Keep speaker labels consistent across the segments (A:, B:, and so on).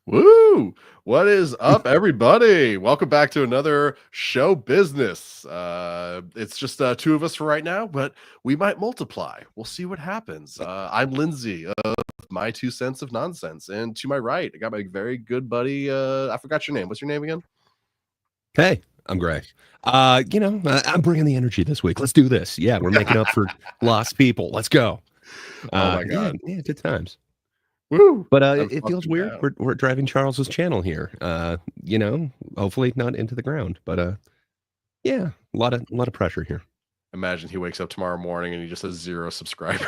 A: Woo! What is up, everybody? Welcome back to another show business. It's just two of us for right now, but we might multiply. We'll see what happens. I'm Lindsay of My Two Cents of Nonsense, and to my right, I got my very good buddy. I forgot your name. What's your name again?
B: Hey, I'm Gray. I'm bringing the energy this week. Let's do this. Yeah, we're making up for lost people. Let's go.
A: Oh my god!
B: Yeah, good times.
A: Woo!
B: But
A: I'm
B: it feels
A: fucking
B: weird.
A: down.
B: We're driving Charles's channel here. Hopefully not into the ground. But yeah, a lot of pressure here.
A: Imagine he wakes up tomorrow morning and he just has 0 subscribers.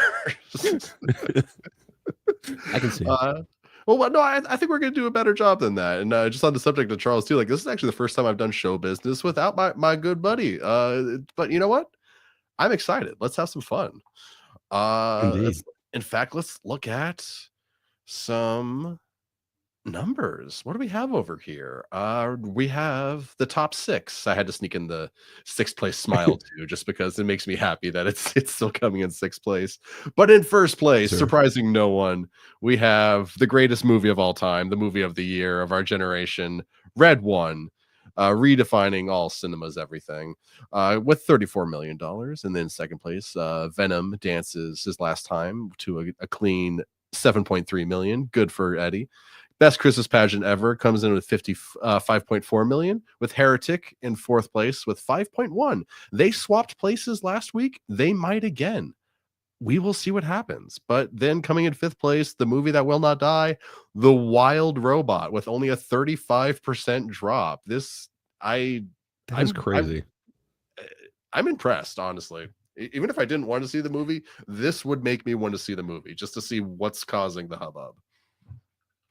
B: I can see.
A: Well, no, I think we're going to do a better job than that. And just on the subject of Charles, too, like this is actually the first time I've done show business without my good buddy. But you know what? I'm excited. Let's have some fun.
B: Indeed.
A: In fact, let's look at some numbers. What do we have over here? We have the top 6. I had to sneak in the 6th place smile too, just because it makes me happy that it's still coming in 6th place. But in 1st place,
B: Sure.
A: surprising no one, we have the greatest movie of all time, the movie of the year of our generation, Red One, redefining all cinemas, everything, with $34 million. And then 2nd place, Venom dances his last time to a clean 7.3 million. Good for Eddie. Best Christmas pageant ever comes in with 5.4 million, with Heretic in 4th place with 5.1. They swapped places last week. They might again. We will see what happens. But then coming in 5th place, the movie that will not die, The Wild Robot, with only a 35% drop.
B: That's crazy.
A: I'm impressed, honestly. Even if I didn't want to see the movie, this would make me want to see the movie just to see what's causing the hubbub.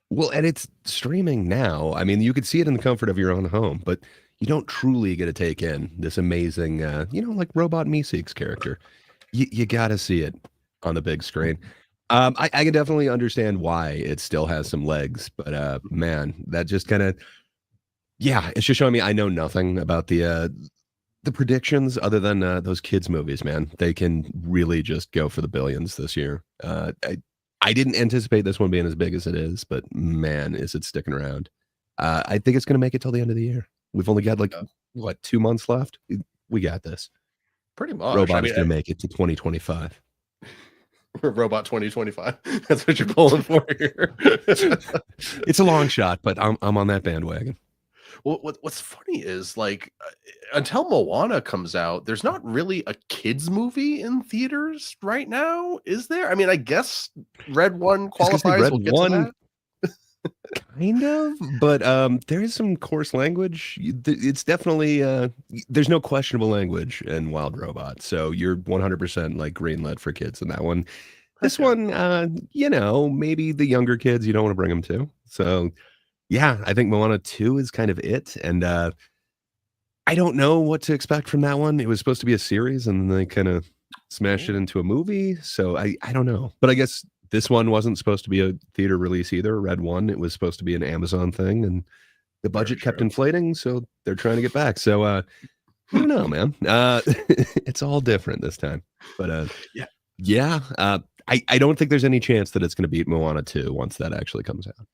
B: Well, and it's streaming now. I mean, you could see it in the comfort of your own home, but you don't truly get to take in this amazing, like Robot Meeseeks character. You got to see it on the big screen. I can definitely understand why it still has some legs, but man, that just kind of, yeah, it's just showing me I know nothing about the predictions other than those kids movies. Man, they can really just go for the billions this year. I didn't anticipate this one being as big as it is, but man, is it sticking around. I think it's going to make it till the end of the year. We've only got 2 months left. We got this.
A: Pretty much.
B: Robot is going to make it to 2025.
A: Robot 2025. That's what you're pulling for here.
B: It's a long shot, but I'm on that bandwagon.
A: Well, what's funny is until Moana comes out, there's not really a kids movie in theaters right now, is there? I mean, I guess Red One qualifies.
B: Red
A: we'll get
B: One,
A: to that.
B: kind of, but there is some coarse language. It's definitely there's no questionable language in Wild Robot, so you're 100% like greenlit for kids in that one. This one, maybe the younger kids you don't want to bring them to. So yeah, I think Moana 2 is kind of it, and I don't know what to expect from that one. It was supposed to be a series, and they kind of smashed it into a movie, so I don't know. But I guess this one wasn't supposed to be a theater release either. Red One, it was supposed to be an Amazon thing, and the budget kept inflating, so they're trying to get back. So I don't know, man. It's all different this time. But I don't think there's any chance that it's going to beat Moana 2 once that actually comes out.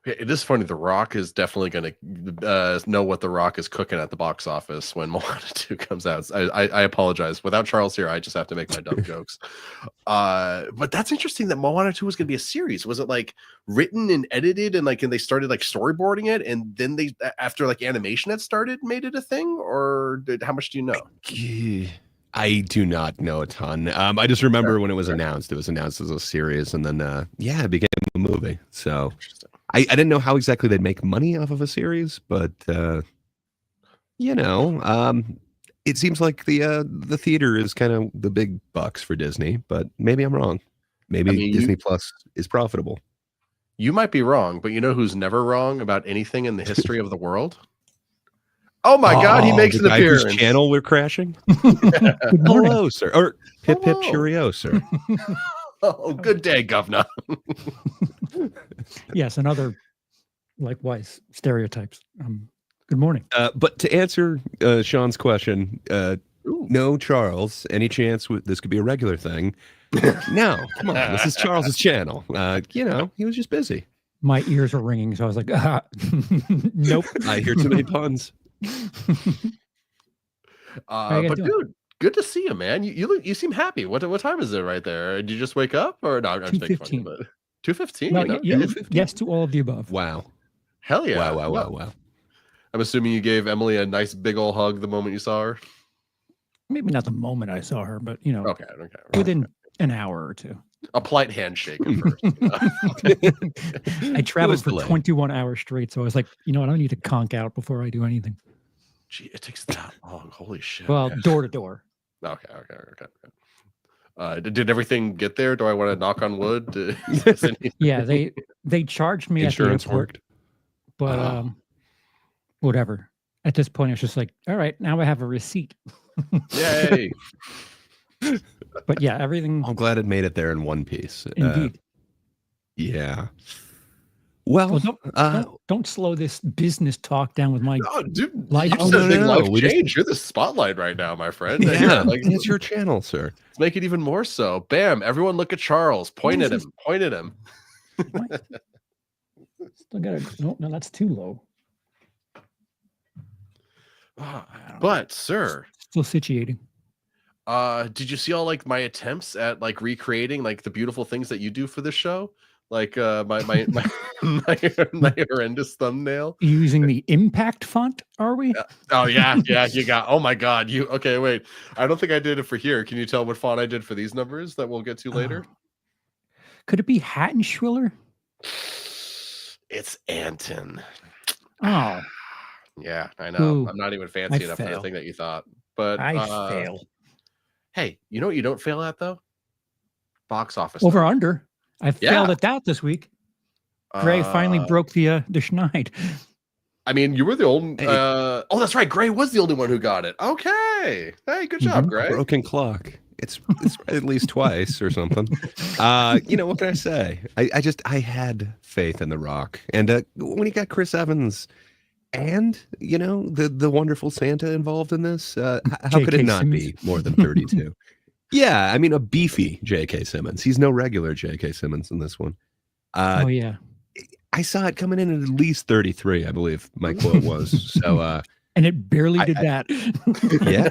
A: It is funny. The Rock is definitely going to know what The Rock is cooking at the box office when Moana 2 comes out. I apologize. Without Charles here, I just have to make my dumb jokes. But that's interesting that Moana 2 was going to be a series. Was it written and edited and they started storyboarding it, and then they, after animation had started, made it a thing? Or how much do you know?
B: I do not know a ton. I just remember when it was announced as a series, and then it became a movie. So I didn't know how exactly they'd make money off of a series, but it seems like the theater is kind of the big bucks for Disney. But maybe I'm wrong. Maybe Disney Plus is profitable.
A: You might be wrong, but you know who's never wrong about anything in the history of the world? Oh my God, he makes an appearance.
B: Whose channel we're crashing? Hello, sir. Or pip pip cheerio, sir.
A: Oh, good day, governor.
C: Yes, and other likewise stereotypes. Good morning.
B: But to answer Sean's question, no, Charles, any chance this could be a regular thing? No, come on. This is Charles's channel. He was just busy.
C: my ears were ringing, so I was like, nope.
B: I hear too many puns.
C: How you
A: But
C: doing?
A: dude, good to see you, man. You seem happy. What time is it right there? Did you just wake up or no? I'm just making fun of you,
C: 2:15.
A: but 2:15.
C: No,
A: Okay.
C: yes to all of the above.
B: Wow.
A: Hell yeah!
B: Wow.
A: I'm assuming you gave Emily a nice big old hug the moment you saw her.
C: Maybe not the moment I saw her, but
A: Okay.
C: within an hour or two.
A: A polite handshake at first. You know?
C: I traveled for
B: delayed.
C: 21 hours straight, so I was like, you know what? I don't need to conk out before I do anything.
A: Gee, it takes that long. Holy shit.
C: Well,
A: man.
C: door to door.
A: Okay. Did everything get there? Do I want to knock on wood? Is any-
C: Yeah, they charged me
B: Insurance
C: at the airport,
B: worked.
C: but
A: Oh.
C: whatever. At this point, it's just like, all right, now I have a receipt.
A: Yay!
C: But yeah, everything
B: I'm glad it made it there in one piece.
C: indeed.
B: Yeah. Well,
C: Well, don't slow this business talk down with my
A: Oh, dude,
C: Life-
A: you
C: Oh,
A: just had a big
B: no.
A: life
B: We just-
A: change. You're the spotlight right now, my friend.
B: yeah,
A: Like,
B: it's your channel, sir.
A: let's make it even more so. Bam! Everyone, look at Charles. Point
C: What
A: at
C: is
A: him. Point at him.
C: What? Still got no, that's too low.
A: But sir,
C: Still situating.
A: did you see all like my attempts at like recreating like the beautiful things that you do for this show? Like my horrendous thumbnail.
C: Using the impact font, are we?
A: Oh yeah, you got. Oh my god, you okay? Wait, I don't think I did it for here. Can you tell what font I did for these numbers that we'll get to later?
C: Oh. Could it be Hattenschwiller?
A: It's Anton.
C: Oh,
A: Yeah, I know.
C: Ooh,
A: I'm not even fancy
C: I
A: enough for the
C: fail.
A: thing that you thought. But
C: I fail.
A: Hey, you know what you don't fail at though? Box office.
C: Over
A: numbers.
C: under. I
A: Yeah.
C: failed at that this week. Gray finally
A: Uh,
C: broke the Schneid.
A: I mean, you were the only.
B: Hey.
A: Oh, that's right. Gray was the only one who got it. Okay. Hey, good job,
C: Mhm.
A: Gray.
B: Broken clock. It's at least twice or something. What can I say? I had faith in The Rock, and when you got Chris Evans and the wonderful Santa involved in this, how could
C: J.K.
B: it not
C: Simmons.
B: be more than 32? Yeah, I mean a beefy J.K. Simmons. He's no regular J.K. Simmons in this one.
C: Oh yeah,
B: I saw it coming in at least 33, I believe my quote was. So
C: and it barely
B: I-
C: did that.
B: yeah.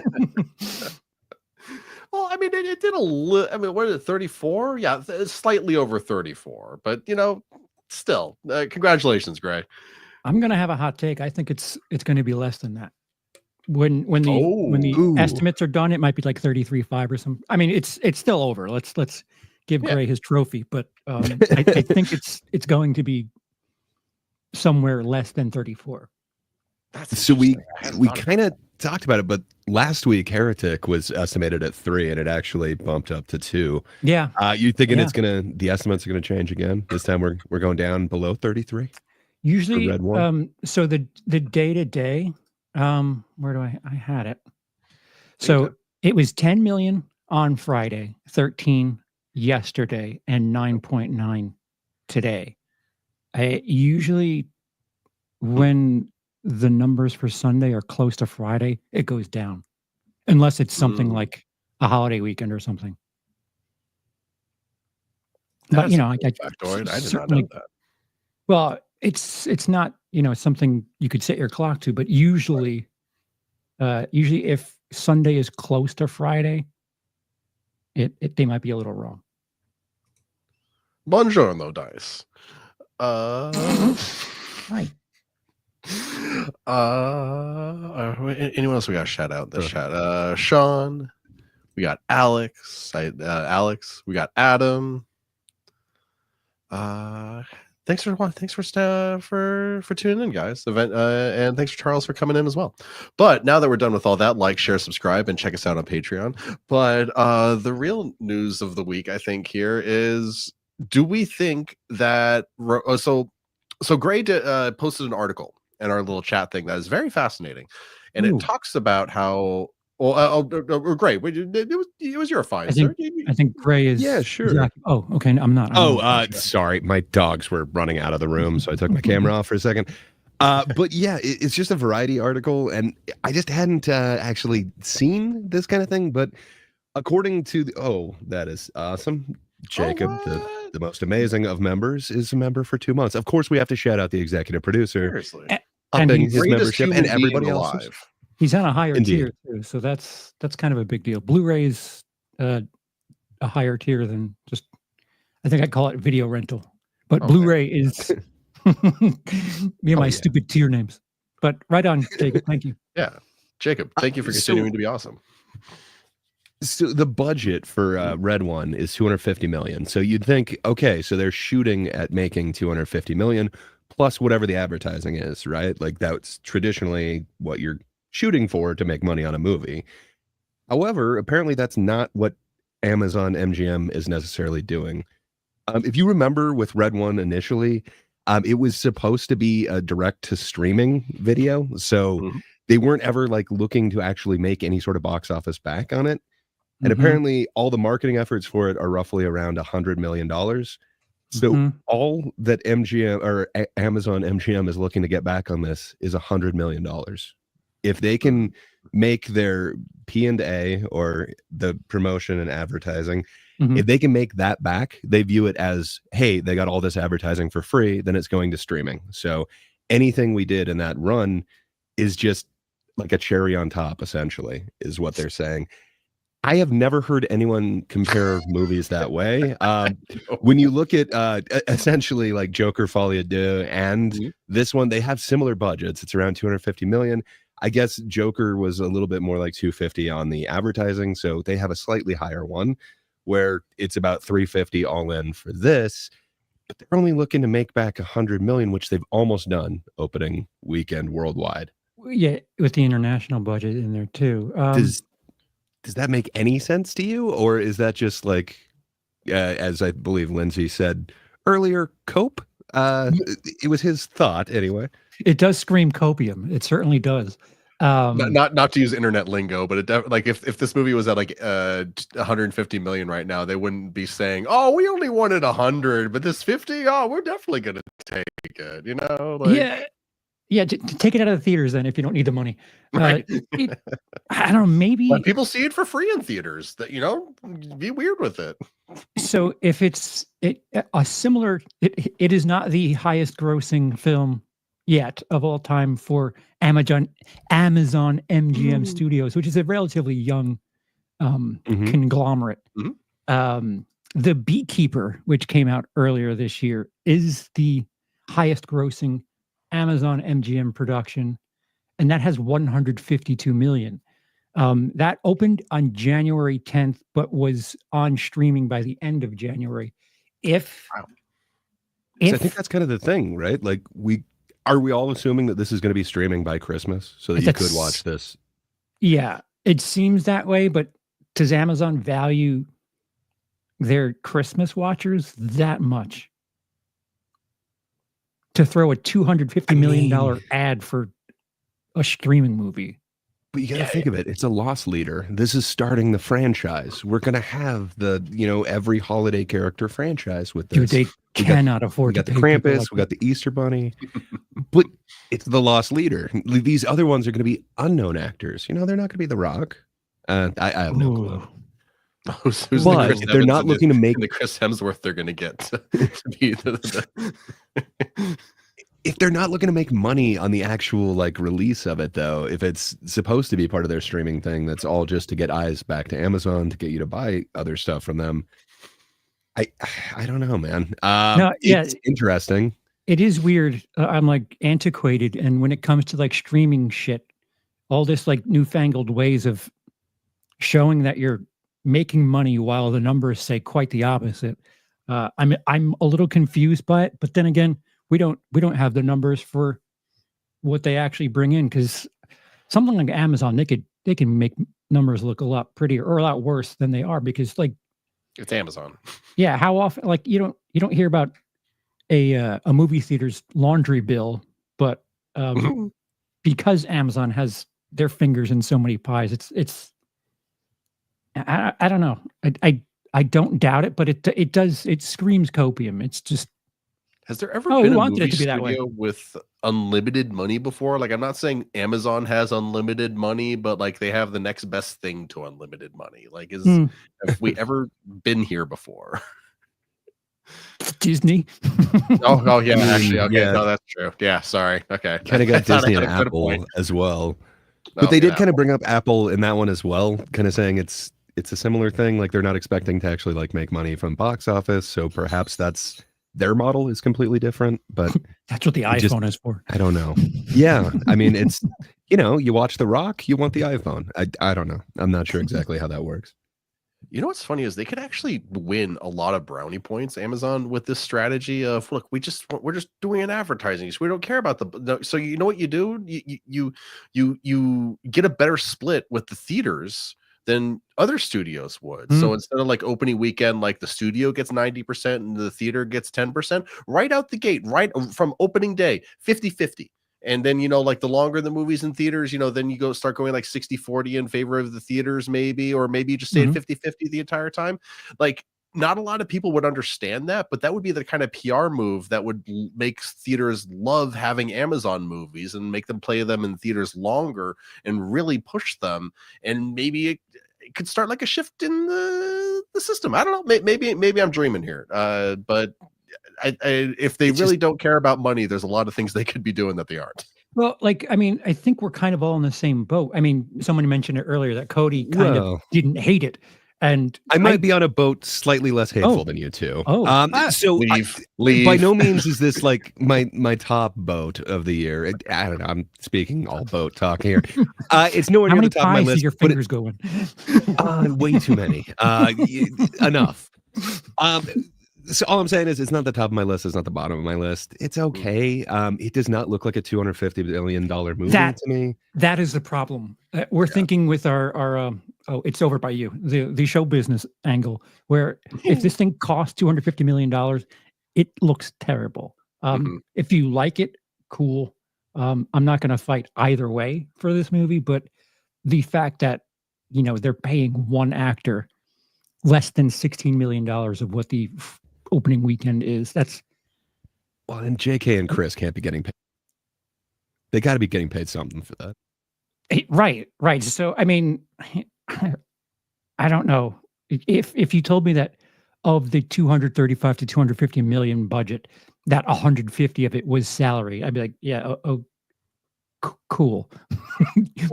A: Well, I mean, it did a little. I mean, what is it? 34? Yeah, it's slightly over 34. But still, congratulations, Gray.
C: I'm gonna have a hot take. I think it's going to be less than that. When the
B: Ooh.
C: estimates are done, it might be like 33.5 or something. I mean, it's still over. Let's give
A: Yeah.
C: Gray his trophy, but I think it's going to be somewhere less than 34.
A: That's
B: So we
A: interesting. I hadn't thought of
B: kind of talked about it, but last week Heretic was estimated at 3, and it actually bumped up to 2.
C: Yeah,
B: You thinking
C: Yeah.
B: the estimates are gonna change again? This time we're going down below 33.
C: usually.
B: Red one?
C: So the day to day, where do I had it?
A: you
C: So
A: did.
C: it was 10 million on Friday, 13 yesterday, and 9.9 today. I usually, when the numbers for Sunday are close to Friday, it goes down, unless it's something
A: Mm.
C: like a holiday weekend or something.
A: That's
C: But
A: a
C: I
A: cool factoid. I did not
C: certainly.
A: know that.
C: Well, it's not something you could set your clock to, but usually if Sunday is close to Friday, they might be a little wrong.
A: Buongiorno, Dice.
C: Right.
A: Anyone else we got to shout out in this chat? Sean, we got Alex, Alex, we got Adam. Thanks for tuning in, guys. And thanks for Charles for coming in as well. But now that we're done with all that, like, share, subscribe, and check us out on Patreon. But the real news of the week, I think, here is: do we think that so Gray posted an article in our little chat thing that is very fascinating, and
C: Ooh.
A: it talks about how. Well, Gray, it was your find, sir.
C: I think Gray is.
B: Yeah, sure.
C: exactly- Oh, okay. I'm not.
B: Sorry, my dogs were running out of the room, so I took my camera off for a second. But yeah, it's just a variety article, and I just hadn't actually seen this kind of thing. But according to that is awesome, Jacob, the the most amazing of members is a member for 2 months. Of course, we have to shout out the executive producer,
A: Seriously.
C: And
B: upping
C: he's
B: his
A: Greatest
B: membership,
A: human
B: and
A: being
B: everybody else.
A: alive.
C: He's on a higher
B: Indeed.
C: tier too, so that's kind of a big deal. Blu-ray's a higher tier than just. I think I'd call it video rental, but
A: Okay.
C: Blu-ray is me and my
B: yeah.
C: stupid tier names. But right on, Jacob. Thank you.
A: Yeah. Jacob, thank you for
B: So-
A: continuing to be awesome.
B: So the budget for Red One is 250 million. So you'd think, okay, so they're shooting at making 250 million plus whatever the advertising is, right? Like that's traditionally what you're shooting for to make money on a movie. However, apparently that's not what Amazon MGM is necessarily doing. If you remember with Red One initially, it was supposed to be a direct to streaming video. So
A: Mhm.
B: they weren't ever like looking to actually make any sort of box office back on it. And
C: Mhm.
B: apparently all the marketing efforts for it are roughly around $100 million. So
C: Mhm.
B: all that MGM or Amazon MGM is looking to get back on this is $100 million. If they can make their P&A or the promotion and advertising,
C: Mhm.
B: if they can make that back, they view it as, hey, they got all this advertising for free, then it's going to streaming. So anything we did in that run is just like a cherry on top, essentially, is what they're saying. I have never heard anyone compare movies that way. When you look at essentially like Joker Folie à Deux and
A: Mhm.
B: this one, they have similar budgets. It's around 250 million. I guess Joker was a little bit more like 250 on the advertising. So they have a slightly higher one where it's about 350 all in for this. But they're only looking to make back 100 million, which they've almost done opening weekend worldwide.
C: Yeah, with the international budget in there too.
B: Does that make any sense to you, or is that just like, as I believe Lindsay said earlier, cope? It was his thought anyway.
C: It does scream copium. It certainly does.
A: Not to use internet lingo, but like if this movie was at like 150 million right now, they wouldn't be saying, "Oh, we only wanted 100, but this 50, oh, we're definitely gonna take it." You know, like,
C: yeah. Take it out of the theaters then if you don't need the money.
A: Right.
C: I don't know. Maybe
A: let people see it for free in theaters. That be weird with it.
C: so. If it's a similar, it is not the highest grossing film yet of all time for Amazon MGM Studios, which is a relatively young conglomerate. The Beekeeper, which came out earlier this year, is the highest grossing Amazon MGM production, and that has 152 million. That opened on January 10th, but was on streaming by the end of January.
B: So I think that's kind of the thing, right? Like are we all assuming that this is going to be streaming by Christmas so that you could watch this?
C: Yeah, it seems that way, but does Amazon value their Christmas watchers that much to throw a $250 million ad for a streaming movie?
B: But you got to think of it. It's a loss leader. This is starting the franchise. We're going to have the, every holiday character franchise with this.
C: Dude, they cannot afford
B: we
C: to
B: got the
C: pay people
B: Krampus,
C: like
B: we got the Easter Bunny, but it's the loss leader. These other ones are going to be unknown actors. They're not going to be The Rock. I have no clue.
A: Who's
B: But
A: the Chris
B: they're
A: Evans
B: not
A: and
B: looking to make
A: the Chris Hemsworth they're going to get to be
B: if they're not looking to make money on the actual like release of it, though, if it's supposed to be part of their streaming thing, that's all just to get eyes back to Amazon to get you to buy other stuff from them. I don't know, man. It's interesting.
C: It is weird. I'm like antiquated, and when it comes to like streaming shit, all this like newfangled ways of showing that you're making money while the numbers say quite the opposite. I'm a little confused by it, but then again, we don't have the numbers for what they actually bring in, because something like Amazon, they can make numbers look a lot prettier or a lot worse than they are, because like
A: it's Amazon.
C: Yeah, how often like you don't hear about a movie theater's laundry bill, but because Amazon has their fingers in so many pies, it's I don't know. I don't doubt it, but it screams copium. It's just.
A: Has there ever been
C: who
A: a
C: wanted
A: movie
C: it to be that way?
A: studio with unlimited money before? Like, I'm not saying Amazon has unlimited money, but like they have the next best thing to unlimited money. Like, have we ever been here before?
C: Disney.
A: Oh yeah,
B: I mean,
A: actually, okay,
B: yeah.
A: no, that's true. Yeah, sorry. Okay,
B: Kind of
A: I
B: got
A: thought I
B: Disney
A: had
B: and
A: a good
B: Apple
A: point.
B: as well.
A: No,
B: But they did
A: yeah.
B: kind of bring up Apple in that one as well, kind of saying it's a similar thing. Like they're not expecting to actually like make money from box office, so perhaps that's their model is completely different. But
C: That's what the
B: It just-
C: iPhone is for.
B: I don't know. Yeah, I mean, it's you watch The Rock, you want the iPhone. I don't know. I'm not sure exactly how that works.
A: You know what's funny is they could actually win a lot of brownie points, Amazon, with this strategy of look, we're just doing an advertising, so we don't care about so you know what you do? You get a better split with the theaters than other studios would. So instead of like opening weekend, like the studio gets 90% and the theater gets 10%, right out the gate, right from opening day, 50-50. And then, like the longer the movie's in theaters, then you start going like 60-40 in favor of the theaters, maybe, or maybe you just stay at 50-50 the entire time. Like, not a lot of people would understand that, but that would be the kind of PR move that would make theaters love having Amazon movies and make them play them in theaters longer and really push them. And maybe it could start like a shift in the system. I don't know. Maybe I'm dreaming here. But if they really don't care about money, there's a lot of things they could be doing that they aren't.
C: Well, I think we're kind of all in the same boat. I mean, someone mentioned it earlier that Cody kind of didn't hate it. And
B: I might be on a boat slightly less hateful than you two. So
A: leave.
B: By no means is this like my top boat of the year. I don't know. I'm speaking all boat talk here. It's nowhere
C: how
B: near
C: many
B: the top of my
C: pies
B: list.
C: do your fingers going?
B: Way too many. Enough. So all I'm saying is it's not the top of my list. It's not the bottom of my list. It's okay. It does not look like a $250 million movie to me.
C: That is the problem. We're thinking with our it's over by you, the show business angle, where if this thing costs $250 million, it looks terrible. If you like it, cool. I'm not going to fight either way for this movie, but the fact that they're paying one actor less than $16 million of what the opening weekend is.
B: Well, and JK and Chris can't be getting paid. They got to be getting paid something for that.
C: Right. So, I mean, I don't know. If you told me that of the 235 to 250 million budget, that 150 of it was salary, I'd be like, yeah, cool.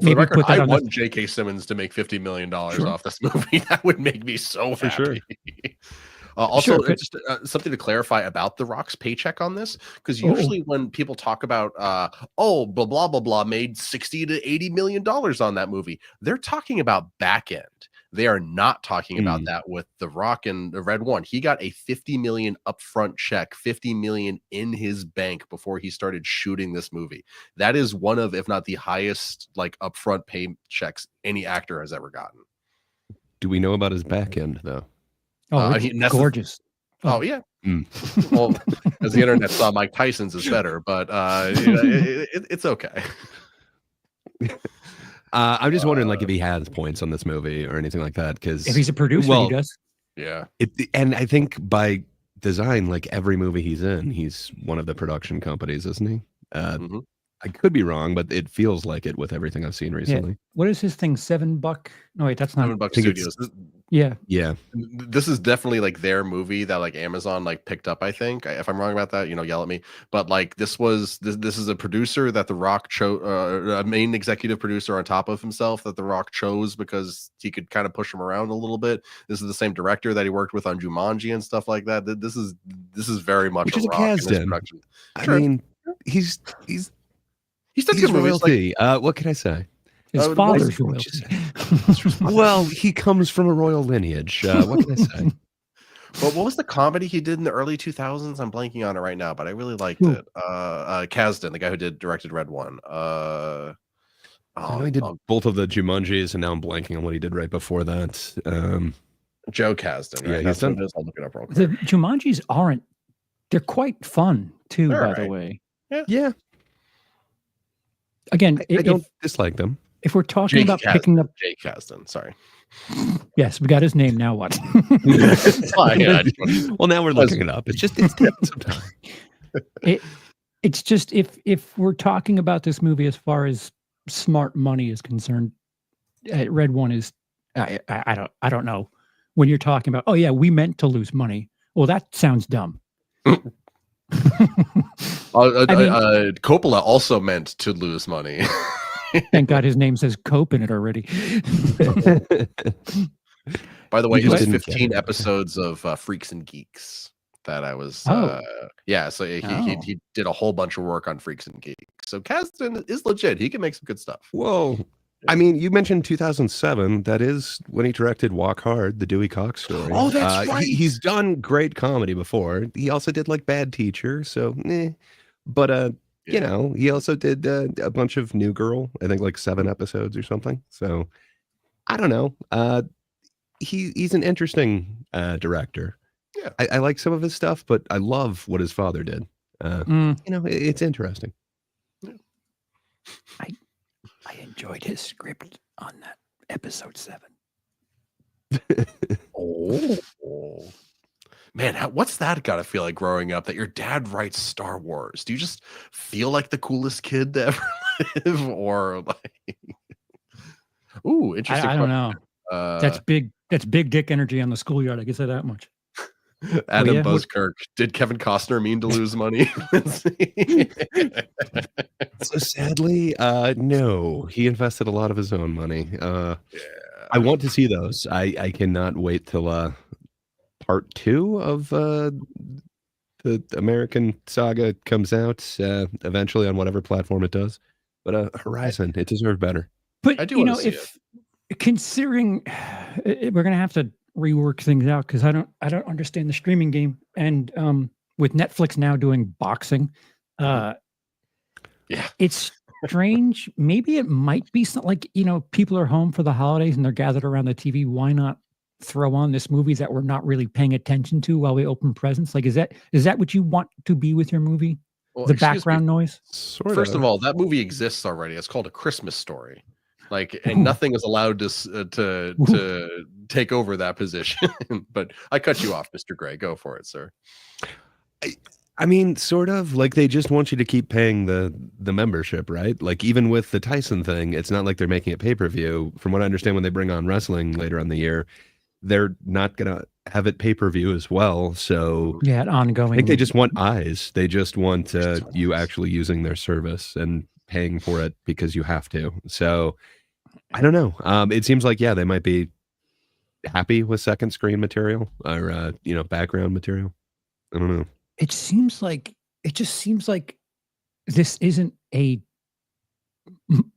A: Maybe record, put that I want J.K. Simmons to make $50 million off this movie. That would make me so happy.
B: Sure.
A: Also, just something to clarify about The Rock's paycheck on this, because usually when people talk about, blah, blah, blah, blah, made $60 to $80 million on that movie, they're talking about back end. They are not talking about that with The Rock and the Red One. He got a $50 million upfront check, $50 million in his bank before he started shooting this movie. That is one of, if not the highest, like upfront pay checks any actor has ever gotten.
B: Do we know about his back end though?
C: Oh, it's gorgeous.
A: Oh yeah. Well, as the internet saw, Mike Tyson's is better, but it's okay.
B: I'm just wondering, like, if he has points on this movie or anything like that. Because
C: if he's a producer, he does.
A: Yeah.
B: And I think by design, like every movie he's in, he's one of the production companies, isn't he? I could be wrong, but it feels like it with everything I've seen recently.
C: Yeah. What is his thing? $7? No, wait, that's not
A: $7 Studios.
C: Yeah.
A: This is definitely like their movie that like Amazon like picked up. I think if I'm wrong about that, yell at me. But like this is a producer that The Rock chose, a main executive producer on top of himself that The Rock chose because he could kind of push him around a little bit. This is the same director that he worked with on Jumanji and stuff like that. This is very much
B: Which is a
A: Rock in his
B: Kasdan.
A: production.
B: I mean, he's
A: done
B: royalty. What can I say?
C: His father's royalty.
B: Well, he comes from a royal lineage. What can I say?
A: Well, what was the comedy he did in the early 2000s? I'm blanking on it right now, but I really liked it. Kasdan, the guy who directed Red One.
B: I know he did both of the Jumanjis, and now I'm blanking on what he did right before that.
A: Joe Kasdan. Right?
B: Yeah, he's done.
A: I'll look it up real quick.
C: The Jumanjis they're quite fun too, by the way.
B: Yeah.
C: Again,
B: I don't dislike them.
C: If we're talking about picking up
A: Jake Kasdan, sorry.
C: Yes, we got his name. Now what?
B: Well, now we're looking it up. It's taking some time.
C: It's just if we're talking about this movie as far as smart money is concerned, Red One is I don't know. When you're talking about, oh yeah, we meant to lose money. Well, that sounds dumb. I mean,
A: Coppola also meant to lose money.
C: thank God his name says Cope in it already.
A: By the way,
B: You
A: it
B: just
A: was
B: didn't get
A: 15
B: it.
A: episodes of Freaks and Geeks that I was.
C: Oh.
A: Yeah, so he did a whole bunch of work on Freaks and Geeks. So Kasdan is legit. He can make some good stuff.
B: Whoa. I mean, you mentioned 2007. That is when he directed Walk Hard, the Dewey Cox story.
A: Oh, that's right.
B: He's done great comedy before. He also did like Bad Teacher, so But you know, he also did a bunch of New Girl. I think like 7 episodes or something. So I don't know. He's an interesting director.
A: Yeah.
B: I like some of his stuff, but I love what his father did. You know, it's interesting.
C: I enjoyed his script on that episode 7.
A: Oh. Man, what's that got to feel like growing up that your dad writes Star Wars? Do you just feel like the coolest kid to ever live? Or like, ooh, interesting.
C: I don't know. That's big dick energy on the schoolyard. I can say that much.
A: Adam
C: yeah?
A: Buzzkirk. Did Kevin Costner mean to lose money?
B: So sadly, no. He invested a lot of his own money. I want to see those. I cannot wait till part 2 of the American Saga comes out eventually on whatever platform it does. But Horizon, it deserved better.
C: But
A: I do
C: you know,
A: wanna see
C: if considering we're gonna have to rework things out because I don't understand the streaming game, and with Netflix now doing boxing,
A: yeah,
C: it's strange. Maybe it might be something like, you know, people are home for the holidays and they're gathered around the TV. Why not throw on this movie that we're not really paying attention to while we open presents? Like, is that what you want to be with your movie?
A: Well,
C: The
A: excuse me.
C: background noise?
A: First of all, that movie exists already. It's called A Christmas Story. Like, and nothing is allowed to take over that position. But I cut you off, Mr. Gray. Go for it, sir.
B: I mean, sort of like they just want you to keep paying the membership, right? Like even with the Tyson thing, it's not like they're making it pay-per-view. From what I understand, when they bring on wrestling later on the year, they're not gonna have it pay-per-view as well. So
C: Yeah, ongoing.
B: I think they just want eyes. They just want you actually using their service and paying for it because you have to. So I don't know. It seems like, yeah, they might be happy with second screen material or you know, background material. I don't know.
C: It just seems like this isn't a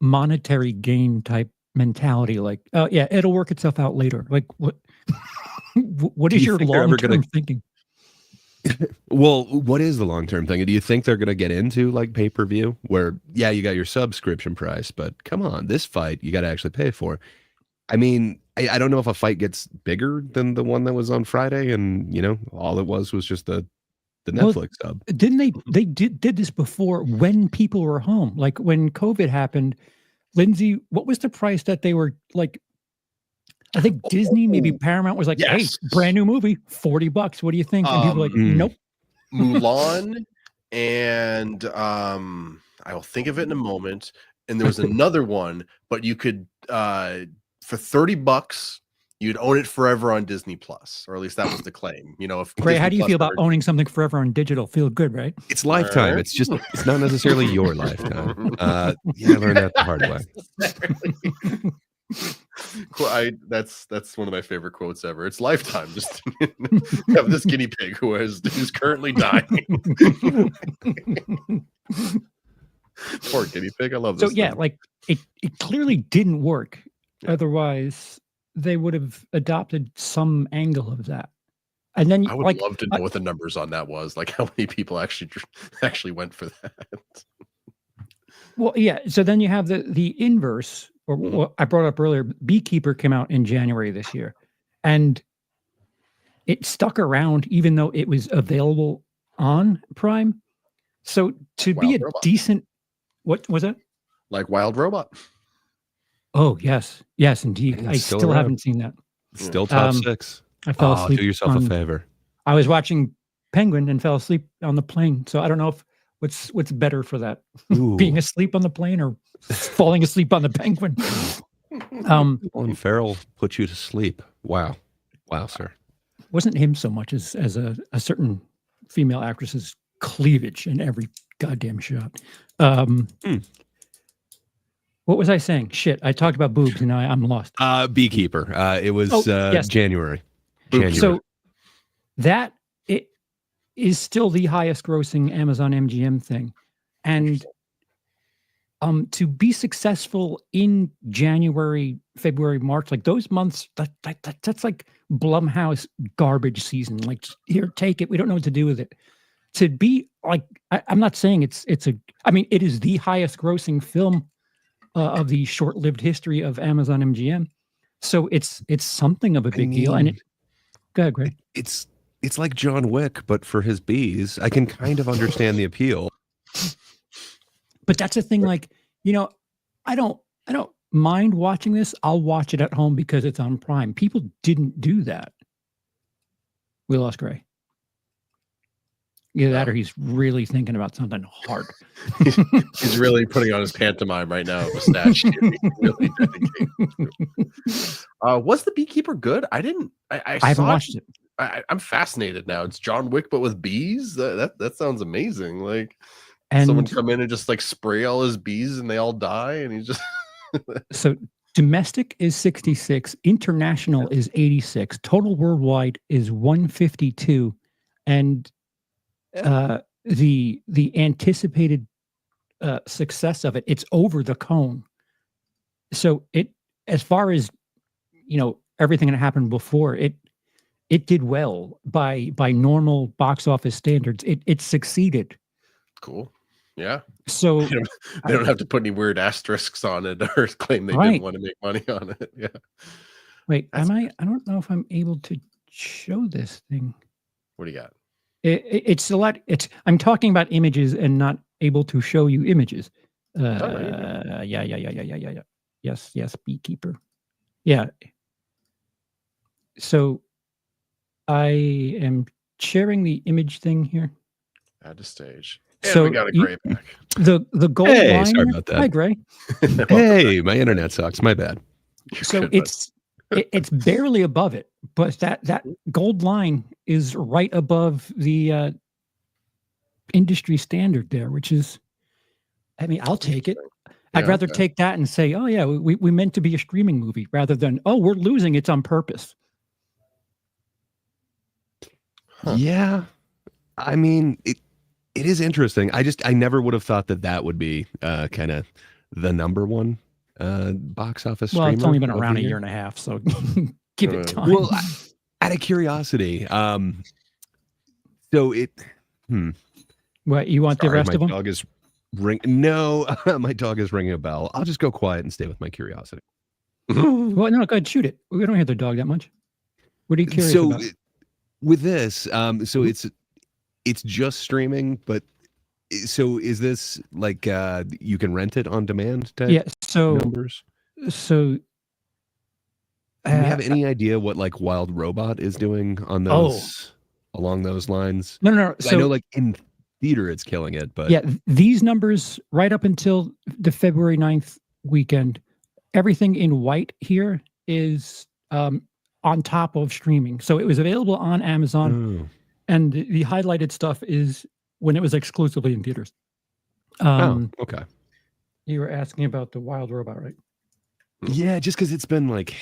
C: monetary gain type mentality. Like, oh yeah, it'll work itself out later. Like, what? What
B: Do
C: is
B: you
C: your
B: think they're ever
C: long term
B: gonna-
C: thinking?
B: Well, what is the long-term thing? Do you think they're going to get into like pay-per-view where, yeah, you got your subscription price, but come on, this fight you got to actually pay for? I mean, I don't know if a fight gets bigger than the one that was on Friday and, you know, all it was just the
C: Well,
B: Netflix sub.
C: Didn't they did this before when people were home? Like when COVID happened, Lindsay, what was the price that they were like? I think Disney, maybe Paramount was like,
A: Yes.
C: hey, brand new movie, $40. What do you think? And people were like, nope.
A: Mulan and I will think of it in a moment. And there was another one, but you could for $30 you'd own it forever on Disney Plus, or at least that was the claim. You know, if
C: Gray, how
A: Disney
C: do you
A: Plus
C: feel about
A: ever-
C: owning something forever on digital? Feel good, right?
B: It's lifetime. It's just, it's not necessarily your lifetime. Yeah, I learned that the hard way.
A: That's one of my favorite quotes ever. It's lifetime. Just have this guinea pig who's currently dying. Poor guinea pig. I love
C: So
A: this.
C: yeah,
A: thing.
C: like it clearly didn't work. Otherwise, they would have adopted some angle of that. And then
A: I would
C: like
A: love to know what the numbers on that was. Like how many people actually went for that.
C: well, yeah. So then you have the inverse, or what I brought up earlier. Beekeeper came out in January this year, and it stuck around even though it was available on Prime. So to be
A: Wild
C: a
A: Robot.
C: decent, what was that?
A: Like Wild Robot.
C: Oh yes, indeed.
B: Yeah,
C: I
B: it's still
C: still
B: around.
C: haven't seen that.
B: Still top 6.
C: I fell
B: Oh,
C: asleep.
B: do yourself a
C: on-
B: favor.
C: I was watching Penguin and fell asleep on the plane. So I don't know if what's better for that,
B: Ooh.
C: being asleep on the plane or falling asleep on the Penguin.
B: Colin Farrell put you to sleep. Wow, sir.
C: Wasn't him so much as a certain female actresses' cleavage in every goddamn shot. What was I saying? Shit, I talked about boobs and now I'm lost.
B: Beekeeper. It was
C: yes.
B: January.
C: So that it is still the highest grossing Amazon MGM thing. And to be successful in January, February, March, like those months, that's like Blumhouse garbage season. Like, here, take it. We don't know what to do with it. To be like, I'm not saying I mean, it is the highest grossing film of the short-lived history of Amazon MGM. So it's something of a big deal. And go ahead, Greg.
B: It's like John Wick, but for his bees. I can kind of understand the appeal.
C: But that's the thing, like, you know, I don't mind watching this. I'll watch it at home because it's on Prime. People didn't do that. We lost Gray. Either that or he's really thinking about something hard.
A: He's really putting on his pantomime right now. Mustache. Really was The Beekeeper good? I
C: haven't watched it.
A: I'm fascinated now. It's John Wick, but with bees. That sounds amazing. Like,
C: and
A: someone come in and just like spray all his bees and they all die, and he's just
C: so domestic is 66, international is 86, total worldwide is 152, and the anticipated success of it's over the cone. So it, as far as you know, everything that happened before, it did well by normal box office standards. It succeeded.
A: Cool. Yeah.
C: So
A: they don't have to put any weird asterisks on it or claim they didn't want to make money on it. Yeah.
C: Wait, I don't know if I'm able to show this thing.
A: What do you got?
C: It's a lot. I'm talking about images and not able to show you images. Yeah. Yes, Beekeeper. Yeah. So I am sharing the image thing here.
A: Add to stage. And
C: so
A: we got a Gray back.
C: The gold line.
B: Sorry about that.
C: Hi, Gray.
B: Hey, my internet sucks. My bad.
C: So it's barely above it, but that gold line is right above the industry standard there, which is, I mean, I'll take it. I'd rather take that and say, oh yeah, we meant to be a streaming movie, rather than, oh, we're losing, it's on purpose.
B: Huh. Yeah, I mean, it is interesting. I never would have thought that would be kind of the number one box office streamer.
C: Well, it's only been around a year and a half, so give it time.
B: Well, out of curiosity, so it.
C: What, you want the rest of them?
B: My dog is No, my dog is ringing a bell. I'll just go quiet and stay with my curiosity.
C: Well, no, go ahead, shoot it. We don't hear the dog that much. What are you curious about?
B: With this, so it's just streaming, but so is this like you can rent it on demand type?
C: Yeah. So
B: numbers.
C: So
B: do you have any idea what like Wild Robot is doing on those along those lines?
C: No.
B: So, I know like in theater it's killing it, but
C: yeah, these numbers right up until the February 9th weekend, everything in white here is on top of streaming. So it was available on Amazon, and the highlighted stuff is when it was exclusively in theaters.
B: Okay.
C: You were asking about the Wild Robot, right?
B: Yeah, just because it's been like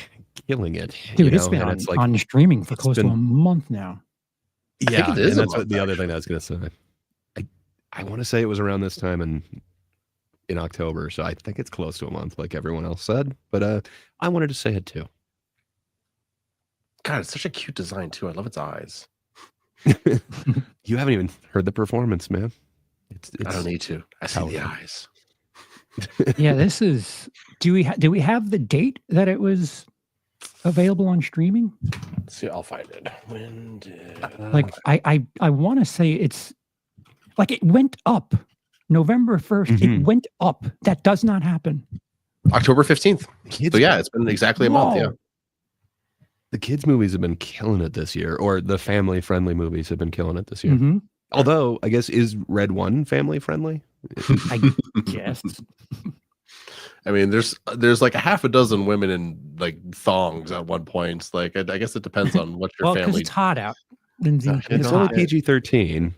B: killing it.
C: Dude, it's been on streaming for close to a month now.
B: Yeah, and that's what the other thing I was going to say. I want to say it was around this time in October, so I think it's close to a month, like everyone else said. But I wanted to say it too.
A: God, it's such a cute design too. I love its eyes.
B: You haven't even heard the performance, man.
A: I don't need to. I see the eyes.
C: Yeah, this is. Do we have the date that it was available on streaming?
A: Let's see, I'll find it. When did
C: like I want to say it's like it went up November 1st. It went up. That does not happen.
A: October 15th. So yeah, it's been exactly a month. Yeah.
B: The kids' movies have been killing it this year, or the family-friendly movies have been killing it this year. Although, I guess, is Red One family-friendly?
C: I guess.
A: I mean, there's like a half a dozen women in like thongs at one point. It's like I guess it depends on what your family.
C: Because it's hot out. Lindsay.
A: No,
C: It's
A: it's
B: It's only
C: hot.
B: PG-13.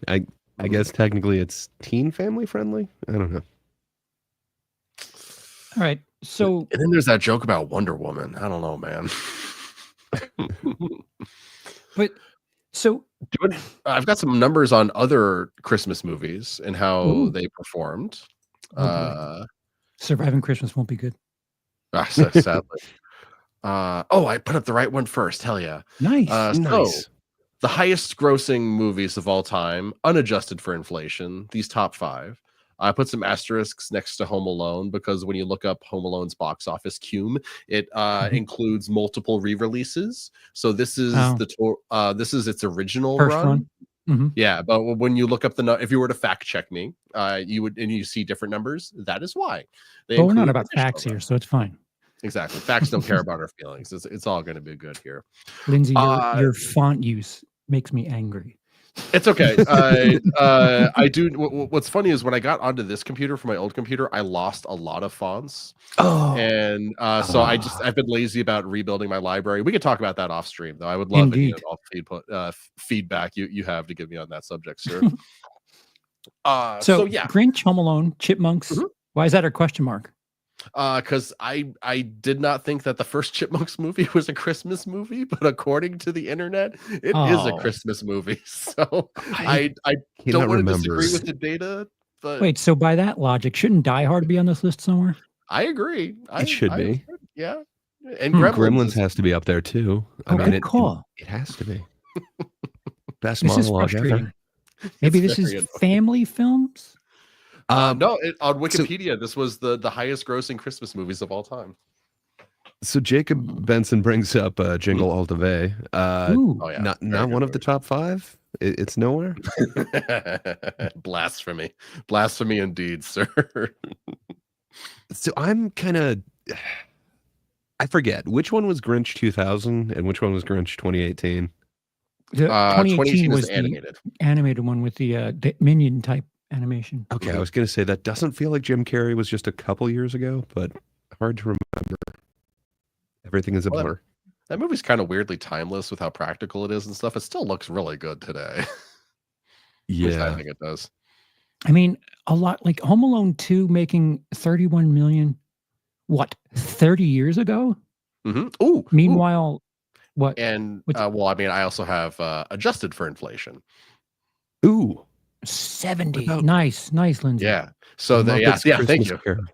B: I guess technically it's teen family friendly. I don't know.
C: All right. So
A: And then there's that joke about Wonder Woman. I don't know, man.
C: but so
A: I've got some numbers on other Christmas movies and how
C: Ooh.
A: they performed.
C: Oh, boy. Surviving Christmas won't be good.
A: Sadly. I put up the right one first. Hell yeah.
C: Nice.
A: So
B: Nice.
A: the highest grossing movies of all time, unadjusted for inflation, these top 5. I put some asterisks next to Home Alone because when you look up Home Alone's box office cum, it includes multiple re-releases. So this is this is its original
C: First
A: run.
C: run. Mhm.
A: Yeah, but when you look up if you were to fact check me, you would, and you see different numbers. That is why.
C: But we're not
A: include
C: about
A: additional
C: facts here,
A: runs.
C: so it's fine.
A: Exactly. Facts don't care about our feelings. It's all going to be good here.
C: Lindsay, your font use makes me angry.
A: It's okay. I do. What's funny is when I got onto this computer from my old computer, I lost a lot of fonts.
C: Oh,
A: And so I've been lazy about rebuilding my library. We could talk about that off stream, though. I would love any
C: Indeed.
A: and all feedback you have to give me on that subject, sir.
C: so
A: yeah,
C: Grinch, Home Alone, Chipmunks.
A: Mhm.
C: Why is that a question mark?
A: because I did not think that the first Chipmunks movie was a Christmas movie, but according to the internet, it is a
C: Oh.
A: Christmas movie. So
B: I
A: I
B: cannot
A: don't want to
B: remember.
A: disagree with the data, but
C: Wait, so by that logic, shouldn't Die Hard be on this list somewhere?
A: I agree.
B: It should be.
A: Yeah. And
B: Gremlins
A: is-
B: has to be up there too.
C: Oh, good call.
B: It has to be. Best
C: This is
B: monologue
C: frustrating.
B: ever.
C: Maybe
A: It's
C: this is
A: very annoying.
C: family films.
A: No, on Wikipedia, this was the highest grossing Christmas movies of all time.
B: So Jacob Benson brings up Jingle All the Way.
C: Ooh,
A: Oh yeah,
B: Not
A: very
B: not
A: good
B: one of the top 5. It's nowhere.
A: Blasphemy indeed, sir.
B: So I'm kind of, I forget which one was Grinch 2000 and which one was Grinch 2018.
C: the 2018 was
A: is animated.
C: the animated one with the Minion type animation.
B: Okay, I was going to say that doesn't feel like Jim Carrey was just a couple years ago, but hard to remember. Everything is a
A: Well,
B: blur.
A: That movie's kind of weirdly timeless with how practical it is and stuff. It still looks really good today. At least I
B: Yeah.
A: think it does.
C: I mean, a lot like Home Alone 2 making 31 million, 30 years ago?
A: Ooh.
C: Meanwhile, what?
A: And
C: What's-
A: I also have adjusted for inflation.
B: Ooh.
C: 70.
B: about-
C: Nice, Lindsay.
A: Yeah. So
B: Muppets
A: thank
B: Christmas
A: you.
B: Carol.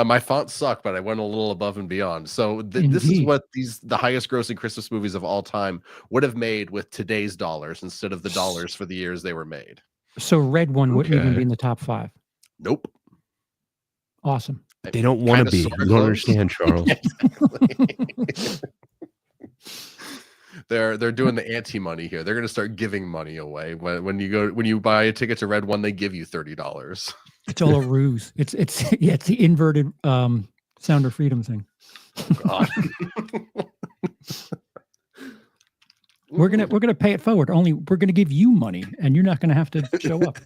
A: My fonts suck, but I went a little above and beyond. So this is
C: Indeed.
A: what the highest grossing Christmas movies of all time would have made with today's dollars instead of the dollars for the years they were made.
C: So Red One wouldn't even
B: Okay.
C: be in the top 5.
A: Nope.
C: Awesome.
B: They don't want
A: Kinda
B: to be.
A: sorta
B: You don't
A: close.
B: understand, Charles.
A: They're doing the anti-money here. They're going to start giving money away when you buy a ticket to Red One, they give you $30.
C: It's all a ruse. It's the inverted Sound of Freedom thing.
A: God.
C: We're gonna pay it forward. Only we're gonna give you money, and you're not gonna have to show up.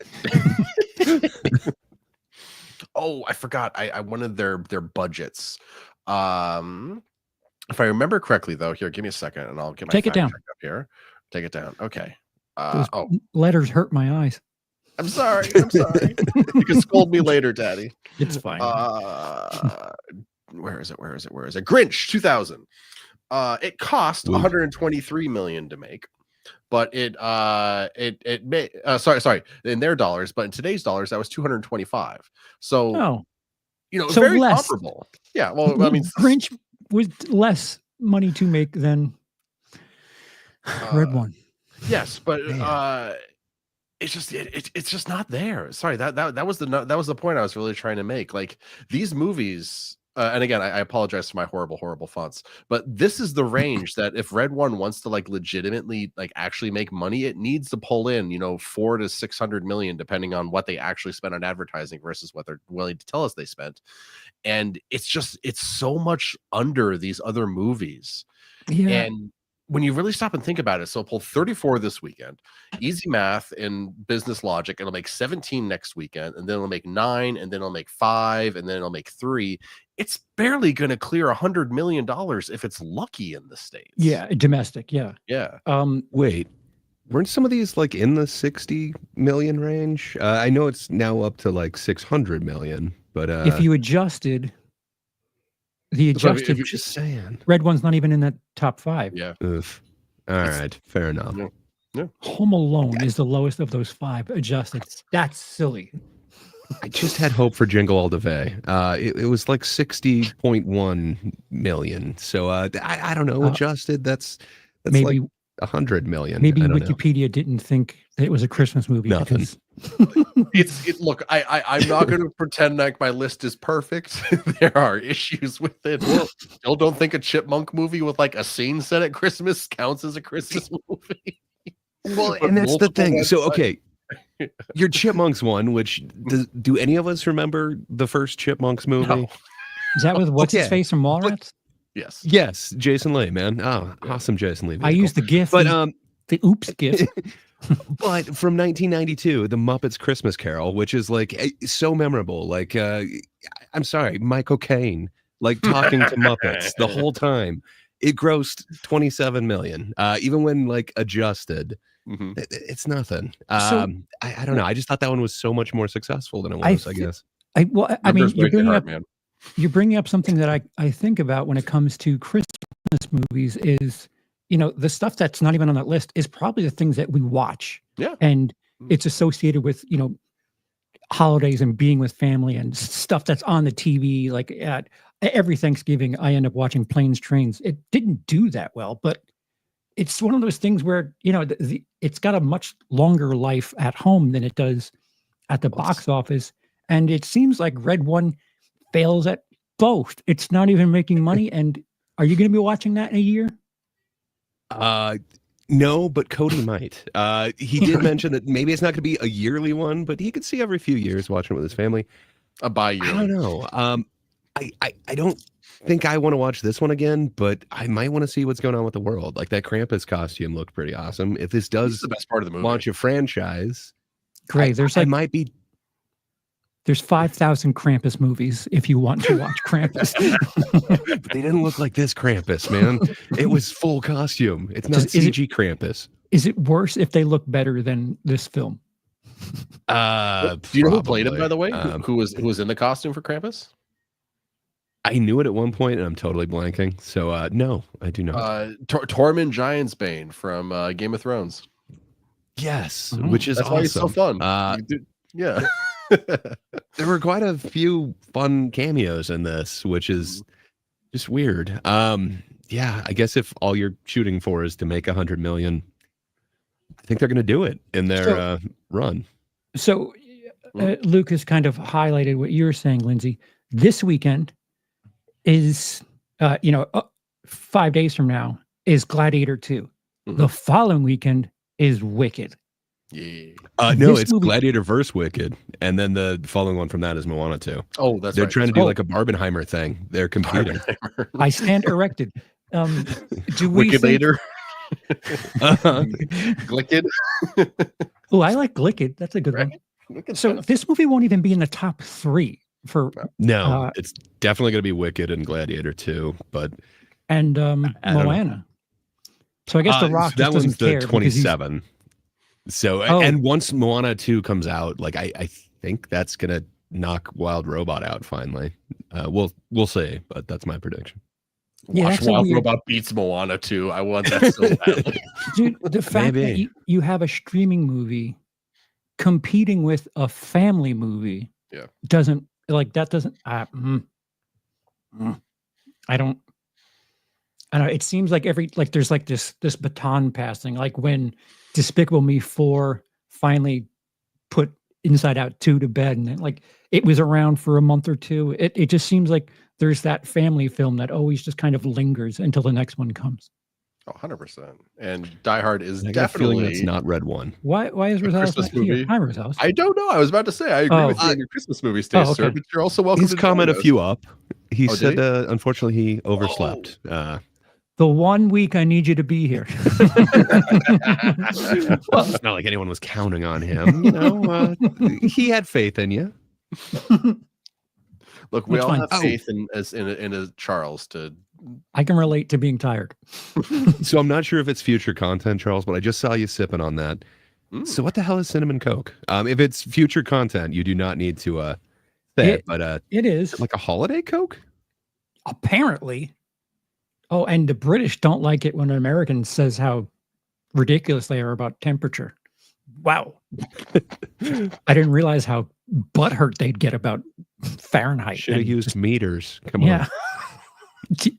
A: Oh, I forgot. I wanted their budgets. If I remember correctly, though, here, give me a second, and I'll get my
C: Take it
A: fact
C: down.
A: check up here. Take it down. Okay.
C: Those
A: Oh,
C: letters hurt my eyes.
A: I'm sorry. I'm sorry. You can scold me later, Daddy.
C: It's fine.
A: Where is it? Grinch 2000. It cost
B: Ooh.
A: 123 million to make, but it made sorry in their dollars, but in today's dollars that was 225. So
C: oh,
A: so very
C: less.
A: comparable. Yeah, well, I mean,
C: Grinch was less money to make than Red One.
A: yes, but
B: Man.
A: it's just it's just not there. Sorry, that was the point I was really trying to make. Like these movies. And again, I apologize for my horrible fonts, but this is the range that if Red One wants to like legitimately like actually make money, it needs to pull in, 400 to 600 million, depending on what they actually spent on advertising versus what they're willing to tell us they spent. And it's so much under these other movies.
C: Yeah.
A: And when you really stop and think about it, so pull 34 this weekend, easy math and business logic, it'll make 17 next weekend, and then it'll make 9, and then it'll make 5, and then it'll make 3. It's barely going to clear $100 million if it's lucky in the States.
C: Yeah, domestic. Yeah.
A: Yeah.
B: Wait, weren't some of these like in the 60 million range? I know it's now up to like 600 million, but
C: If you adjusted, the
A: So if
C: adjusted
A: you-
B: just saying.
C: Red One's not even in that top 5.
A: Yeah.
B: Oof. All right, fair enough.
A: Yeah.
C: Home Alone is the lowest of those 5 adjusted. That's silly.
B: I just had hope for Jingle All the Way. It was like 60.1 million. So I don't know. Adjusted, that's
C: Maybe
B: like 100 million.
C: maybe
B: I don't know.
C: Wikipedia didn't think that it was a Christmas movie.
B: Nothing.
C: because-
A: Look, I'm not going to pretend like my list is perfect. There are issues with it. Still don't think a chipmunk movie with like a scene set at Christmas counts as a Christmas movie.
B: Well,
A: But
B: and that's the
A: multiple
B: thing.
A: ones,
B: So, okay, your Chipmunks one, which do any of us remember the first Chipmunks movie?
A: No.
C: Is that with what's his
B: Okay.
C: face from Mallrats?
A: Yes.
B: Yes, Jason Lee, man. Oh, awesome, Jason Lee.
C: I
B: vehicle.
C: used the GIF,
B: but
C: the oops GIF.
B: but from 1992, the Muppets Christmas Carol, which is like so memorable. Like, I'm sorry, Michael Caine, like talking to Muppets the whole time. It grossed 27 million, even when like adjusted.
A: Mhm.
B: It's nothing.
C: So-
B: I don't know. I just thought that one was so much more successful than it was. I
C: thi-
B: guess.
C: I mean,
A: Numbers
C: you're
A: break your
C: bringing
A: heart,
C: up
A: man.
C: you're bringing up something that I think about when it comes to Christmas movies is, the stuff that's not even on that list is probably the things that we watch.
A: Yeah.
C: And
A: Mm.
C: it's associated with, holidays and being with family and stuff that's on the TV. Like at every Thanksgiving, I end up watching Planes, Trains. It didn't do that well, but it's one of those things where, it's got a much longer life at home than it does at the box office. And it seems like Red One fails at both. It's not even making money. And are you going to be watching that in a year?
B: No, but Cody might. He did mention that maybe it's not going to be a yearly one, but he could see every few years watching it with his family.
A: A bi-year.
B: I don't know. I don't think I want to watch this one again, but I might want to see what's going on with the world. Like that Krampus costume looked pretty awesome. If this
A: This
B: does
A: is the best part of the movie.
B: launch a franchise,
C: Great. There's
B: I
C: like
B: might be.
C: there's 5,000 Krampus movies if you want to watch Krampus.
B: But they didn't look like this Krampus, man. It was full costume. It's not
C: Is it-
B: CG Krampus.
C: Is it worse if they look better than this film?
A: Do you know who played him,
B: Probably.
A: by the way? Who was in the costume for Krampus?
B: I knew it at one point, and I'm totally blanking. So no, I do not.
A: Tormund Giantsbane from Game of Thrones.
B: Yes,
C: Oh.
B: which is
A: That's
B: awesome.
A: why he's so fun. Yeah.
B: There were quite a few fun cameos in this, which is just weird. Yeah, I guess if all you're shooting for is to make 100 million, I think they're going to do it in their run.
C: So Luke has kind of highlighted what you were saying, Lindsay. This weekend is, 5 days from now is Gladiator 2.
A: Mhm.
C: The following weekend is Wicked.
A: Yeah.
B: No,
C: This
B: it's
C: movie-
B: Gladiator vs. Wicked, and then the following one from that is Moana 2.
A: Oh, that's
B: They're
A: right.
B: trying to do
C: Oh.
B: like a Barbenheimer thing. They're competing.
C: I stand erected. Do we
A: Wicked
C: think,
A: later.
B: Uh-huh.
A: Glicked.
C: Oh, I like Glicked. That's a good one.
A: Right. Wicked
C: So
A: stuff.
C: this movie won't even be in the top 3 for
B: No, it's definitely going to be Wicked and Gladiator 2, but
C: and
B: I don't know.
C: Moana. So I guess The Rock
B: that
C: just
B: one's
C: doesn't
B: the
C: care because he's
B: 27. So
C: Oh.
B: and once Moana 2 comes out, like I think that's gonna knock Wild Robot out finally. We'll see, but that's my prediction.
C: Yeah,
A: Watch
C: that's a
A: Wild
C: weird-
A: Robot beats Moana too. I want that so badly.
C: dude. The fact that
B: Maybe.
C: you have a streaming movie competing with a family movie,
A: Yeah.
C: doesn't like that. Doesn't I don't. I don't know. It seems like there's like this baton passing. Like when Despicable Me 4 finally put Inside Out 2 to bed, and it was around for a month or two. It just seems like there's that family film that always just kind of lingers until the next one comes.
A: Oh, 100%. And Die Hard is
B: I got a feeling
A: definitely.
B: that's not Red One.
C: Why is Rosales
A: Christmas
C: not here?
A: movie.
C: Hi, Rosales.
A: I don't know. I was about to say I agree
C: Oh.
A: with you on your Christmas movies taste, sir.
C: okay.
A: But you're also welcome
B: His
A: to
B: comment a
A: join us.
B: few up. He
A: Oh, did
B: said
A: he?
B: unfortunately he overslept.
C: The 1 week I need you to be here.
B: Well, it's not like anyone was counting on him. He had faith in you.
A: Look, we
C: That's
A: all
C: fine.
A: have
B: Oh.
A: faith in a Charles to
C: I can relate to being tired.
B: So I'm not sure if it's future content, Charles, but I just saw you sipping on that. So what the hell is cinnamon Coke? If it's future content, you do not need to say it, but
C: it is
B: like a holiday Coke?
C: Apparently. Oh, and the British don't like it when an American says how ridiculous they are about temperature. Wow. I didn't realize how butthurt they'd get about Fahrenheit.
B: Should have used meters. Come
C: yeah.
B: on.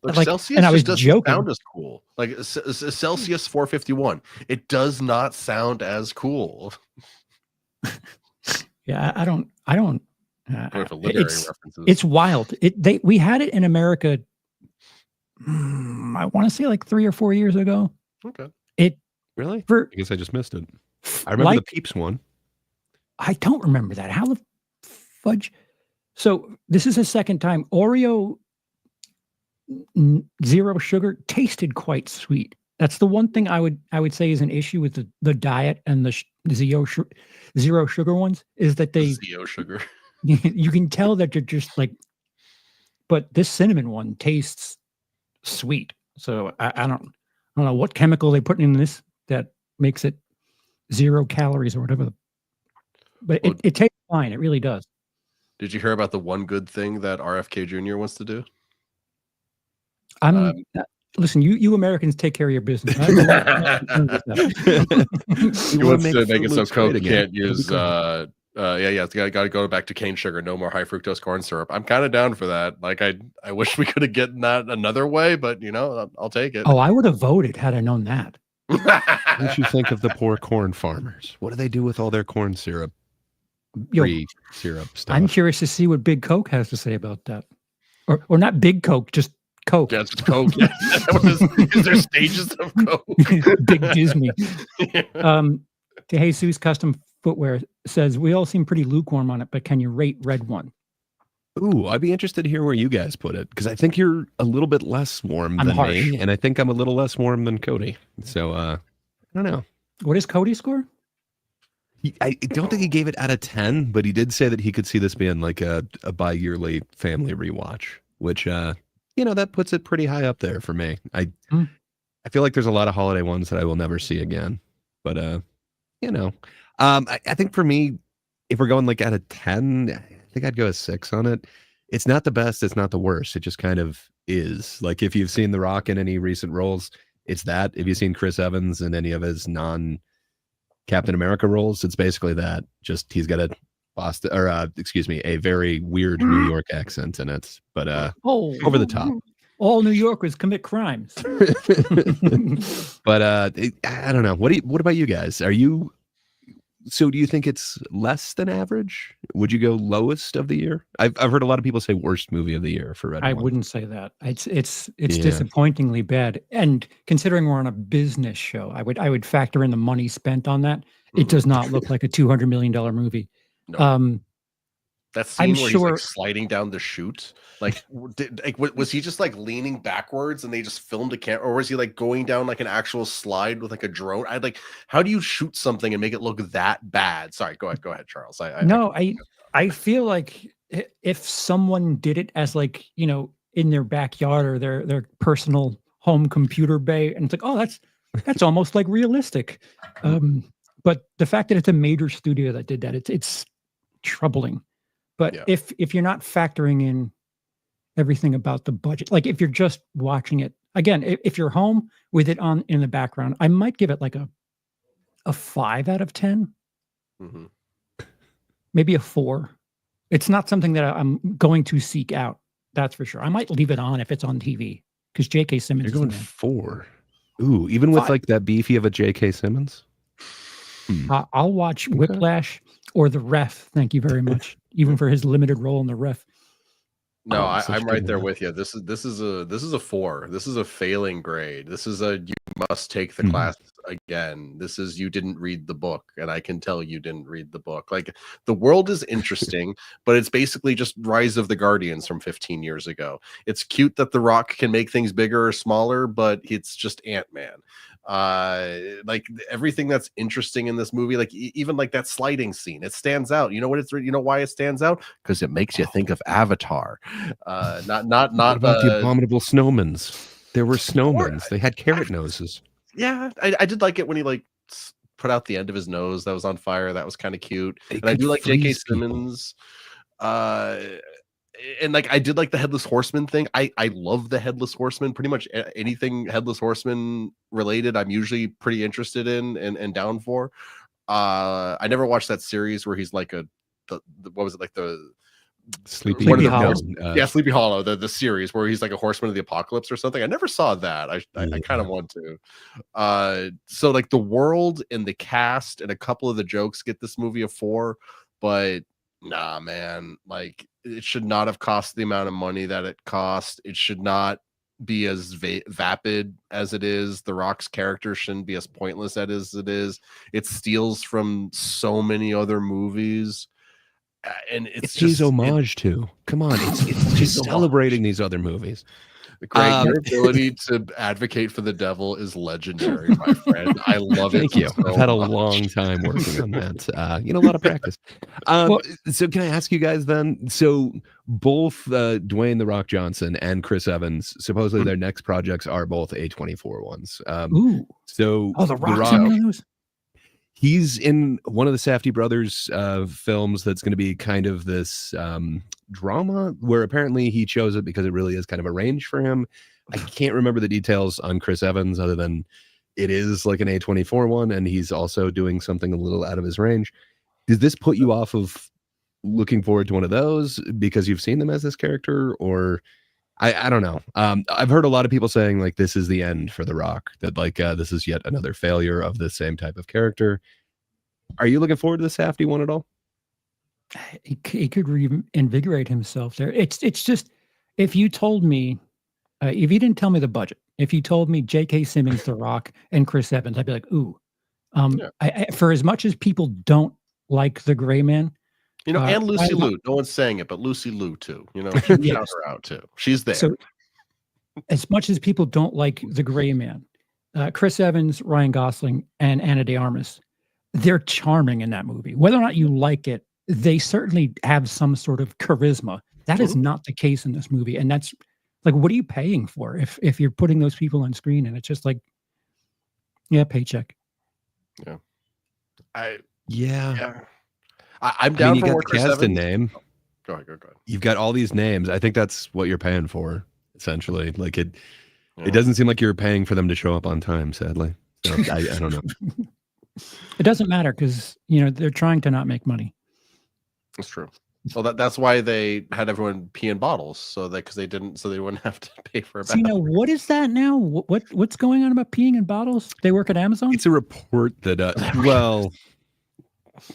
A: Look,
C: Like,
A: Celsius
C: and I was
A: just doesn't
C: joking.
A: sound as cool. Like Celsius 451, it does not sound as cool.
C: Yeah, I don't.
A: For literary references.
C: It's wild. We had it in America. I want to say like 3 or 4 years ago.
A: Okay.
B: Really?
C: For
B: I guess I just missed it. I remember the Peeps one.
C: I don't remember that. How the fudge? So this is the second time Oreo zero sugar tasted quite sweet. That's the one thing I would say is an issue with the diet and the zero sugar ones is that they
A: zero sugar.
C: You can tell that they're just like, but this cinnamon one tastes sweet. So I don't know what chemical they put in this that makes it 0 calories or whatever. But it tastes fine. It really does.
A: Did you hear about the one good thing that RFK Jr. wants to do?
C: Listen, you Americans take care of your business.
A: He wants to make it so Coke can't use it's got to go back to cane sugar, no more high fructose corn syrup. I'm kind of down for that. Like I wish we could have gotten that another way, but I'll take it.
C: Oh, I would have voted had I known that.
B: What did you think of the poor corn farmers? What do they do with all their corn syrup? Free syrup stuff.
C: I'm curious to see what Big Coke has to say about that. Or not Big Coke, just Coke.
A: Yeah, it's Coke. Is there stages of Coke?
C: Big Disney. Jesus Custom Footwear says, we all seem pretty lukewarm on it, but can you rate Red One?
B: Ooh, I'd be interested to hear where you guys put it, because I think you're a little bit less warm than me, and I think I'm a little less warm than Cody. So, I don't know.
C: What is Cody's score?
B: I don't think he gave it out of 10, but he did say that he could see this being like a bi-yearly family rewatch, which, that puts it pretty high up there for me. I feel like there's a lot of holiday ones that I will never see again, but, I think for me, if we're going like out of 10, I think I'd go a 6 on it. It's not the best. It's not the worst. It just kind of is. Like if you've seen The Rock in any recent roles, it's that. If you've seen Chris Evans in any of his non-Captain America roles, it's basically that. Just he's got a very weird New York accent in it, but over the top.
C: All New Yorkers commit crimes.
B: But I don't know. What about you guys? So do you think it's less than average? Would you go lowest of the year? I've heard a lot of people say worst movie of the year for Red One.
C: I wouldn't say that. It's disappointingly bad. And considering we're on a business show, I would factor in the money spent on that. It does not look like a $200 million movie.
A: No. That scene where he's like sliding down the chute, was he just like leaning backwards and they just filmed a camera, or was he like going down like an actual slide with like a drone? How do you shoot something and make it look that bad? Sorry, go ahead, Charles.
C: I feel like if someone did it as like, in their backyard or their personal home computer bay, and it's like, oh, that's almost like realistic. But the fact that it's a major studio that did that, it's troubling. But if you're not factoring in everything about the budget, like if you're just watching it, again, if you're home with it on in the background, I might give it like a 5 out of 10.
A: Mm-hmm.
C: Maybe a 4. It's not something that I'm going to seek out. That's for sure. I might leave it on if it's on TV because J.K. Simmons.
B: You're going 4. Ooh, even with 5. Like that beefy of a J.K. Simmons.
C: I'll watch Whiplash or The Ref. Thank you very much. Even for his limited role in The Ref.
A: No, I'm right there with you. This is a 4. This is a failing grade. This is you must take the class again. This is you didn't read the book, and I can tell you didn't read the book. Like the world is interesting, but it's basically just Rise of the Guardians from 15 years ago. It's cute that The Rock can make things bigger or smaller, but it's just Ant-Man. Like everything that's interesting in this movie, like even like that sliding scene, it stands out. You know what you know why it stands out? Because it makes you think of Avatar. Not
B: What about the abominable snowmans? There were snowmans. They had carrot noses.
A: Yeah, I did like it when he like put out the end of his nose that was on fire. That was kind of cute.
B: They
A: And I
B: could
A: do like J.K.
B: freeze people.
A: Simmons. And like I did like the Headless Horseman thing. I love the Headless Horseman. Pretty much anything Headless Horseman related, I'm usually pretty interested in and down for. I never watched that series where he's like what was it, like the
B: Sleepy
C: Sleepy
B: no,
C: Hollow.
A: yeah, Sleepy Hollow, the series where he's like a horseman of the apocalypse or something. I never saw that. I kind of want to. So like the world and the cast and a couple of the jokes get this movie a 4, but nah, man, like it should not have cost the amount of money that it cost. It should not be as vapid as it is. The Rock's character shouldn't be as pointless as it is. It steals from so many other movies. And it's
B: his
A: just
B: homage to. Come on, it's just celebrating these other movies.
A: Greg, your ability to advocate for the devil is legendary, my friend. I love it.
B: Thank you.
A: So
B: I've had a
A: much.
B: long time working on that. A lot of practice.
C: Well-
B: So can I ask you guys then? So both Dwayne The Rock Johnson and Chris Evans, supposedly their next projects are both A24 ones.
C: Ooh.
B: So
C: Oh, the Rock's
B: Rock,
C: in one of those?
B: he's in one of the Safdie brothers films that's going to be kind of this drama where apparently he chose it because it really is kind of a range for him. I can't remember the details on Chris Evans other than it is like an A24 one and he's also doing something a little out of his range. Does this put you off of looking forward to one of those because you've seen them as this character? Or I don't know. I've heard a lot of people saying like this is the end for The Rock, that like this is yet another failure of the same type of character. Are you looking forward to the Safdie one at all?
C: He could reinvigorate himself there. It's just, if you told me, if you didn't tell me the budget, if you told me J.K. Simmons, The Rock, and Chris Evans, I'd be like, ooh.
A: Yeah.
C: For as much as people don't like the Gray Man,
A: You know, and Lucy
C: I-
A: Liu. No one's saying it, but Lucy Liu too. You know,
C: Yes.
A: shout her out too. She's there.
C: So as much as people don't like the Gray Man, Chris Evans, Ryan Gosling, and Ana de Armas, they're charming in that movie. Whether or not you like it, they certainly have some sort of charisma. That is not the case in this movie. And that's like, what are you paying for if you're putting those people on screen? And it's just like, yeah, paycheck.
B: Yeah.
A: I'm down
B: you
A: for
B: got
A: more
B: the
A: Chris
B: cast and
A: Evans.
B: name.
A: Go ahead.
B: You've got all these names. I think that's what you're paying for, essentially. Like it
A: Yeah.
B: doesn't seem like you're paying for them to show up on time, sadly. So I don't know.
C: It doesn't matter because, they're trying to not make money.
A: That's true. Well, that's why they had everyone pee in bottles, so they wouldn't have to pay for a
C: So,
A: bath.
C: what is that now? What's going on about peeing in bottles? They work at Amazon?
B: It's a report that, well,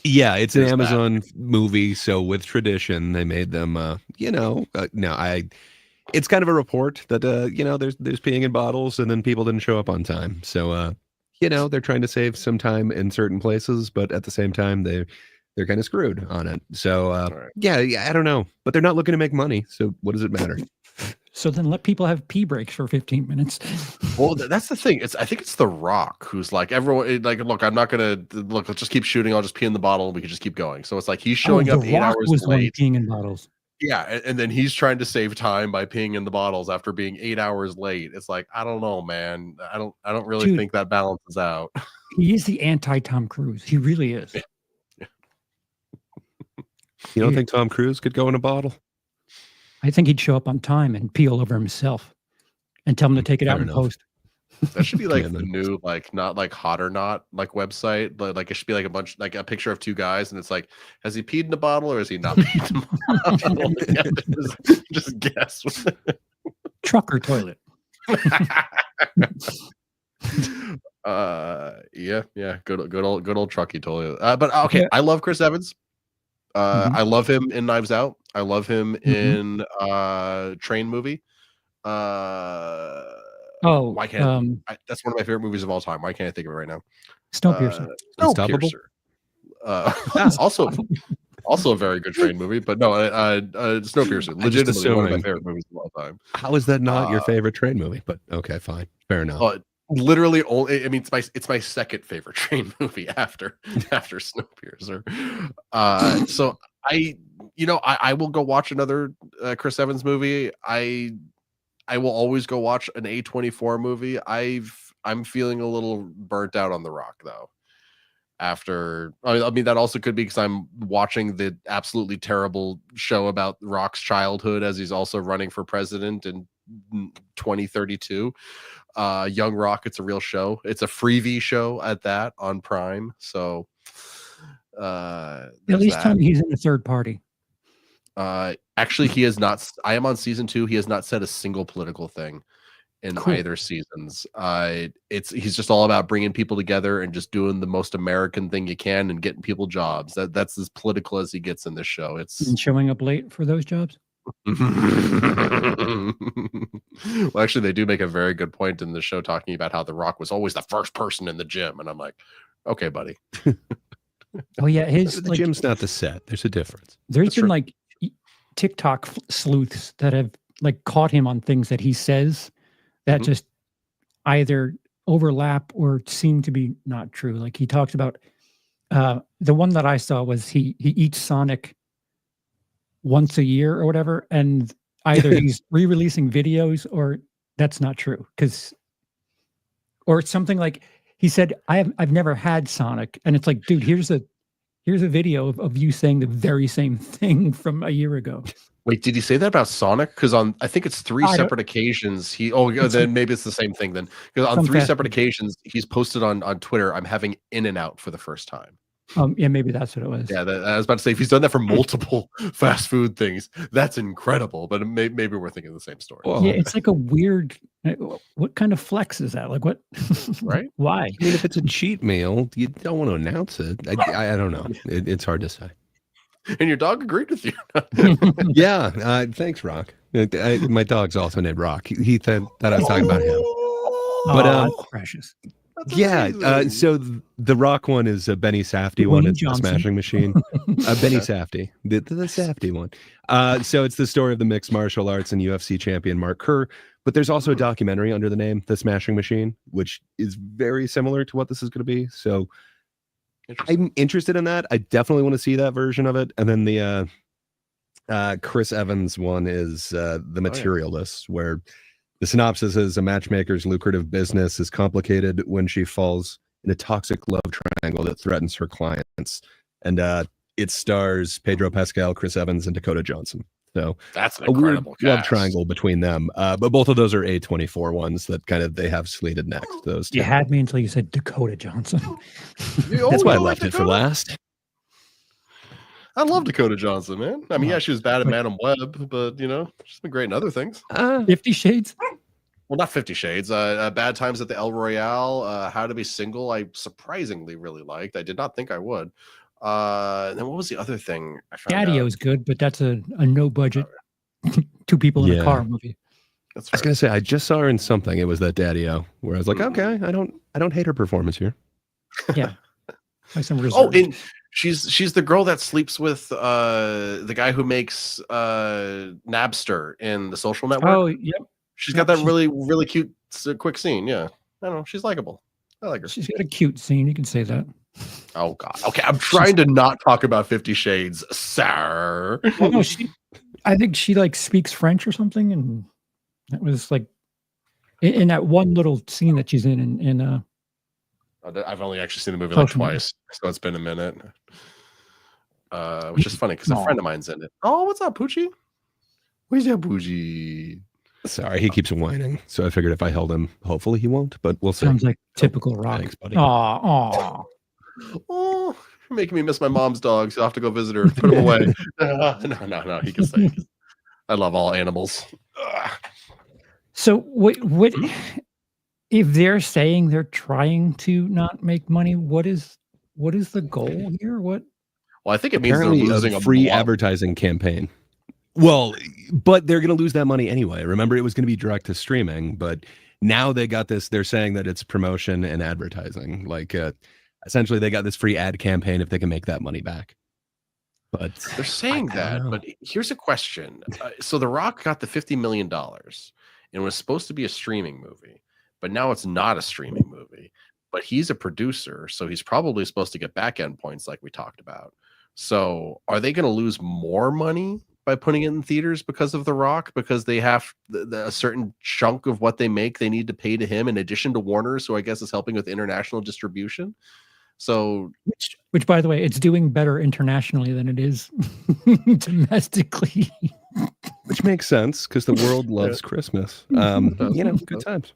B: yeah, it's an
A: There's that.
B: Amazon movie. So with tradition, they made them, it's kind of a report that, there's peeing in bottles and then people didn't show up on time. So, they're trying to save some time in certain places, but at the same time, they're kind of screwed on it. So,
A: Right.
B: yeah, I don't know, but they're not looking to make money. So what does it matter?
C: So then let people have pee breaks for 15 minutes.
A: Well, that's the thing. I think it's The Rock who's like, everyone, like, look, I'm not gonna look. Let's just keep shooting. I'll just pee in the bottle, and we can just keep going. So it's like he's showing up
C: The
A: 8
C: Rock
A: hours
C: was the one
A: late.
C: peeing in bottles.
A: Yeah, and then he's trying to save time by peeing in the bottles after being 8 hours late. It's like, I don't know, man. I don't really
C: Dude.
A: think that balances out.
C: He is the anti-Tom Cruise. He really is.
B: You don't think Tom Cruise could go in a bottle?
C: I think he'd show up on time and pee all over himself and tell him to take it out
B: Fair
C: in
B: enough.
C: post.
A: That should be like
B: Yeah,
A: the
B: man.
A: new, like, not like Hot or Not like website, but like it should be like like a picture of two guys, and it's like, has he peed in a bottle or has he not peed in a bottle? just guess.
C: Truck or toilet.
A: Yeah, good old trucky toilet. But okay,
C: Yeah.
A: I love Chris Evans.
C: Mhm.
A: I love him in Knives Out. I love him
C: Mhm.
A: in Train movie.
C: Oh,
A: Why can't that's one of my favorite movies of all time. Why can't I think of it right now?
C: Snowpiercer.
B: Unstoppable?
A: Snowpiercer. Also a very good Train movie, but no, Snowpiercer,
B: I just
A: legitimately one of my
B: assuming.
A: favorite movies of all time.
B: How is that not your
A: Uh,
B: favorite train movie? But okay, fine. Fair enough.
A: But literally only. I mean, it's my second favorite train movie after Snowpiercer. So I will go watch another Chris Evans movie. I will always go watch an A24 movie. I'm feeling a little burnt out on The Rock though. I mean, that also could be because I'm watching the absolutely terrible show about Rock's childhood as he's also running for president in 2032. Young Rock, it's a real show. It's a freebie show at that on Prime. So
C: At least tell me he's in the third party.
A: Actually, he has not. I am on season 2. He has not said a single political thing in
C: Cool.
A: either seasons. He's just all about bringing people together and just doing the most American thing you can and getting people jobs. That's as political as he gets in this show.
C: And showing up late for those jobs.
A: Well, actually, they do make a very good point in the show talking about how The Rock was always the first person in the gym, and I'm like, okay, buddy.
C: Oh yeah,
B: The gym's not the set. There's a difference.
C: There's
A: That's
C: been
A: true.
C: like TikTok sleuths that have like caught him on things that he says that
A: Mhm.
C: just either overlap or seem to be not true. Like he talks about the one that I saw was he eats Sonic once a year or whatever, and either he's re-releasing videos or that's not true or it's something like he said I've never had Sonic, and it's like, dude, here's a video of you saying the very same thing from a year ago.
A: Wait, did he say that about Sonic? Because I think it's 3
C: I don't-
A: separate occasions.
C: It's
A: Then maybe it's the same thing then. Because on
C: Some
A: 3
C: fast
A: separate
C: food.
A: occasions, he's posted on Twitter, I'm having In-N-Out for the first time.
C: Yeah, maybe that's what it was.
A: Yeah, I was about to say, if he's done that for multiple fast food things, that's incredible. But maybe we're thinking the same story.
B: Well,
C: Yeah, it's like a weird. What kind of flex is that? Like what?
A: Right?
C: Why?
B: I mean, if it's a cheat meal, you don't want to announce it. I don't know. It's hard to say.
A: And your dog agreed with you.
B: Yeah. Thanks, Rock. My dog's also named Rock. He thought I was talking about him. But,
C: Aw, that's precious.
A: That's
B: Yeah.
A: amazing.
B: So the Rock one is a Benny Safdie one.
C: Dwayne
B: It's the
C: Johnson.
B: Smashing Machine. Benny Safdie, the Safdie one. So it's the story of the mixed martial arts and UFC champion Mark Kerr. But there's also a documentary under the name The Smashing Machine, which is very similar to what this is going to be. So
A: Interesting.
B: I'm interested in that. I definitely want to see that version of it. And then the Chris Evans one is The Materialist, where the synopsis is a matchmaker's lucrative business is complicated when she falls in a toxic love triangle that threatens her clients. And it stars Pedro Pascal, Chris Evans, and Dakota Johnson. So
A: That's an
B: a weird
A: incredible
B: love
A: cast.
B: triangle between them. But both of those are A24 ones that kind of they have slated next. Those two.
C: You had me until you said Dakota Johnson.
B: That's why I
A: you
B: left
A: like
B: it for
A: Dakota?
B: last.
A: I love Dakota Johnson, man. I mean,
C: Wow.
A: yeah, she was bad at
C: But-
A: Madam Web, but she's been great in other things.
C: 50 Shades.
A: Well, not 50 Shades. Bad Times at the El Royale. How to Be Single. I surprisingly really liked. I did not think I would. And then what was the other thing? I found out?
C: Daddy-O's good, but that's a no budget 2 people in a
B: Yeah.
C: car movie.
A: That's
B: I was
A: right.
B: gonna say I just saw her in something. It was that Daddy-O where I was like, okay, I don't hate her performance here.
C: Like some
A: Oh,
C: reserve.
A: and she's the girl that sleeps with the guy who makes Napster in The Social Network.
C: Oh, yep.
A: She's got that
C: she's-
A: really really cute quick scene. Yeah, I don't know. She's likable. I like her.
C: She's got a cute scene. You can say that.
A: Oh God. Okay, I'm trying to not talk about 50 Shades, sir.
C: Well, no, I think she like speaks French or something, and that was like in that one little scene that she's in
A: I've only actually seen the movie like
C: Social Network.
A: twice, so it's been a minute. Which is funny because a
C: Aw.
A: friend of mine's in it. Oh, what's up, Poochie? Where's your Poochie?
B: Sorry, he keeps whining. So I figured if I held him, hopefully he won't, but we'll see.
C: sounds like typical Rock.
B: Thanks, buddy.
C: Aw.
A: Oh, you're making me miss my mom's dogs. You'll have to go visit her. Put him away. No. He can stay. I love all animals. Ugh.
C: So what if they're saying they're trying to not make money? What is the goal here? What?
A: Well, I think it means they're
B: Apparently
A: losing
B: a
A: a
B: free
A: lot.
B: advertising campaign. Well, but they're going to lose that money anyway. Remember, it was going to be direct to streaming, but now they got this. They're saying that it's promotion and advertising. Like essentially, they got this free ad campaign if they can make that money back. But
A: They're saying
B: I don't
A: that,
B: know.
A: but here's a question. So The Rock got the $50 million and was supposed to be a streaming movie. but now it's not a streaming movie. But he's a producer, so he's probably supposed to get back end points like we talked about. So are they going to lose more money by putting it in theaters because of The Rock? Because they have a certain chunk of what they make they need to pay to him in addition to Warner's, who I guess is helping with international distribution. So
C: which by the way, it's doing better internationally than it is domestically.
B: Which makes sense because the world loves Christmas. Good times.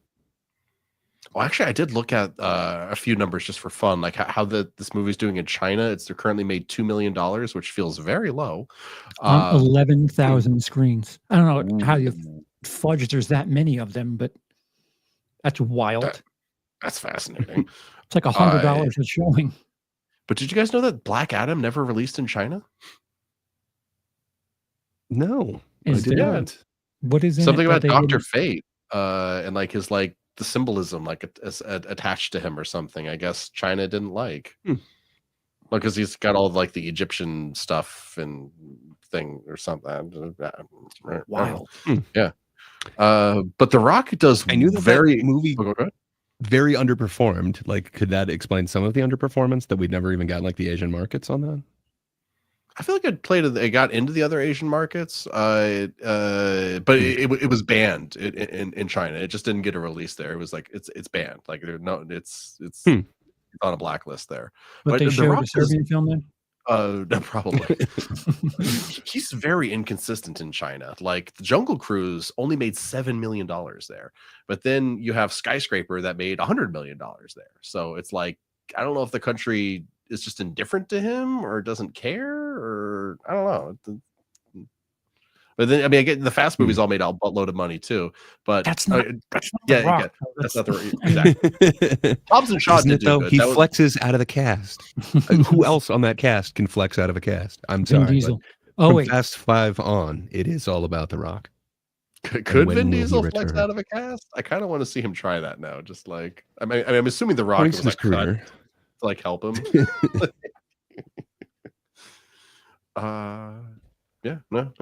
A: Well, actually, I did look at a few numbers just for fun, like how this movie's doing in China. They're currently made $2 million, which feels very low.
C: 11,000 screens. I don't know how you fudge there's that many of them, but that's wild.
A: That's fascinating.
C: It's like $100 a showing.
A: But did you guys know that Black Adam never released in China?
B: No,
C: I did
B: not.
C: What is
A: something about Dr. Fate and like his like the symbolism like attached to him or something? I guess China didn't like. Because he's got all like the Egyptian stuff and thing or something.
C: Wild.
A: Yeah. But The Rock does.
B: I knew that movie
A: go ahead.
B: Very underperformed. Like, could that explain some of the underperformance that we'd never even got like the Asian markets on that?
A: I feel like it got into the other Asian markets, but it was banned in China. It just didn't get a release there. It was like it's banned. Like it's on a blacklist there.
C: But they showed a Serbian film then?
A: No, probably. He's very inconsistent in China. Like the Jungle Cruise only made $7 million there, but then you have Skyscraper that made $100 million there. So it's like I don't know if the country is just indifferent to him or doesn't care, or I don't know. But then I mean, I get the Fast movies all made a buttload of money too. But
C: that's not
A: that's not the exactly. Hobbs and Shaw
B: Isn't
A: did
B: it, though?
A: do good.
B: He flexes out of the cast. Who else on that cast can flex out of a cast? I'm sorry.
C: Vin Diesel.
B: From Fast 5 on, it is all about The Rock.
A: Could Vin Diesel flex out of a cast? I kind of want to see him try that now. Just like I'm assuming The Rock was like to like help him. Yeah, no.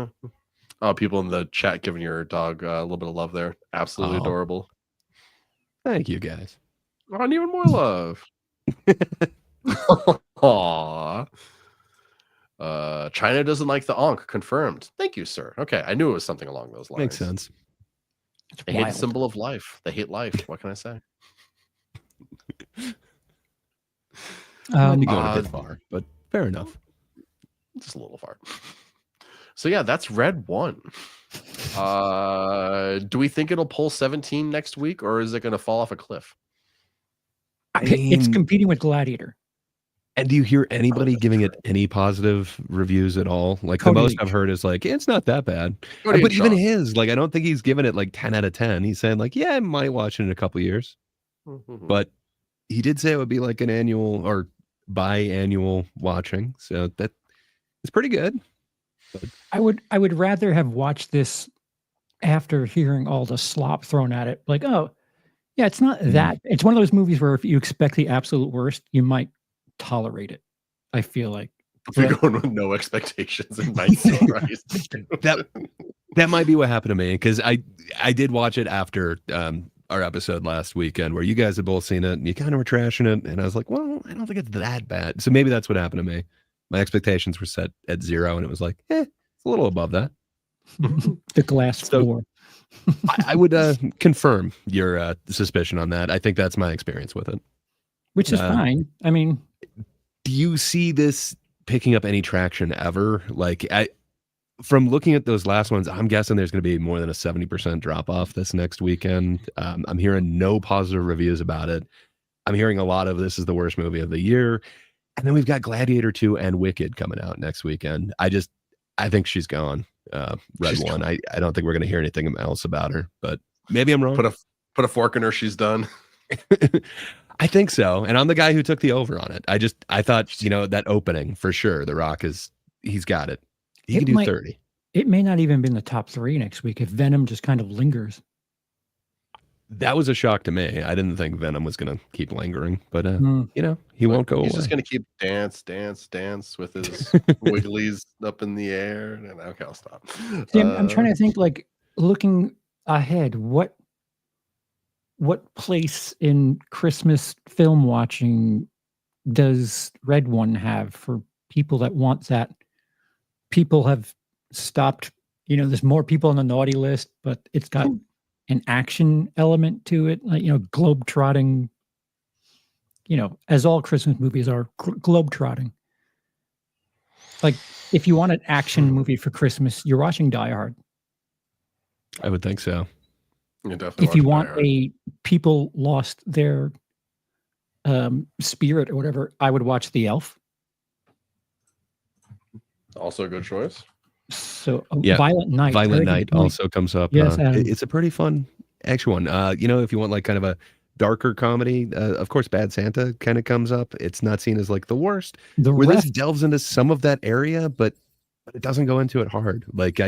A: Oh, people in the chat giving your dog a little bit of love there. Absolutely adorable.
B: Thank you, guys.
A: Oh, and even more love. Aww. China doesn't like the Ankh. Confirmed. Thank you, sir. Okay, I knew it was something along those lines.
B: Makes sense.
A: They hate the symbol of life. They hate life. What can I say?
B: Might be going a bit far, but fair enough.
A: Just a little far. So yeah, that's Red 1. Do we think it'll pull 17 next week, or is it going to fall off a cliff?
C: It's competing with Gladiator.
B: And do you hear anybody giving it any positive reviews at all? Like the most I've heard is like, it's not that bad. But even his, like, I don't think he's giving it like 10 out of 10. He's saying like, yeah, I might watch it in a couple years. But he did say it would be like an annual or biannual watching. So that is pretty good.
C: I would rather have watched this after hearing all the slop thrown at it. Like, oh, yeah, it's not that. It's one of those movies where if you expect the absolute worst, you might tolerate it. I feel like
A: if you're going with no expectations and might surprise.
B: that might be what happened to me because I did watch it after our episode last weekend where you guys had both seen it and you kind of were trashing it, and I was like, well, I don't think it's that bad. So maybe that's what happened to me. My expectations were set at 0, and it was like, it's a little above that.
C: The glass floor.
B: I would confirm your suspicion on that. I think that's my experience with it.
C: Which is fine. I mean,
B: do you see this picking up any traction ever? Like, from looking at those last ones, I'm guessing there's going to be more than a 70% drop off this next weekend. I'm hearing no positive reviews about it. I'm hearing a lot of this is the worst movie of the year. And then we've got Gladiator 2 and Wicked coming out next weekend. I think she's gone. Red 1. I don't think we're going to hear anything else about her, but maybe I'm wrong.
A: Put a fork in her. She's done.
B: I think so. And I'm the guy who took the over on it. I thought, that opening for sure. The Rock he's got it. He can do 30.
C: It may not even be in the top 3 next week if Venom just kind of lingers.
B: That was a shock to me. I didn't think Venom was going to keep lingering, but he won't go away.
A: He's just going to keep dance with his wigglies up in the air. Okay, I'll stop.
C: See, I'm trying to think, like, looking ahead, what what place in Christmas film watching does Red One have for people that want that? People have stopped, there's more people on the naughty list, but it's got an action element to it, like, globe-trotting, as all Christmas movies are, globe-trotting. Like, if you want an action movie for Christmas, you're watching Die Hard.
B: I would think so.
C: If you want a people lost their spirit or whatever, I would watch The Elf.
A: Also a good choice.
C: So
B: Yeah.
C: Violent Night.
B: Violent Night also comes up.
C: Yes,
B: it's a pretty fun action one. If you want like kind of a darker comedy, of course, Bad Santa kind of comes up. It's not seen as like the worst. This delves into some of that area, but it doesn't go into it hard. Like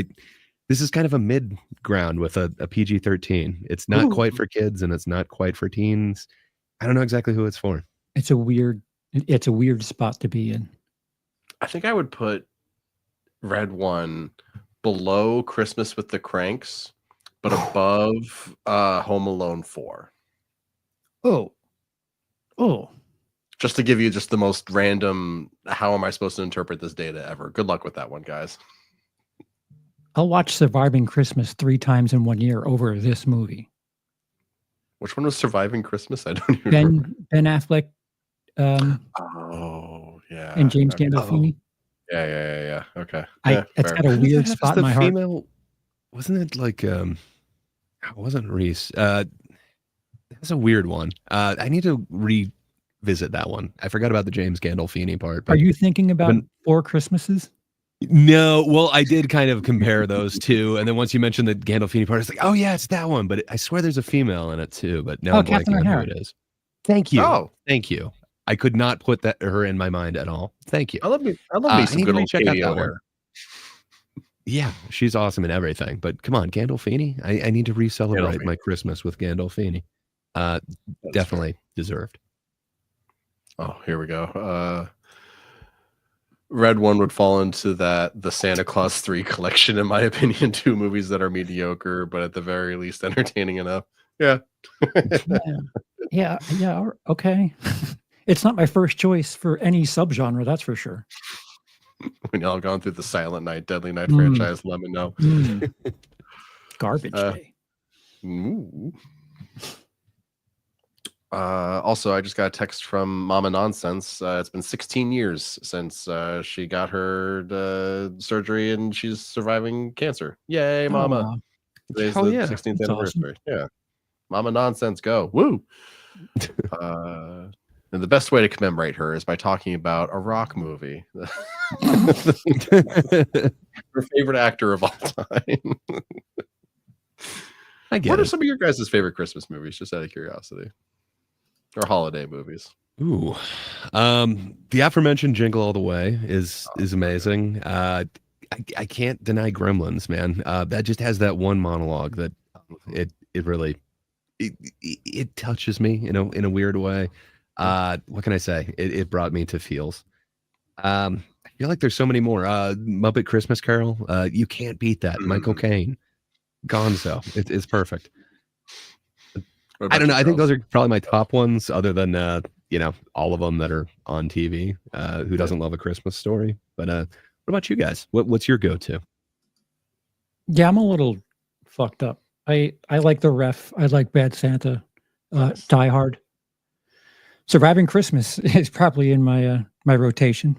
B: this is kind of a mid ground with a PG-13. It's not quite for kids and it's not quite for teens. I don't know exactly who it's for.
C: It's a weird spot to be in.
A: I think I would put Red One below Christmas with the Cranks, but above Home Alone 4.
C: Oh.
A: Just to give you just the most random, how am I supposed to interpret this data ever? Good luck with that one, guys.
C: I'll watch Surviving Christmas 3 times in 1 year over this movie.
A: Which one was Surviving Christmas? I don't even remember.
C: Ben Affleck.
A: Yeah.
C: And James Gandolfini.
A: Yeah. Okay.
C: It's got a weird spot in my heart.
B: Wasn't it like it wasn't Reese? That's a weird one. I need to revisit that one. I forgot about the James Gandolfini part. But
C: are you thinking about 4 Christmases?
B: No, well, I did kind of compare those two, and then once you mentioned the Gandolfini part, it's like, oh yeah, it's that one. But I swear there's a female in it too. But now I'm blanking on who it is. Thank you.
A: Oh,
B: thank you. I could not put her in my mind at all. Thank you.
A: I love me some good old Katie O'Hare.
B: Yeah, she's awesome in everything. But come on, Gandolfini. I need to re-celebrate my Christmas with Gandolfini. Definitely deserved.
A: Oh, here we go. Red One would fall into the Santa Claus 3 collection, in my opinion. 2 movies that are mediocre, but at the very least entertaining enough. Yeah.
C: Yeah. Okay. It's not my first choice for any subgenre, that's for sure.
A: When y'all gone through the Silent Night, Deadly Night franchise, let me know.
C: Garbage day.
A: Ooh. Also, I just got a text from Mama Nonsense. It's been 16 years since she got her surgery and she's surviving cancer. Yay, Mama. Today's the 16th anniversary. Awesome. Yeah. Mama Nonsense, go. Woo. And the best way to commemorate her is by talking about a rock movie. Her favorite actor of all time. What are some of your guys' favorite Christmas movies, just out of curiosity? Or holiday movies?
B: Ooh. The aforementioned Jingle All the Way is amazing. I can't deny Gremlins, man. That just has that one monologue that it really it touches me in a weird way. What can I say? It brought me to feels. I feel like there's so many more. Muppet Christmas Carol. You can't beat that. Michael Caine. Gonzo. It's perfect. I don't know. I think those are probably my top ones, other than all of them that are on TV. Who doesn't love A Christmas Story? But what about you guys? What's your go-to?
C: Yeah, I'm a little fucked up. I like The Ref. I like Bad Santa. Die Hard. Surviving Christmas is probably in my my rotation.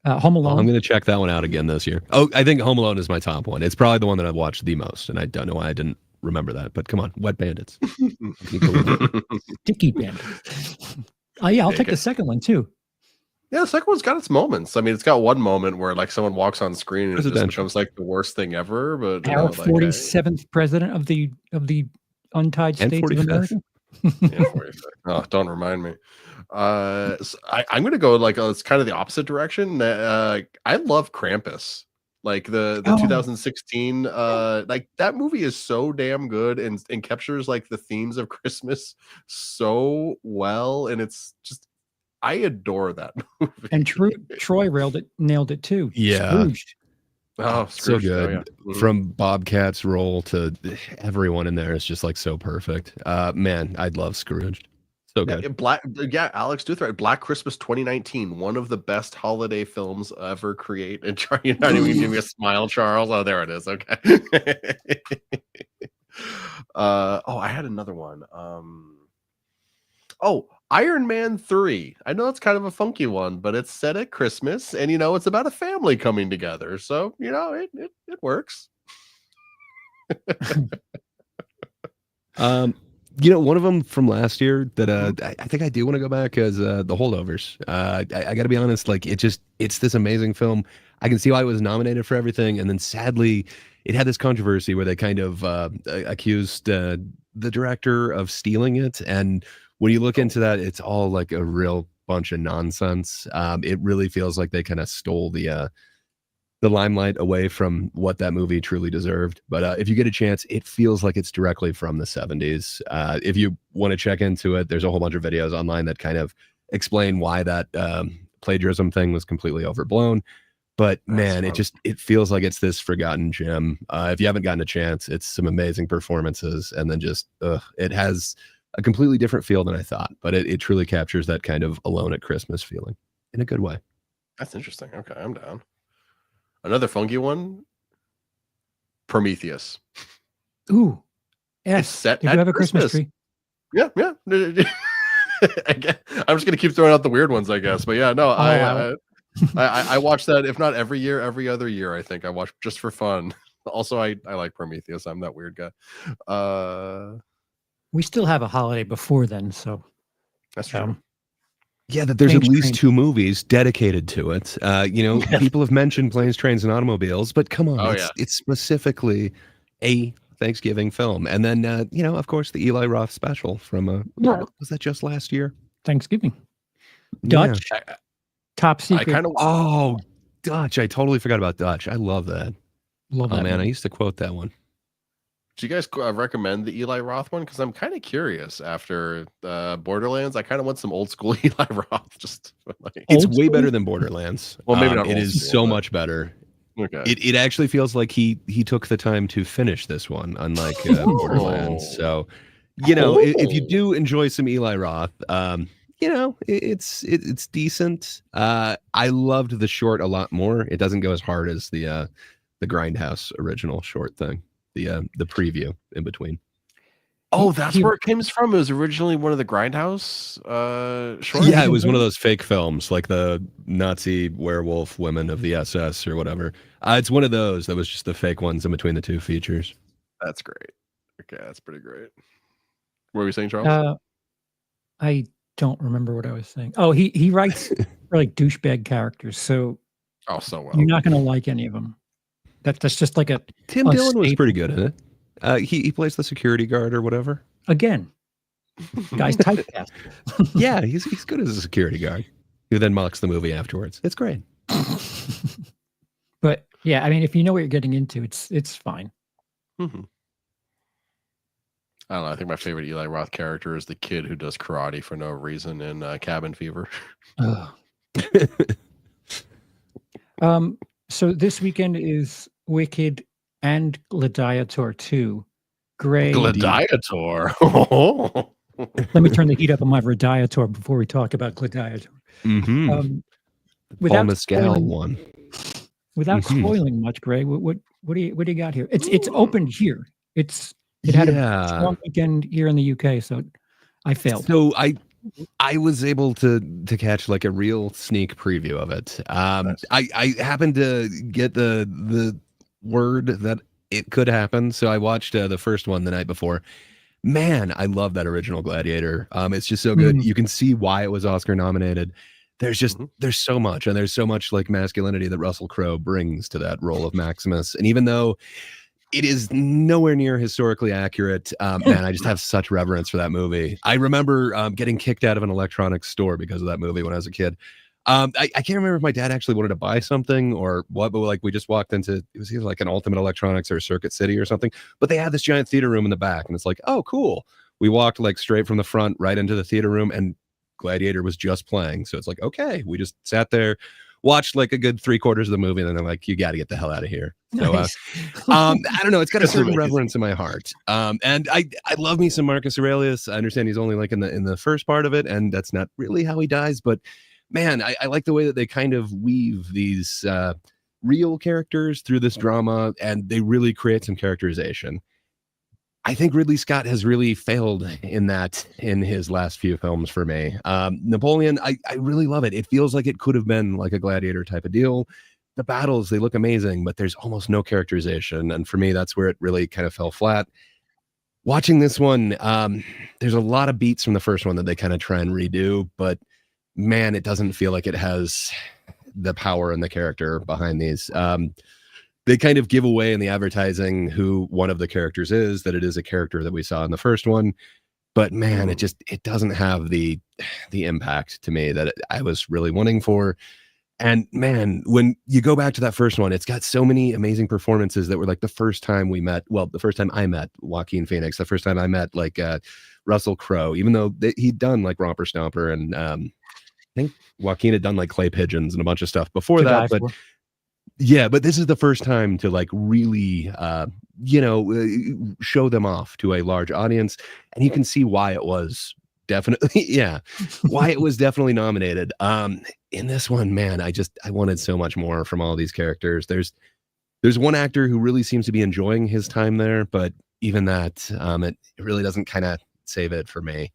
C: Home Alone.
B: I'm going to check that one out again this year. Oh, I think Home Alone is my top one. It's probably the one that I've watched the most, and I don't know why I didn't remember that. But come on, Wet Bandits.
C: Sticky Bandits. Oh yeah, I'll take the second one too.
A: Yeah, the second one's got its moments. I mean, it's got one moment where like someone walks on screen and it just becomes like the worst thing ever. But
C: our 47th president of the untied states of America.
A: Oh, don't remind me. So I'm gonna go like it's kind of the opposite direction. I love Krampus, like the 2016. Like that movie is so damn good and captures like the themes of Christmas so well, and it's just I adore that movie.
C: And Troy nailed it too.
B: Yeah.
C: Scrooged.
A: Oh,
B: So
A: Scrooge. Oh, yeah.
B: good.
A: Mhm.
B: From Bobcat's role to everyone in there is just like so perfect. Man, I'd love Scrooge. So
A: Yeah,
B: good.
A: yeah, Alex Duthright, Black Christmas 2019, one of the best holiday films ever created. And you're not even giving me a smile, Charles. Oh, there it is. Okay. I had another one. Iron Man 3. I know it's kind of a funky one, but it's set at Christmas, and it's about a family coming together. So, it works.
B: One of them from last year that I think I do want to go back as The Holdovers. I got to be honest, like it's this amazing film. I can see why it was nominated for everything, and then sadly, it had this controversy where they kind of accused the director of stealing it, and when you look into that, it's all like a real bunch of nonsense. It really feels like they kind of stole the limelight away from what that movie truly deserved. But if you get a chance, it feels like it's directly from the 70s. If you want to check into it, there's a whole bunch of videos online that kind of explain why that plagiarism thing was completely overblown. But man, it feels like it's this forgotten gem. If you haven't gotten a chance, it's some amazing performances, and then just it has a completely different feel than I thought. But it truly captures that kind of alone at Christmas feeling in a good way.
A: That's interesting. Okay, I'm down. Another funky one, Prometheus.
C: Ooh, yes.
A: It's set
C: Did
A: at
C: you have a Christmas
A: Christmas.
C: tree?
A: Yeah. I'm just gonna keep throwing out the weird ones, I guess. But yeah, no, I watch that if not every year, every other year. I think I watch just for fun. Also, I like Prometheus. I'm that weird guy.
C: We still have a holiday before then, so
A: That's true.
B: Yeah, that there's
C: Planes,
B: at least
C: Trains.
B: 2 movies dedicated to it. People have mentioned Planes, Trains, and Automobiles, but come on,
A: Oh,
B: it's specifically a Thanksgiving film. And then, of course, the Eli Roth special from, was that just last year?
C: Thanksgiving.
B: Yeah.
C: Dutch, Top Secret.
B: Oh, Dutch. I totally forgot about Dutch. I love that.
C: Love
B: Oh,
C: that
B: man, I
C: movie.
B: used to quote that one.
A: Do you guys recommend the Eli Roth one? Because I'm kind of curious. After Borderlands, I kind of want some old school Eli Roth. Just like,
B: It's
C: Old
B: way
C: school?
B: better than Borderlands.
A: Well, maybe not
B: It
A: old
B: is
A: school,
B: so
A: but-
B: much better.
A: okay.
B: It actually feels like he took the time to finish this one, unlike Borderlands. So, if you do enjoy some Eli Roth, it's decent. I loved the short a lot more. It doesn't go as hard as the Grindhouse original short thing, the preview in between.
A: Oh, that's where it came from. It was originally one of the Grindhouse shorts.
B: Yeah, it was one of those fake films, like the Nazi werewolf women of the SS or whatever. It's one of those that was just the fake ones in between the 2 features.
A: That's great. Okay, that's pretty great. What were you saying, Charles?
C: I don't remember what I was saying. Oh, he writes for like douchebag characters, so
A: So well.
C: you're not going to like any of them. That's just like
B: Tim
C: a
B: Dillon was
C: staple.
B: pretty good in it. He plays the security guard or whatever.
C: Again, guy's typecast.
B: Yeah, he's good as a security guard who then mocks the movie afterwards. It's great.
C: But yeah, I mean, if you know what you're getting into, it's fine.
A: Mhm. I don't know. I think my favorite Eli Roth character is the kid who does karate for no reason in Cabin Fever.
C: Ugh. So this weekend is Wicked and Gladiator 2. Gray.
A: Gladiator.
C: Let me turn the heat up on my Gladiator before we talk about Gladiator.
B: Mm-hmm.
C: Without
B: Mescal
C: spoiling-
B: one.
C: Without
B: Mhm.
C: spoiling much, Gray, what do you got here? It's opened here. It had a strong weekend here in the UK, so I failed.
B: So I was able to catch like a real sneak preview of it.
A: Nice.
B: I happened to get the word that it could happen, so I watched the first one the night before. Man, I love that original Gladiator. It's just so good.
C: Mhm.
B: You can see why it was Oscar nominated. There's just there's so much, and there's so much like masculinity that Russell Crowe brings to that role of Maximus. And even though it is nowhere near historically accurate, man, I just have such reverence for that movie. I remember getting kicked out of an electronics store because of that movie when I was a kid. I can't remember if my dad actually wanted to buy something or what, but like we just walked into, it was either like an Ultimate Electronics or Circuit City or something, but they had this giant theater room in the back, and it's like, oh, cool. We walked like straight from the front right into the theater room, and Gladiator was just playing. So it's like, okay, we just sat there. watched like a good 3/4 of the movie, and then they're like, "You got to get the hell out of here." So,
C: Nice.
B: I don't know. It's got a
A: That's
B: certain
A: amazing.
B: reverence in my heart, and I love me some Marcus Aurelius. I understand he's only like in the first part of it, and that's not really how he dies. But man, I like the way that they kind of weave these real characters through this drama, and they really create some characterization. I think Ridley Scott has really failed in that in his last few films for me. Napoleon, I really love it. It feels like it could have been like a Gladiator type of deal. The battles, they look amazing, but there's almost no characterization. And for me, that's where it really kind of fell flat. Watching this one, there's a lot of beats from the first one that they kind of try and redo, but man, it doesn't feel like it has the power and the character behind these. They kind of give away in the advertising who one of the characters is, that it is a character that we saw in the first one. But man, it doesn't have the impact to me that I was really wanting for. And man, when you go back to that first one, it's got so many amazing performances that were like the first time I met Joaquin Phoenix, the first time I met like Russell Crowe, even though he'd done like Romper Stomper, and I think Joaquin had done like Clay Pigeons and a bunch of stuff before
C: To
B: that.
C: die
B: But
C: for.
B: yeah, but this is the first time to like really, show them off to a large audience, and you can see why it was definitely, why it was definitely nominated. In this one, man, I wanted so much more from all these characters. There's one actor who really seems to be enjoying his time there, but even that, it really doesn't kind of save it for me.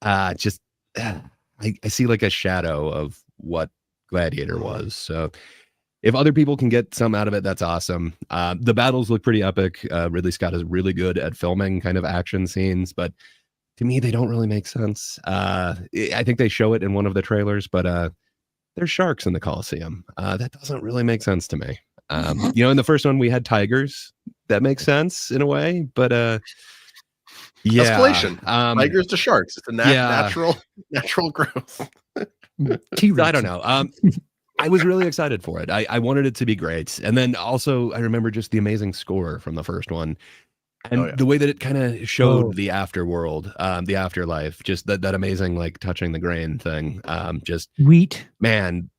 B: I see like a shadow of what Gladiator was. So if other people can get some out of it, that's awesome. The battles look pretty epic. Ridley Scott is really good at filming kind of action scenes, but to me, they don't really make sense. I think they show it in one of the trailers, but there's sharks in the Coliseum. That doesn't really make sense to me. In the first one, we had tigers. That makes sense in a way, but
A: Escalation.
B: Tigers
A: to sharks. It's a natural growth.
C: T-Rex.
B: I don't know. I was really excited for it. I wanted it to be great. And then also I remember just the amazing score from the first one. And the way that it kind of showed the afterworld, the afterlife, just that amazing, like touching the grain thing. Just
C: wheat.
B: Man,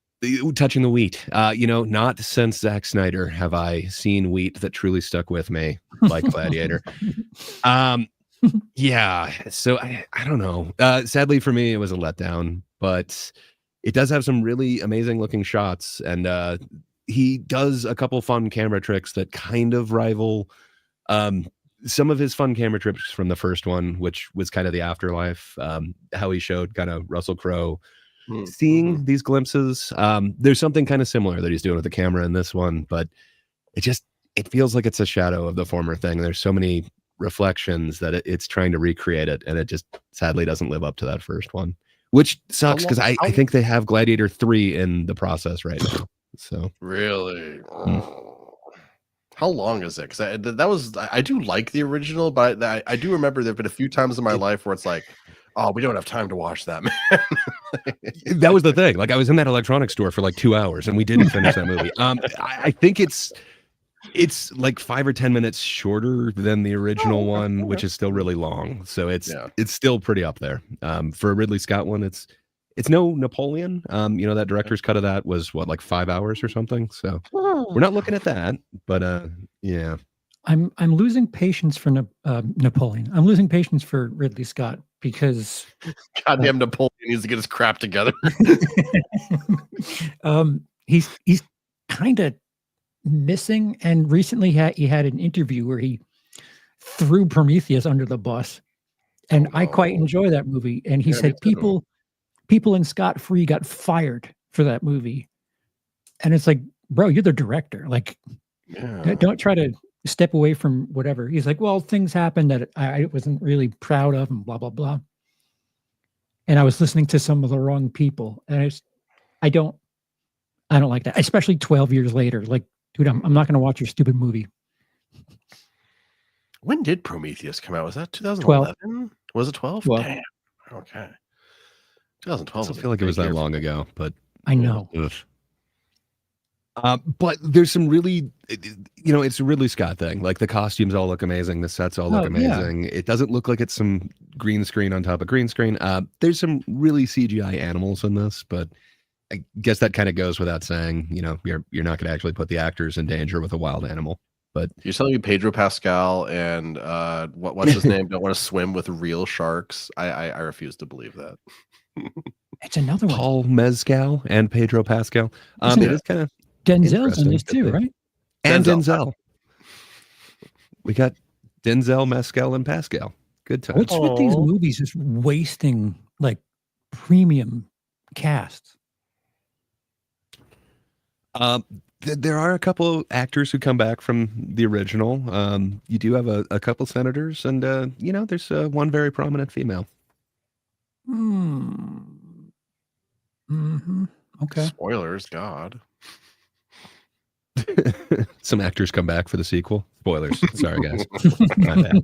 B: touching the wheat. Not since Zack Snyder have I seen wheat that truly stuck with me like Gladiator. So I don't know. Sadly for me, it was a letdown, but it does have some really amazing looking shots, and he does a couple fun camera tricks that kind of rival some of his fun camera trips from the first one, which was kind of the afterlife, how he showed kind of Russell Crowe seeing these glimpses. There's something kind of similar that he's doing with the camera in this one, but it feels like it's a shadow of the former thing. There's so many reflections that it's trying to recreate it, and it just sadly doesn't live up to that first one, which sucks because I think they have Gladiator 3 in the process right now. So
A: really, how long is it? Because I do like the original, but I do remember there've been a few times in my life where it's like, oh, we don't have time to watch that, man.
B: That was the thing. Like I was in that electronics store for like 2 hours and we didn't finish that movie. I think it's like 5 or 10 minutes shorter than the original one, which is still really long. So it's still pretty up there. For a Ridley Scott one, it's no Napoleon. That director's cut of that was what, like 5 hours or something. So we're not looking at that, but yeah.
C: I'm losing patience for Napoleon. I'm losing patience for Ridley Scott because
A: goddamn Napoleon needs to get his crap together.
C: He's kind of missing, and recently he had an interview where he threw Prometheus under the bus, and I quite enjoy that movie. And he said people in Scott Free got fired for that movie, and it's like, bro, you're the director. Like, don't try to step away from whatever. He's like, well, things happened that I wasn't really proud of, and blah blah blah. And I was listening to some of the wrong people, and I don't like that, especially 12 years later. Like, dude, I'm not going to watch your stupid movie.
A: When did Prometheus come out? Was that 2011? Was it 12?
C: 12.
A: Damn. Okay. 2012.
B: I feel like it was that long ago, but
C: I know.
B: But there's some really, it's a Ridley Scott thing. Like the costumes all look amazing. The sets all look amazing. It doesn't look like it's some green screen on top of green screen. There's some really CGI animals in this, but I guess that kind of goes without saying. You know, you're not going to actually put the actors in danger with a wild animal. But
A: You're telling me Pedro Pascal and what's his name don't want to swim with real sharks? I refuse to believe that.
C: It's another one.
B: Paul Mescal and Pedro Pascal.
C: Isn't
B: It
C: it?
B: is kind of
C: Denzel's
B: interesting
C: in this
B: that
C: too,
B: they-
C: right?
B: and
A: Denzel.
B: Denzel. We got Denzel, Mescal, and Pascal. Good time.
C: What's with these
D: Aw.
C: movies just wasting like premium casts?
B: There are a couple of actors who come back from the original. You do have a couple senators, and there's one very prominent female.
C: Mm-hmm. Okay.
A: Spoilers, God.
B: Some actors come back for the sequel. Spoilers. Sorry, guys. My bad.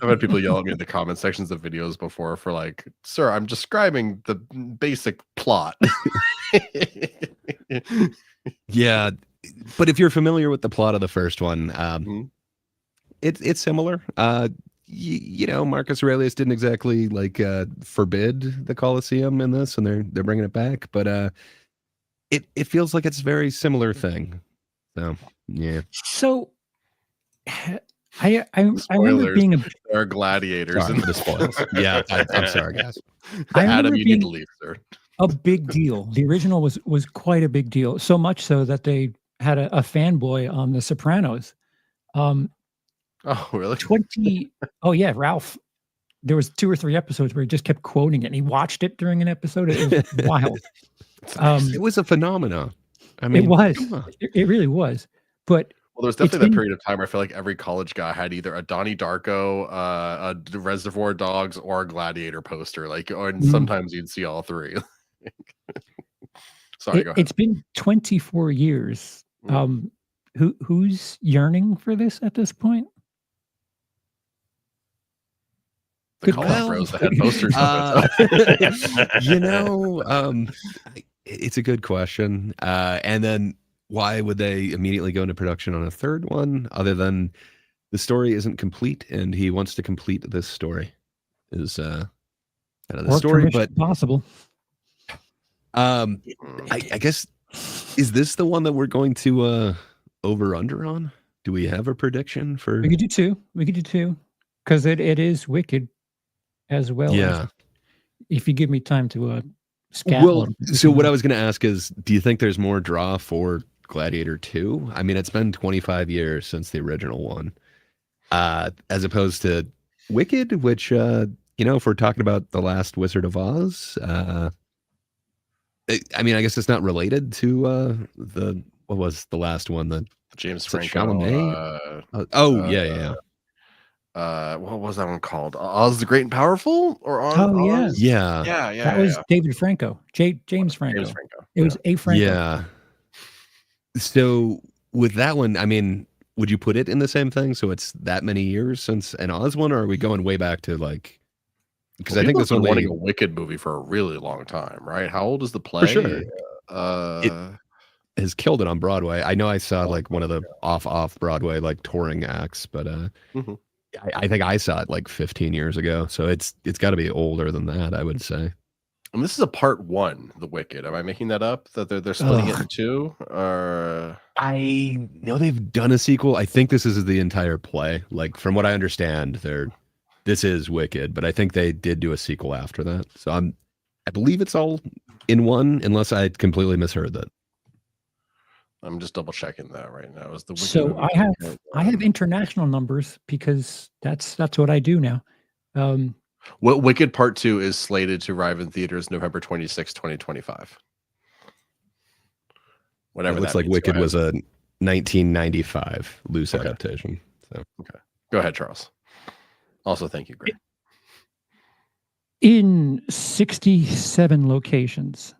A: I've had people yell at me in the comment sections of videos before for like, sir, I'm describing the basic plot.
B: Yeah, but if you're familiar with the plot of the first one,
A: Mhm.
B: it's similar. Marcus Aurelius didn't exactly forbid the Colosseum in this, and they're bringing it back, but it feels like it's a very similar thing. So yeah,
C: So I remember
A: Spoilers.
C: being
A: There are gladiators
B: sorry
A: in
B: for the spoils. Yeah, I'm sorry, guys.
C: I
A: Adam,
C: remember
A: you
C: being-
A: need to leave, sir.
C: a big deal. The original was quite a big deal. So much so that they had a fanboy on The Sopranos.
A: Oh, really?
C: 20 oh yeah, Ralph. There was 2 or 3 episodes where he just kept quoting it and he watched it during an episode. It was wild.
B: It was a phenomenon. I mean,
C: It was.
B: come on.
C: It really was. But
A: Well, there's
C: It's
A: definitely that
C: been-
A: period of time where I feel like every college guy had either a Donnie Darko, a Reservoir Dogs, or a Gladiator poster. And
C: Mm.
A: sometimes you'd see all three. Sorry, go ahead.
C: it's been 24 years.
A: Mm.
C: Who's yearning for this at this point?
A: The
C: good
A: Call
C: call.
A: Out Bros that had posters of it.
B: It's a good question. And then why would they immediately go into production on a third one other than the story isn't complete and he wants to complete this story is kind of the
C: Work
B: story.
C: from
B: But
C: Mission Impossible.
A: Mm.
B: I guess, is this the one that we're going to over under on? Do we have a prediction for?
C: We could do 2. We could do 2 because it is Wicked as well.
B: Yeah.
C: As, if you give me time to scat.
B: Well, so what I was going to ask is, do you think there's more draw for Gladiator 2? I mean, it's been 25 years since the original one, as opposed to Wicked, which, if we're talking about The Last Wizard of Oz, I mean, I guess it's not related to what was the last one?
A: James
B: Is it
A: Franco.
B: Chalamet? Yeah.
A: What was that one called? Oz the Great and Powerful? Or Oz?
C: Oh, yeah.
A: Oz?
B: Yeah.
A: Yeah.
C: That was David Franco. James Franco.
A: James Franco.
C: It was A. Franco.
B: Yeah. So with that one, I mean, would you put it in the same thing? So it's that many years since an Oz one, or are we going way back to because I think this
A: one
B: one
A: wanting a Wicked movie for a really long time, right? How old is the play?
B: sure.
A: Uh,
B: has killed it on Broadway. I know I saw one of the off Broadway touring acts, but
A: Mhm.
B: I think I saw it 15 years ago. So it's got to be older than that, I would say.
A: and this is a part 1, The Wicked. Am I making that up? That they're splitting it
C: Ugh.
A: in 2? Or
B: I know they've done a sequel. I think this is the entire play. From what I understand, this is Wicked, but I think they did do a sequel after that. So I believe it's all in one, unless I completely misheard that.
A: I'm just double checking that right now. Is the Wicked
C: So
A: movie
C: I have international numbers because that's what I do now.
A: Wicked Part 2 is slated to arrive in theaters November 26, 2025. Whatever.
B: It looks
A: that
B: like
A: means.
B: Wicked
A: Go
B: was a 1995 loose
A: Okay.
B: adaptation. So
A: ahead. Go ahead, Charles. Also, thank you, Greg.
C: In 67 locations,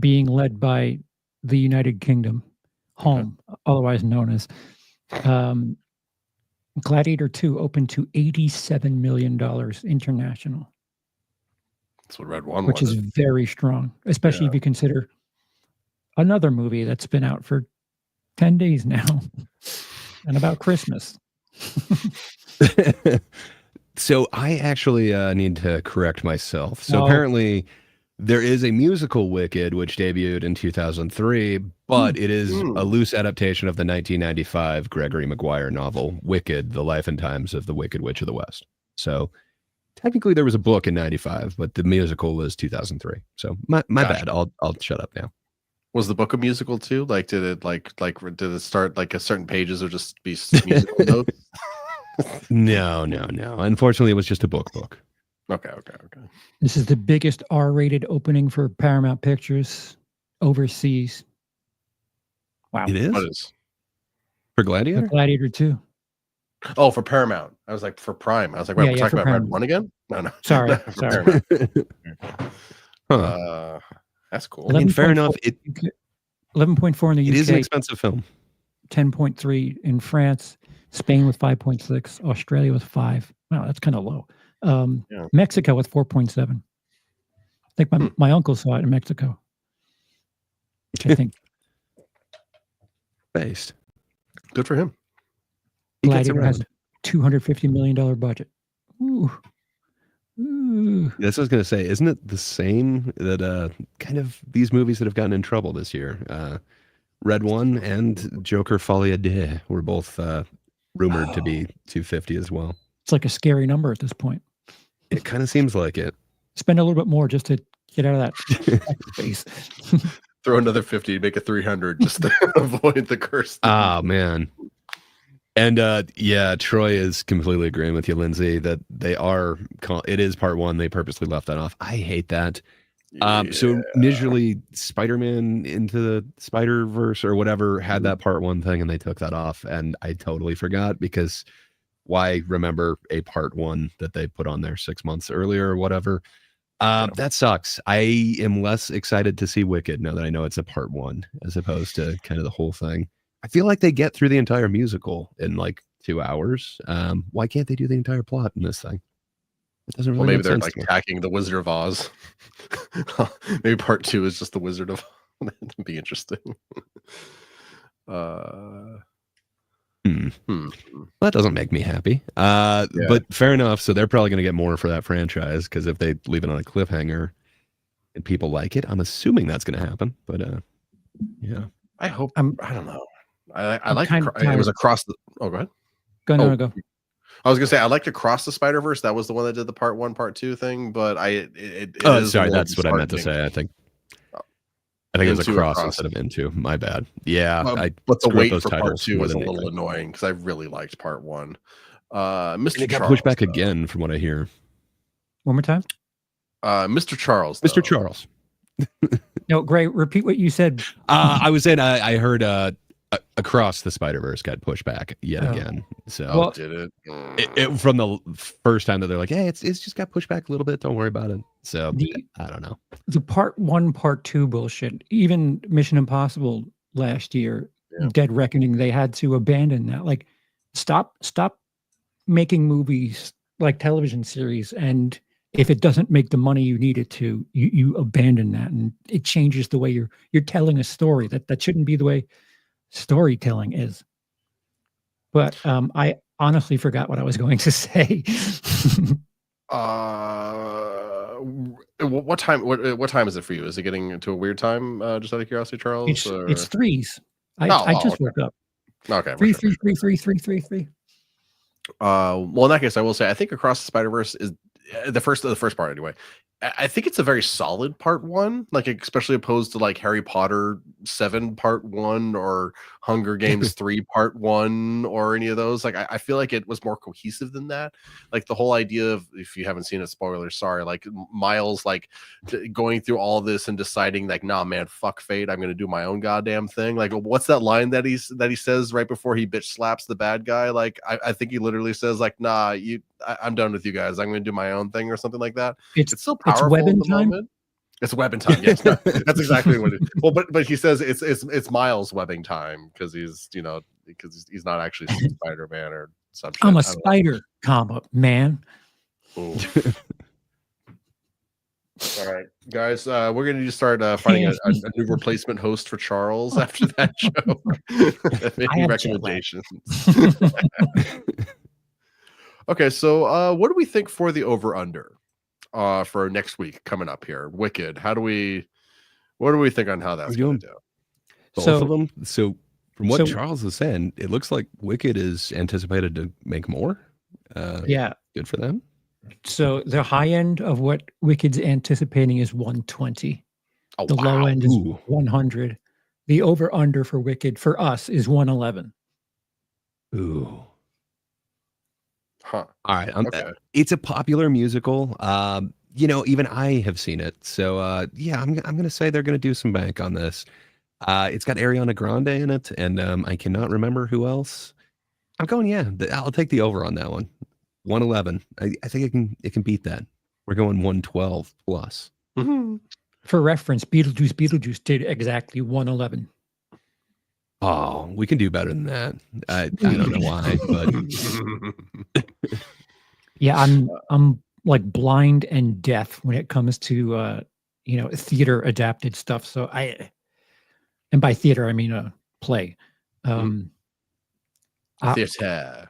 C: being led by the United Kingdom, home, otherwise known as, Gladiator 2 opened to $87 million international,
A: That's what Red One
C: which
A: was.
C: is very strong, especially if you consider another movie that's been out for 10 days now and about Christmas.
B: So I actually need to correct myself. So
C: No.
B: apparently There is a musical Wicked, which debuted in 2003, but it is a loose adaptation of the 1995 Gregory Maguire novel, Wicked, The Life and Times of the Wicked Witch of the West. So technically there was a book in 95, but the musical was 2003. So my bad. I'll shut up now.
A: Was the book a musical too? Like, did it start like a certain pages or just be musical notes?
B: No. Unfortunately, it was just a book.
A: Okay.
C: This is the biggest R-rated opening for Paramount Pictures overseas. Wow.
B: It is?
A: What is?
B: For Gladiator?
C: Gladiator 2.
A: Oh, for Paramount. I was like, for Prime. I was like, wait, we're talking about Red 1 again? No.
C: Sorry.
A: Paramount.
B: Huh.
A: That's cool.
B: I mean, fair enough.
C: 11.4 in the UK.
B: It is an expensive film.
C: 10.3 in France. Spain with 5.6. Australia with 5. Wow, that's kind of low. Mexico with 4.7. I think my uncle saw it in Mexico, which I think
B: based.
A: Good for him.
C: Gladiator has a $250 million budget. Ooh.
B: That's what I was going to say. Isn't it the same that kind of these movies that have gotten in trouble this year? Red 1 and Joker Folie à Deux were both rumored to be 250 as well.
C: It's like a scary number at this point.
B: It kind of seems like it.
C: Spend a little bit more just to get out of that space.
A: Throw another 50, make it 300 just to avoid the curse.
B: Oh, man. And Troy is completely agreeing with you, Lindsay, that it is part 1. They purposely left that off. I hate that. So initially Spider-Man Into the Spider-Verse or whatever had that part 1 thing, and they took that off, and I totally forgot, because why remember a part 1 that they put on there 6 months earlier or whatever. That sucks. I am less excited to see Wicked now that I know it's a part 1 as opposed to kind of the whole thing. I feel like they get through the entire musical in like 2 hours. Why can't they do the entire plot in this thing? It doesn't really
A: maybe they're
B: make
A: like
B: sense
A: attacking the Wizard of Oz. Maybe part 2 is just the Wizard of Oz. That'd be interesting.
B: That doesn't make me happy. But fair enough. So they're probably going to get more for that franchise, because if they leave it on a cliffhanger and people like it, I'm assuming that's going to happen. But yeah,
A: I hope. I don't know. I like it was across the. Oh, go ahead.
C: Go.
A: I was gonna say I liked Across the Spider-Verse. That was the one that did the part 1, part 2 thing. But
B: sorry, that's what I meant to say. I think it was Across instead of Into. My bad. Yeah,
A: but the wait for part 2 was a little annoying because I really liked part 1. Mr.
B: It got pushed back again, from what I hear.
C: One more time.
A: Mr. Charles.
B: Mr. Charles.
C: No, Gray, repeat what you said.
B: I was saying I heard Across the Spider-Verse got pushed back yet again. So
A: did
B: it from the first time that they're like, hey, it's just got pushed back a little bit. Don't worry about it. So I don't know.
C: The part 1, part 2 bullshit. Even Mission Impossible last year, Dead Reckoning, they had to abandon that. Like, stop making movies like television series, and if it doesn't make the money you need it to, you abandon that, and it changes the way you're telling a story. That shouldn't be the way storytelling is. But I honestly forgot what I was going to say.
A: What time? What time is it for you? Is it getting into a weird time? Just out of curiosity, Charles.
C: It's 3s. I just woke up.
A: Okay.
C: 3.
A: Well, in that case, I will say I think Across the Spider-Verse is the first part anyway. I think it's a very solid part 1, like especially opposed to like Harry Potter 7 part 1 or Hunger Games 3 part 1 or any of those. Like I feel like it was more cohesive than that. Like the whole idea of, if you haven't seen it, spoilers, sorry, like Miles like going through all this and deciding like, nah, man, fuck fate, I'm gonna do my own goddamn thing. Like, what's that line that he says right before he bitch slaps the bad guy? Like I think he literally says like, nah, I'm done with you guys. I'm gonna do my own thing or something like that. It's so powerful.
C: It's weapon time.
A: It's webbing time. Yes, no, that's exactly what it is. Well, but he says it's Miles webbing time because he's he's not actually Spider-Man or something.
C: I'm a spider, man.
A: All right, guys, we're gonna need to start finding a new replacement host for Charles after that show. Any recommendations? Okay, so what do we think for the over/under? for next week coming up here? Wicked. What do we think on how that's
B: We're
A: going
B: doing
A: to do?
B: both
C: So-
B: of them. So from what
C: so-
B: Charles is saying, it looks like Wicked is anticipated to make more.
C: Yeah.
B: Good for them.
C: So the high end of what Wicked's anticipating is 120.
A: Oh,
C: The low
A: wow.
C: end is
B: Ooh.
C: 100. The over under for Wicked for us is 111.
B: Ooh.
A: Huh.
B: All right.
A: Okay.
B: It's a popular musical. Even I have seen it. So I'm gonna say they're gonna do some bank on this. It's got Ariana Grande in it, and I cannot remember who else. I'm going, I'll take the over on that one. 111. I think it can beat that. We're going 112 plus.
C: For reference, Beetlejuice did exactly 111.
B: Oh, we can do better than that. I don't know why, but
C: Yeah, I'm like blind and deaf when it comes to theater adapted stuff. So and by theater I mean a play.
A: Theater.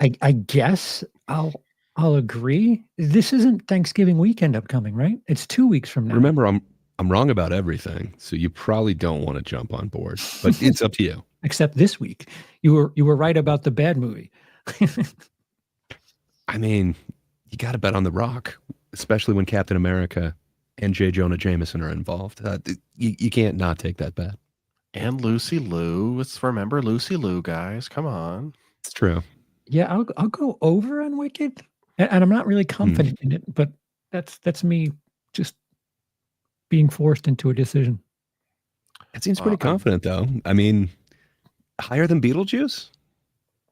C: I guess I'll agree. This isn't Thanksgiving weekend upcoming, right? It's 2 weeks from now.
B: remember, I'm wrong about everything, so you probably don't want to jump on board. But it's up to you.
C: Except this week, you were right about the bad movie.
B: I mean, you got to bet on The Rock, especially when Captain America and J. Jonah Jameson are involved. You can't not take that bet.
A: And Lucy Liu. Let's remember Lucy Liu, guys. Come on.
B: It's true.
C: Yeah, I'll go over on Wicked, and I'm not really confident in it, but that's me just being forced into a decision.
B: It seems pretty confident, though. I mean, higher than Beetlejuice?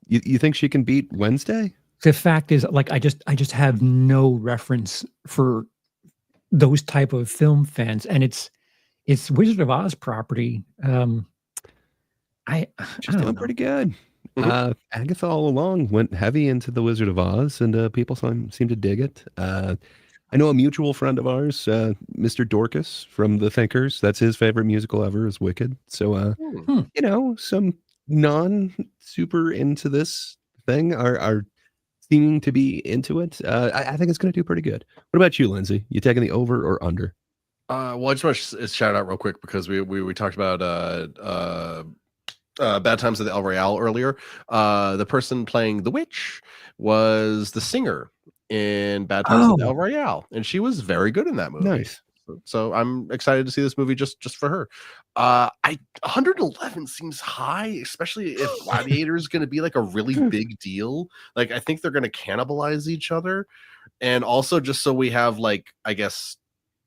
B: You think she can beat Wednesday?
C: The fact is, like, I just have no reference for those type of film fans, and it's Wizard of Oz property. I
B: She's
C: don't
B: doing
C: know.
B: pretty good.
A: Mhm.
B: Agatha all along went heavy into the Wizard of Oz, and people seem to dig it. I know a mutual friend of ours, Mr. Dorcas from The Thinkers. That's his favorite musical ever is Wicked. So, some non-super into this thing are seeming to be into it. I think it's going to do pretty good. What about you, Lindsay? You taking the over or under?
A: Well, I just want to shout out real quick because we talked about Bad Times at the El Royale earlier. The person playing the witch was the singer in Bad Times at the El Royale, and she was very good in that movie.
B: Nice.
A: So I'm excited to see this movie just for her. 111 seems high, especially if Gladiator is going to be like a really big deal. Like I think they're going to cannibalize each other, and also just so we have like I guess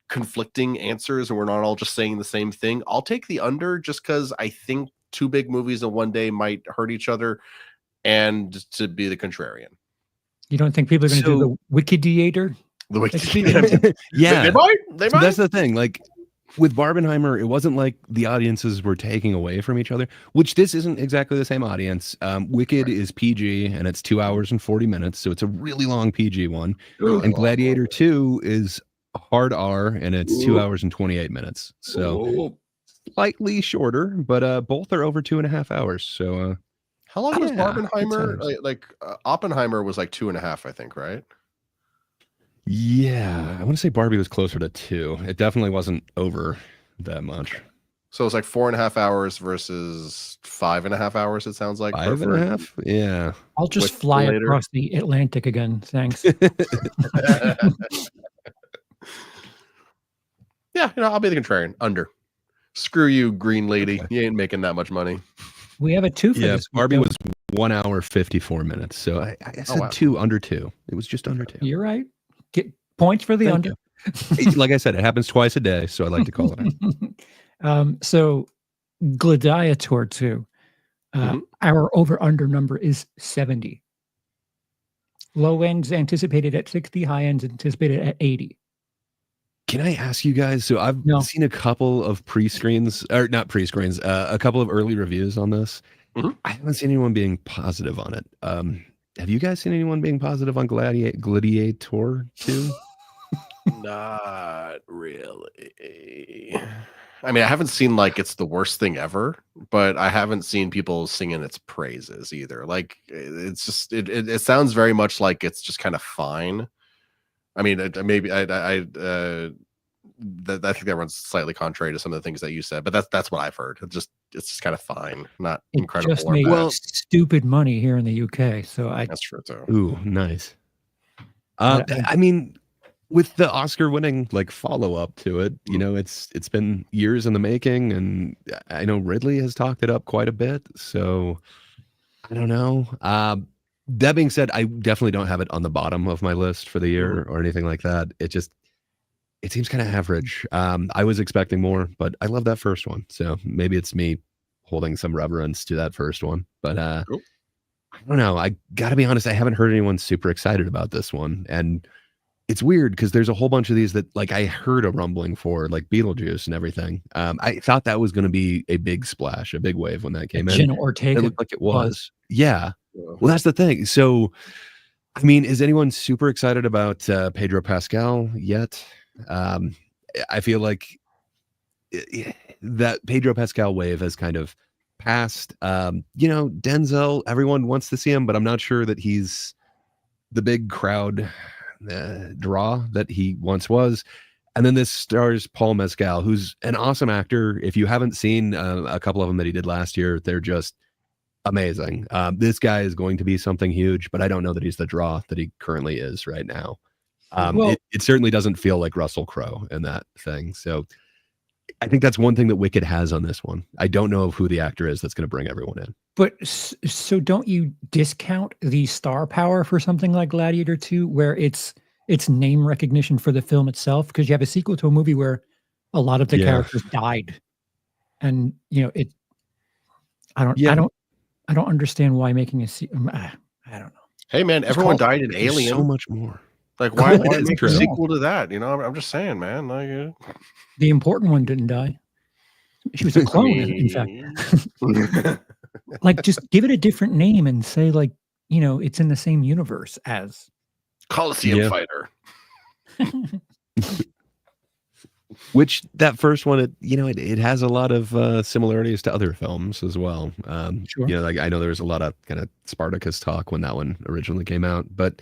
A: conflicting answers and we're not all just saying the same thing. I'll take the under just because I think two big movies in one day might hurt each other, and to be the contrarian.
C: You don't think people are going to do the Wikidieator?
A: The Wicked.
B: Yeah,
A: they might. They
B: So
A: might.
B: that's the thing. Like with Barbenheimer, it wasn't like the audiences were taking away from each other, which this isn't exactly the same audience. Wicked is PG and it's 2 hours and 40 minutes. So it's a really long PG one. And Gladiator 2 is hard R and it's 2 hours and 28 minutes. So slightly shorter, but both are over 2.5 hours. So
A: how long was
B: yeah,
A: Barbenheimer?
B: good times.
A: Oppenheimer was like 2.5, I think, right?
B: yeah, I want to say Barbie was closer to 2. It definitely wasn't over that much.
A: So it's like 4.5 hours versus 5.5 hours. It sounds like
B: 5.5? Yeah.
C: I'll just
A: With
C: fly
A: later.
C: across the Atlantic again. Thanks.
A: Yeah, I'll be the contrarian. Under. Screw you, green lady. You ain't making that much money.
C: We have a 2 for
B: Yeah,
C: this.
B: Barbie
C: week,
B: was 1 hour 54 minutes. So I said
A: wow.
B: 2 under 2. It was just under 2.
C: though. You're right. Get points for the
B: Thank
C: under.
B: Like I said, it happens twice a day, so I like to call it out.
C: So Gladiator 2. Our over under number is 70. Low ends anticipated at 60, high ends anticipated at 80.
B: Can I ask you guys? So I've
C: No.
B: seen a couple of pre-screens, or not pre-screens, a couple of early reviews on this.
A: Mhm.
B: I haven't seen anyone being positive on it. Have you guys seen anyone being positive on Gladiator 2?
A: Not really. I mean, I haven't seen like it's the worst thing ever, but I haven't seen people singing its praises either. Like it's just it sounds very much like it's just kind of fine. I mean, maybe I think that runs slightly contrary to some of the things that you said, but that's what I've heard. It's just kind of fine, not
C: It
A: incredible
C: just
A: or
C: made
A: bad.
C: stupid money here in the UK. So
A: That's true too.
B: Ooh, nice.
C: I-
B: I mean, with the Oscar-winning like follow-up to it, you know, it's been years in the making, and I know Ridley has talked it up quite a bit. So I don't know. That being said, I definitely don't have it on the bottom of my list for the year or anything like that. It seems kind of average. I was expecting more, but I love that first one. So maybe it's me holding some reverence to that first one. But
A: Cool.
B: I don't know. I got to be honest, I haven't heard anyone super excited about this one. And it's weird because there's a whole bunch of these that like I heard a rumbling for, like Beetlejuice and everything. I thought that was going to be a big splash, a big wave when that came in.
C: Jenna
B: It
C: Ortega.
B: looked like it was. Yeah. Well, that's the thing. So, I mean, is anyone super excited about Pedro Pascal yet? I feel like that Pedro Pascal wave has kind of passed. You know, Denzel, everyone wants to see him, but I'm not sure that he's the big crowd draw that he once was. And then this stars Paul Mescal, who's an awesome actor. If you haven't seen a couple of them that he did last year, they're just amazing. This guy is going to be something huge, but I don't know that he's the draw that he currently is right now.
C: Well-
B: It certainly doesn't feel like Russell Crowe in that thing. So I think that's one thing that Wicked has on this one. I don't know of who the actor is that's going to bring everyone in.
C: But so don't you discount the star power for something like Gladiator 2, where it's name recognition for the film itself? Because you have a sequel to a movie where a lot of the
B: Yeah.
C: characters died, and you know it. I don't.
B: Yeah.
C: I don't understand why making a sequel. I don't know.
A: Hey man, everyone
C: call-
A: died in
B: There's
A: Alien.
B: so much more.
A: Like why
B: That's
A: make
B: true.
A: a sequel to that? You know, I'm just saying, man. Like,
C: The important one didn't die. She was a clone, in fact. Like, just give it a different name and say, like, you know, it's in the same universe as.
A: Coliseum
B: Yeah.
A: fighter.
B: Which that first one, it has a lot of similarities to other films as well.
C: Sure.
B: You know, like I know there was a lot of kind of Spartacus talk when that one originally came out, but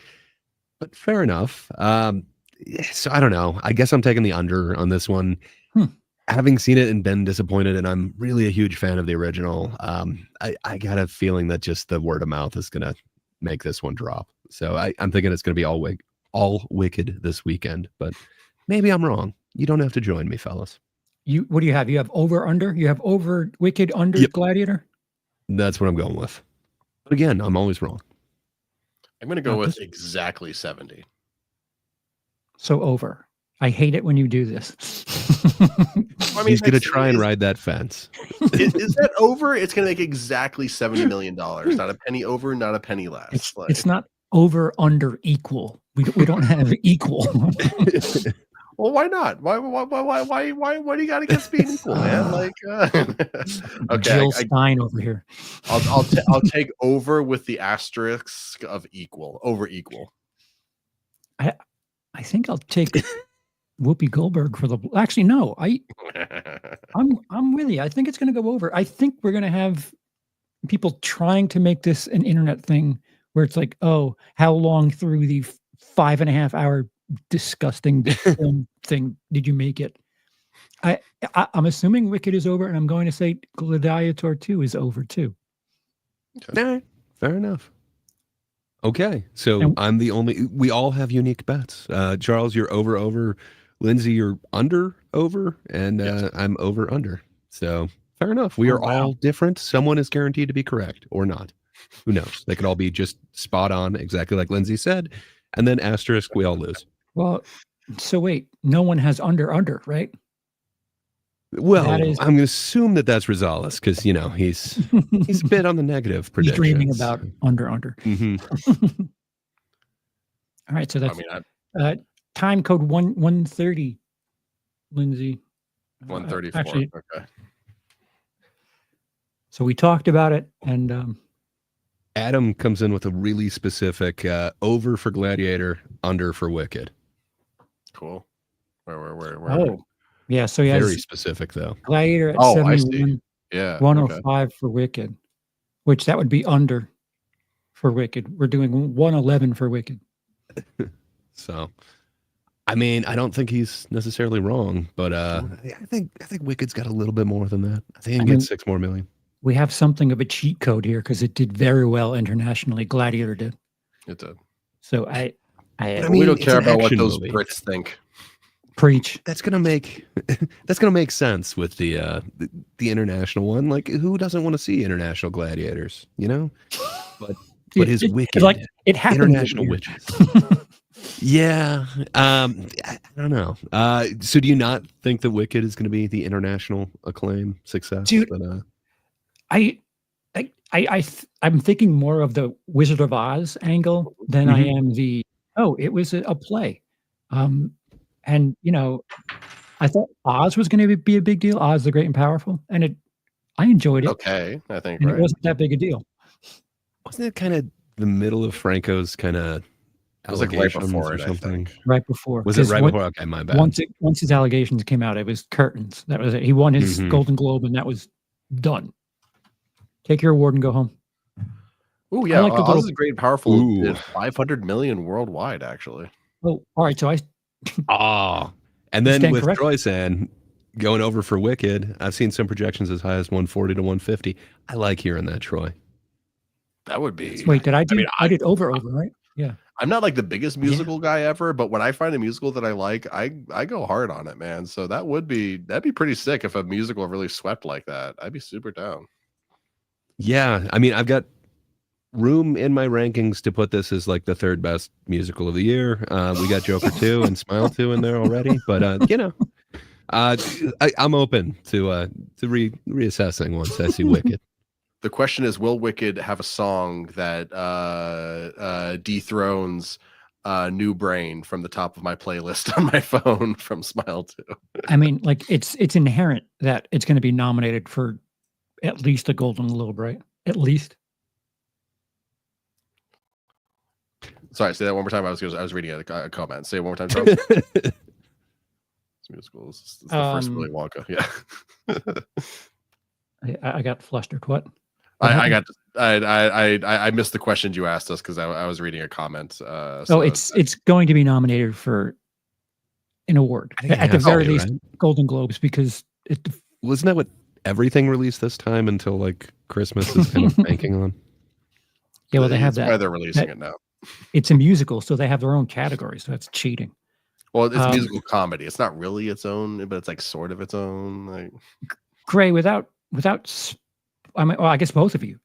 B: fair enough. So I don't know. I guess I'm taking the under on this one. Having seen it and been disappointed, and I'm really a huge fan of the original. I got a feeling that just the word of mouth is gonna make this one drop. So I'm thinking it's gonna be all Wicked this weekend, but maybe I'm wrong. You don't have to join me, fellas.
C: What do you have? You have over under? You have over Wicked under
B: Yep.
C: Gladiator?
B: That's what I'm going with. But again, I'm always wrong.
A: I'm gonna go
C: Not
A: with
C: this-
A: exactly 70.
C: So over. I hate it when you do this.
A: I mean,
B: He's gonna
A: that's-
B: try and
A: is-
B: ride that fence.
A: Is that over? It's gonna make exactly $70 million. Not a penny over, not a penny less.
C: It's not over under equal. We don't have equal.
A: Well, why not? Why do you got to get being equal, man? Like, okay,
C: Jill Stein over here.
A: I'll take over with the asterisk of equal, over equal.
C: I think I'll take Whoopi Goldberg for the. Actually, no. I'm with you. I think it's going to go over. I think we're going to have people trying to make this an internet thing where it's like, oh, how long through the 5.5 hour disgusting film thing did you make it? I'm assuming Wicked is over, and I'm going to say Gladiator 2 is over too.
B: Nah, fair enough. Okay, so
C: And-
B: I'm the only. We all have unique bets. Charles, you're over. Lindsay, you're under, and
A: Yes.
B: I'm over. So fair enough. We
C: Oh,
B: are
C: wow.
B: all different. Someone is guaranteed to be correct or not. Who knows? They could all be just spot on, exactly like Lindsay said, and then asterisk, we all lose.
C: Well, so wait, no one has under, right?
B: Well,
C: That is-
B: I'm going to assume that that's Rosales because he's a bit on the negative
C: He's
B: predictions.
C: dreaming about under.
B: Mhm.
C: All right, so
A: I
C: that's
A: mean,
C: time code 130, Lindsay.
A: 134.
C: Actually,
A: Okay.
C: so we talked about it, and
B: Adam comes in with a really specific over for Gladiator, under for Wicked.
A: Cool. Where?
C: oh, yeah. So he has
B: Very specific though.
C: Gladiator at
A: Oh, I see.
C: 71,
A: Yeah.
C: 105 for Wicked, which that would be under for Wicked. We're doing 111 for Wicked.
B: So I mean, I don't think he's necessarily wrong, but I think Wicked's got a little bit more than that. I think
C: I
B: it
C: mean-
B: gets 6 more million.
C: We have something of a cheat code here because it did very well internationally. Gladiator did.
A: It did.
C: So I
B: I
A: we
B: mean,
A: don't
B: it's
A: care
B: an
A: about what
B: action
A: those
B: movie.
A: Brits think.
C: preach.
B: That's gonna make sense with the international one. Like, who doesn't want to see international gladiators? You know, but his Wicked,
C: like it happens.
B: international
C: here.
B: witches. Yeah, I don't know. So do you not think that Wicked is going to be the international acclaim success?
C: Dude,
B: But,
C: I'm thinking more of the Wizard of Oz angle than I am the it was a play, and I thought Oz was going to be a big deal. Oz the Great and Powerful, and I enjoyed it,
A: Okay, I think
C: and
A: right.
C: it wasn't that big a deal.
B: wasn't it kind of the middle of Franco's kind of
A: It was like right
B: allegations
A: before
B: or
A: it, I
B: something?
A: think.
C: Right before
B: Was it
C: 'cause
B: right
C: when-
B: before? Okay, my bad.
C: Once his allegations came out, it was curtains. That was it. He won his
B: Mhm.
C: Golden Globe, and that was done. Take your award and go home.
A: Oh yeah,
C: like the
A: Oz
C: little-
A: is Great and Powerful.
B: Ooh.
A: Did 500 million worldwide, actually.
C: Oh, all right. So
B: And then
C: stand
B: with
C: corrected.
B: Troy saying going over for Wicked, I've seen some projections as high as 140 to 150. I like hearing that, Troy.
A: That would be.
C: wait, did I do?
A: mean,
C: I did over, right? Yeah.
A: I'm not like the biggest musical guy ever, but when I find a musical that I like, I go hard on it, man. So that'd be pretty sick if a musical really swept like that. I'd be super down.
B: Yeah, I mean, I've got room in my rankings to put this as like the third best musical of the year. We got Joker 2 and Smile 2 in there already, but I'm open to reassessing once I see Wicked.
A: The question is, will Wicked have a song that dethrones New Brain from the top of my playlist on my phone from Smile 2?
C: I mean, like it's inherent that it's going to be nominated for at least a Golden Globe, right? At least.
A: Sorry, say that one more time. I was reading a comment. Say it one more time, Charles. It's musicals. It's the first Willy Wonka. Yeah.
C: I got flustered. What?
A: I missed the questions you asked us because I was reading a comment. So
C: it's going to be nominated for an award
B: I think it
C: at the
B: has to
C: very
B: be,
C: least,
B: right?
C: Golden Globes, because
B: Wasn't that what everything released this time until like Christmas is kind of banking on?
C: yeah, well, they have
A: that's why
C: that.
A: they're releasing it now.
C: It's a musical, so they have their own category. So that's cheating.
A: Well, it's musical comedy. It's not really its own, but it's like sort of its own. Like
C: Gray, without I mean, well, I guess both of you,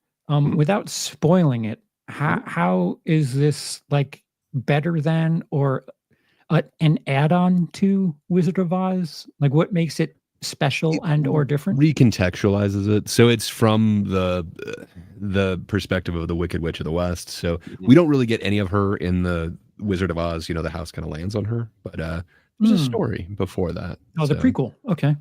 C: without spoiling it, how is this like better than or an add-on to Wizard of Oz? Like, what makes it special and or different?
B: Recontextualizes it, so it's from the perspective of the Wicked Witch of the West. So we don't really get any of her in the Wizard of Oz. The house kind of lands on her, but there's a story before that.
C: Oh, the prequel. Okay.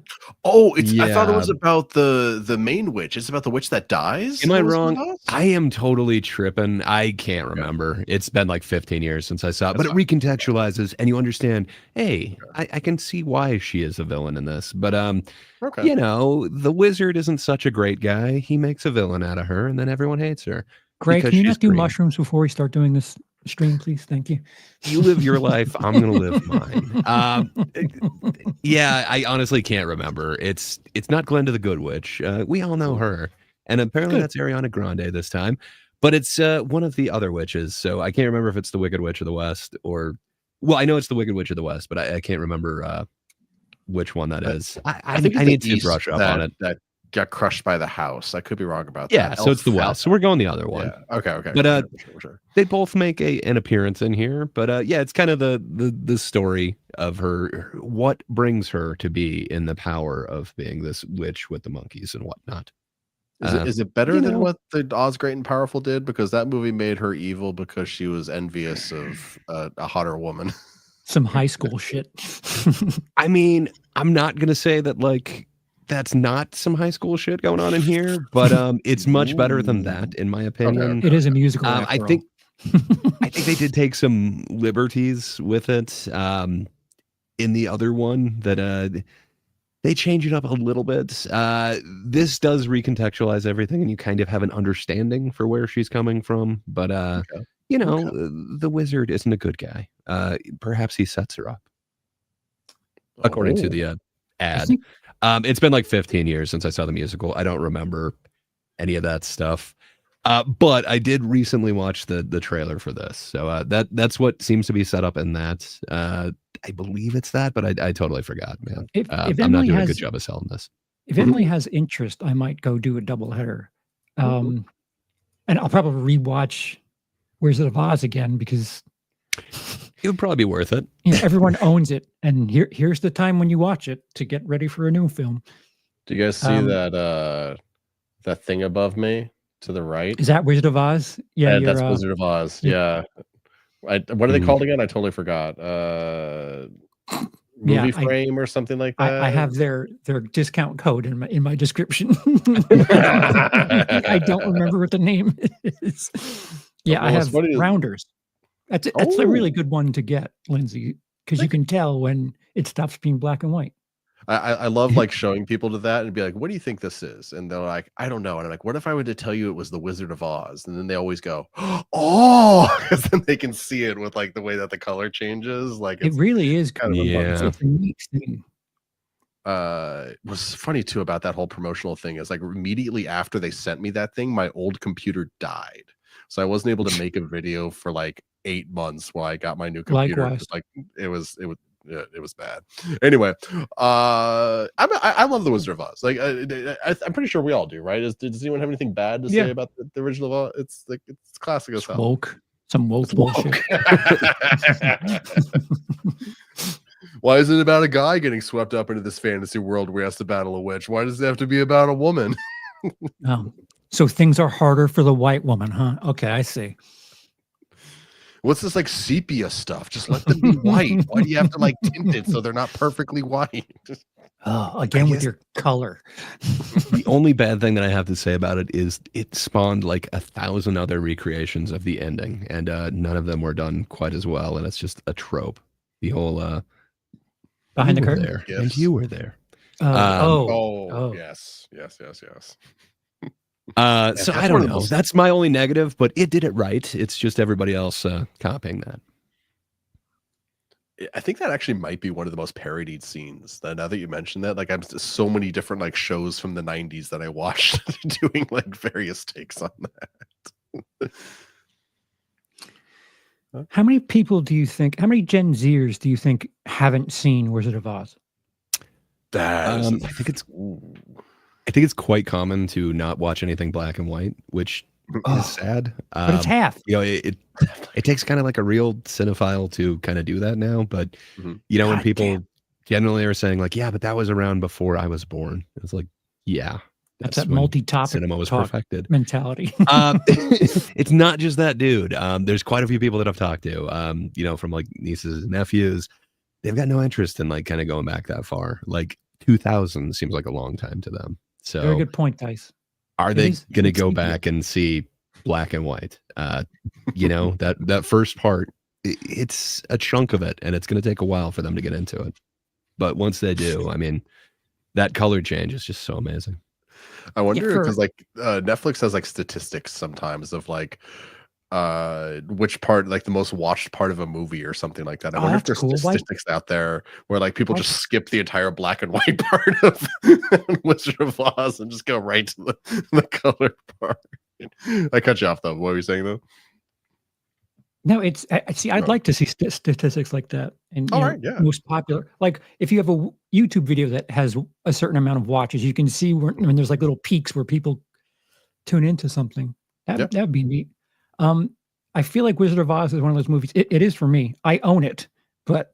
A: Oh, I thought it
B: Yeah.
A: was about the main witch. It's about the witch that dies.
B: Am I
A: in Wizard of
B: wrong?
A: Oz?
B: I am totally tripping. I can't remember. It's been like 15 years since I saw it, but it recontextualizes, and you understand, hey, I can see why she is a villain in this. But
A: Okay.
B: the wizard isn't such a great guy. He makes a villain out of her, and then everyone hates her.
C: Greg,
B: Because
C: can you
B: she's
C: not do
B: green.
C: mushrooms before we start doing this stream, please? Thank you.
B: You live your life, I'm gonna live mine. Yeah, I honestly can't remember. It's not Glenda the Good Witch. We all know her, and apparently
C: Good.
B: that's Ariana Grande this time. But it's one of the other witches, so I can't remember if it's the Wicked Witch of the West or, well, I know it's the Wicked Witch of the West, but I can't remember which one that is. I
A: think it's
B: need
A: the
B: to
A: East
B: brush up
A: that,
B: on it.
A: That got crushed by the house. I could be wrong about
B: Yeah,
A: that.
B: so it's the West. So we're going the other one.
A: Yeah. Okay.
B: But,
A: sure.
B: They both make an appearance in here, but yeah, it's kind of the story of her, what brings her to be in the power of being this witch with the monkeys and whatnot.
A: Is it better
B: you
A: than
B: know.
A: what the Oz Great and Powerful did? Because that movie made her evil because she was envious of a hotter woman.
C: Some high school shit.
B: I mean, I'm not gonna say that like that's not some high school shit going on in here, but it's much better than that, in my opinion.
C: It is a musical.
B: I
C: after
B: think
C: all.
B: I think they did take some liberties with it. In the other one that they change it up a little bit. This does recontextualize everything, and you kind of have an understanding for where she's coming from. But the wizard isn't a good guy. Perhaps he sets her up. according to
A: Oh.
B: the
C: I
B: ad.
C: think
B: It's been like 15 years since I saw the musical. I don't remember any of that stuff. But I did recently watch the trailer for this, so that's what seems to be set up in that. I believe it's that, but I totally forgot, man.
C: if
B: I'm not
C: Emily
B: doing a good
C: has
B: job of selling this.
C: if Emily has interest, I might go do a doubleheader. And I'll probably rewatch Wizard of Oz again because
B: It would probably be worth it.
C: everyone owns it, and here's the time when you watch it to get ready for a new film.
A: Do you guys see
C: Um,
A: that thing above me to the right?
C: Is that Wizard of Oz? Yeah,
A: That's Wizard of Oz.
C: yeah.
A: Yeah. What are they
B: Mhm.
A: called again? I totally forgot.
C: Yeah,
A: Movie frame or something like that.
C: I have their discount code in my description. I don't remember what the name is. Yeah,
A: Well,
C: I
A: what's
C: have
A: funny is-
C: rounders. That's a really
A: Oh.
C: good one to get, Lindsay, because you can tell when it stops being black and white.
A: I love like showing people to that and be like, "What do you think this is?" And they're like, "I don't know." And I'm like, "What if I were to tell you it was the Wizard of Oz?" And then they always go, "Oh," because then they can see it with like the way that the color changes. Like
C: It
A: it's
C: really is
A: kind of
C: cool.
A: a fun
B: Yeah.
C: It's a neat thing.
A: was funny too about that whole promotional thing is like immediately after they sent me that thing, my old computer died. So I wasn't able to make a video for like 8 months while I got my new computer.
C: Likewise.
A: 'Cause, like it was bad. Anyway, I love the Wizard of Oz. Like I'm pretty sure we all do, right? Does anyone have anything bad to
C: Yeah.
A: say about the original Oz? It's like it's classic as hell.
C: Woke. Some woke
A: It's woke.
C: bullshit.
A: Why is it about a guy getting swept up into this fantasy world where he has to battle a witch? Why does it have to be about a woman?
C: So things are harder for the white woman, huh? Okay, I see.
A: What's this like sepia stuff? Just let them be white. Why do you have to like tint it so they're not perfectly white?
C: Oh, again with
B: guess-
C: your color.
B: The only bad thing that I have to say about it is it spawned like 1,000 other recreations of the ending, and none of them were done quite as well. And it's just a trope. The whole
C: Behind the
B: you were
C: curtain.
B: there,
A: Yes.
B: and you were there.
A: Oh, yes.
B: So
A: that's
B: I
A: one
B: don't
A: of the
B: know.
A: most-
B: That's my only negative, but it did it right. It's just everybody else copying that.
A: I think that actually might be one of the most parodied scenes. Now that you mentioned that, like I'm so many different like shows from the 90s that I watched doing like various takes on that.
C: How many people do you think, how many Gen Zers do you think haven't seen Wizard of Oz?
A: That is
B: I think it's quite common to not watch anything black and white, which
C: Oh,
B: is sad.
C: but it's half.
B: You know, it takes kind of like a real cinephile to kind of do that now. But
A: Mhm.
B: you know, when
C: God
B: people
C: damn.
B: generally are saying like, "Yeah, but that was around before I was born," it's like, yeah,
C: That's that
B: when
C: multi-topic
B: cinema was
C: talk
B: perfected.
C: mentality.
B: It's not just that dude. There's quite a few people that I've talked to, you know, from like nieces and nephews. They've got no interest in like kind of going back that far. Like 2000 seems like a long time to them. So
C: Very good point, Dice.
B: are
C: It
B: they
C: is-
B: going to
C: it's
B: go
C: easier.
B: back and see black and white? You know, that first part, it's a chunk of it, and it's going to take a while for them to get into it. But once they do, I mean, that color change is just so amazing.
A: I wonder
C: for-
A: because like Netflix has like statistics sometimes of like which part like the most watched part of a movie or something like that. I
C: Oh,
A: wonder if
C: that's
A: there's
C: cool. Why-
A: statistics out there where like people
C: Why-
A: just skip the entire black and white part of Wizard of Oz and just go right to the color part. I cut you off though. What were you saying though?
C: No, it's see. I'd
A: Oh.
C: like to see statistics like that. And you
A: All
C: know,
A: right, yeah.
C: most popular. Like if you have a YouTube video that has a certain amount of watches, you can see when there's like little peaks where people tune into something.
A: Yeah.
C: That would be neat. I feel like Wizard of Oz is one of those movies. It is for me. I own it, but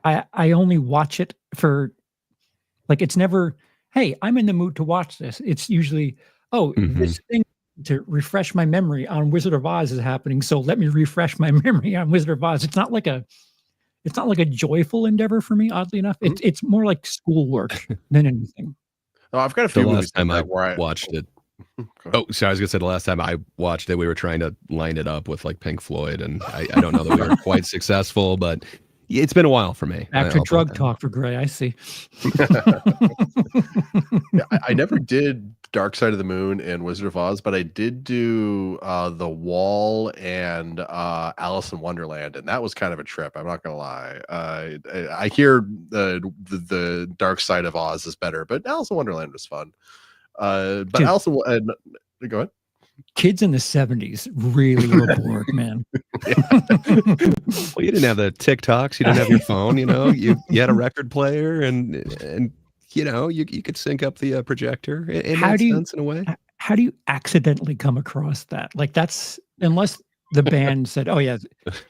C: I only watch it for like it's never. Hey, I'm in the mood to watch this. It's usually this thing to refresh my memory on Wizard of Oz is happening. So let me refresh my memory on Wizard of Oz. It's not like a joyful endeavor for me, oddly enough. It's more like schoolwork than anything.
A: Oh, I've got a
B: The
A: few movies
B: last time
A: like
B: I
A: that where
B: watched it.
A: Go ahead.
B: Oh, sorry, I was gonna say the last time I watched it, we were trying to line it up with like Pink Floyd, and I don't know that we were quite successful, but It's been a while for me.
C: Back to
B: I'll put it
C: drug
B: that way.
C: talk for Gray. I see.
A: Yeah, I never did Dark Side of the Moon and Wizard of Oz, but I did do The Wall and Alice in Wonderland, and that was kind of a trip. I'm not gonna lie. I hear the Dark Side of Oz is better, but Alice in Wonderland was fun. But
C: Dude.
A: Alice in go ahead.
C: Kids in the 70s really were bored, man.
B: Well, you didn't have the TikToks, you didn't have your phone, you know, you had a record player, and you know, you could sync up the projector. It
C: How
B: made
C: do you-
B: sense in a way.
C: How do you accidentally come across that? Like, that's unless the band said, "Oh yeah,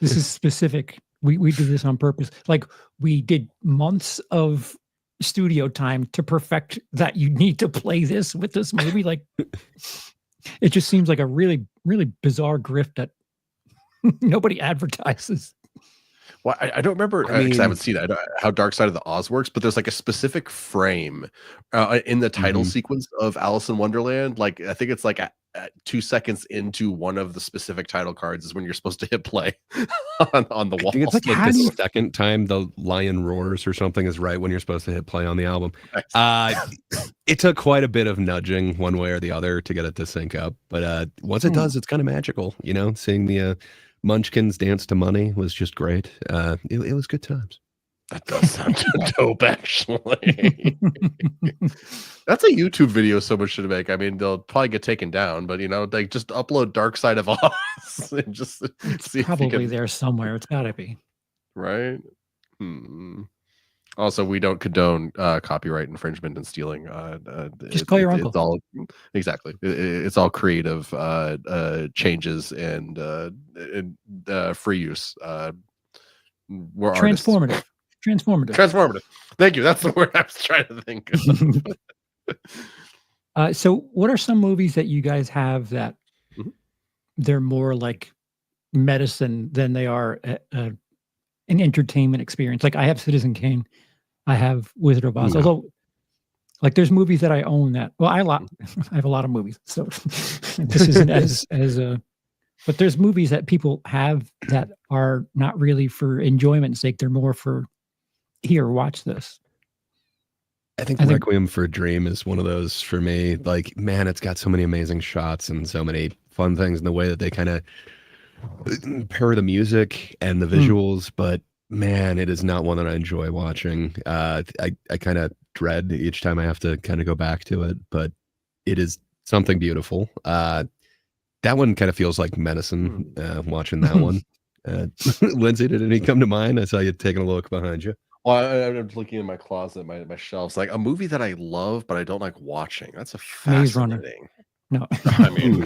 C: this is specific. We did this on purpose." Like, we did months of studio time to perfect that. You need to play this with this movie. Like, it just seems like a really, really bizarre grift that nobody advertises.
A: Well, I don't remember
B: I
A: because
B: mean-
A: I haven't seen it, how Dark Side of the Oz works, but there's like a specific frame in the title
B: Mhm.
A: sequence of Alice in Wonderland. Like I think it's like at 2 seconds into one of the specific title cards is when you're supposed to hit play on the
B: I
A: wall.
B: think it's like
C: How do
B: the
C: you-
B: second time the lion roars or something is right when you're supposed to hit play on the album. It took quite a bit of nudging one way or the other to get it to sync up, but once it does, it's kind of magical. You know, seeing the Munchkins dance to Money was just great. It was good times.
A: That does sound dope, actually. That's a YouTube video someone should make. I mean, they'll probably get taken down, but you know, like just upload Dark Side of Oz and just see if
C: Probably
A: you can,
C: there somewhere. It's got to be.
A: right? Also, we don't condone copyright infringement and stealing.
C: Just call your uncle.
A: It's all exactly. It's all creative changes and free use. We're artists.
C: Transformative.
A: Transformative. Thank you. That's the word I was trying to think of.
C: So, what are some movies that you guys have that
A: Mhm.
C: they're more like medicine than they are an entertainment experience? Like, I have Citizen Kane, I have Wizard of Oz.
B: Yeah.
C: Although, like, there's movies that I own that. Well, I have a lot of movies, so this isn't as a. But there's movies that people have that are not really for enjoyment's sake. They're more for here, watch this.
B: I think
C: I think-
B: Requiem for a Dream is one of those for me. Like, man, it's got so many amazing shots and so many fun things in the way that they kind of pair the music and the visuals. But man, it is not one that I enjoy watching. I kind of dread each time I have to kind of go back to it, but it is something beautiful. That one kind of feels like medicine, watching that one. Lindsay, did any come to mind? I saw you taking a look behind you.
A: Well, I'm looking in my closet, my shelves. Like a movie that I love, but I don't like watching. That's a
C: Maze Runner.
A: fascinating.
C: No,
A: I mean,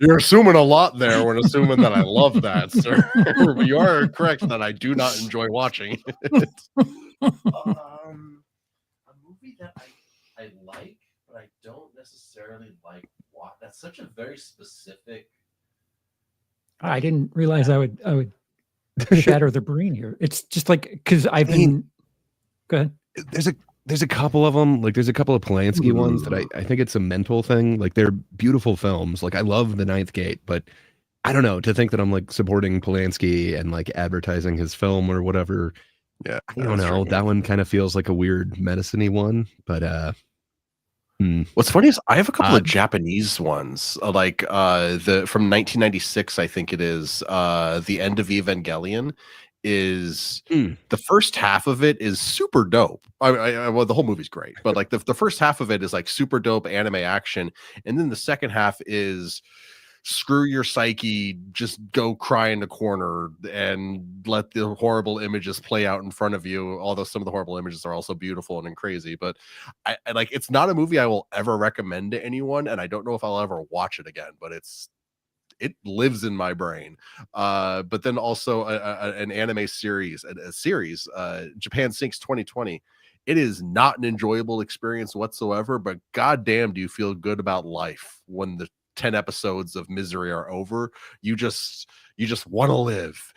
A: you're assuming a lot there when assuming that I love that, sir. But you are correct that I do not enjoy watching it. A movie that I like, but I don't necessarily like watch. That's such a very specific.
C: I didn't realize I would shatter the brain here. It's just like because I've
B: I mean-
C: been. Go ahead.
B: There's a couple of them. Like, there's a couple of Polanski ones that I think it's a mental thing. Like, they're beautiful films. Like, I love The Ninth Gate, but I don't know, to think that I'm like supporting Polanski and like advertising his film or whatever.
A: Yeah,
B: I don't know. That one kind of feels like a weird medicine-y one, but
A: What's funny is I have a couple of
B: Uh,
A: Japanese ones, like the from 1996, I think it is. The End of Evangelion is the first half of it is super dope. Well, the whole movie's great, but like the first half of it is like super dope anime action, and then the second half is screw your psyche, just go cry in the corner and let the horrible images play out in front of you, although some of the horrible images are also beautiful and crazy. But I like, it's not a movie I will ever recommend to anyone, and I don't know if I'll ever watch it again, but it lives in my brain. But then also an anime series, a series, Japan Sinks 2020. It is not an enjoyable experience whatsoever, but goddamn, do you feel good about life when the 10 episodes of misery are over. You just want to live.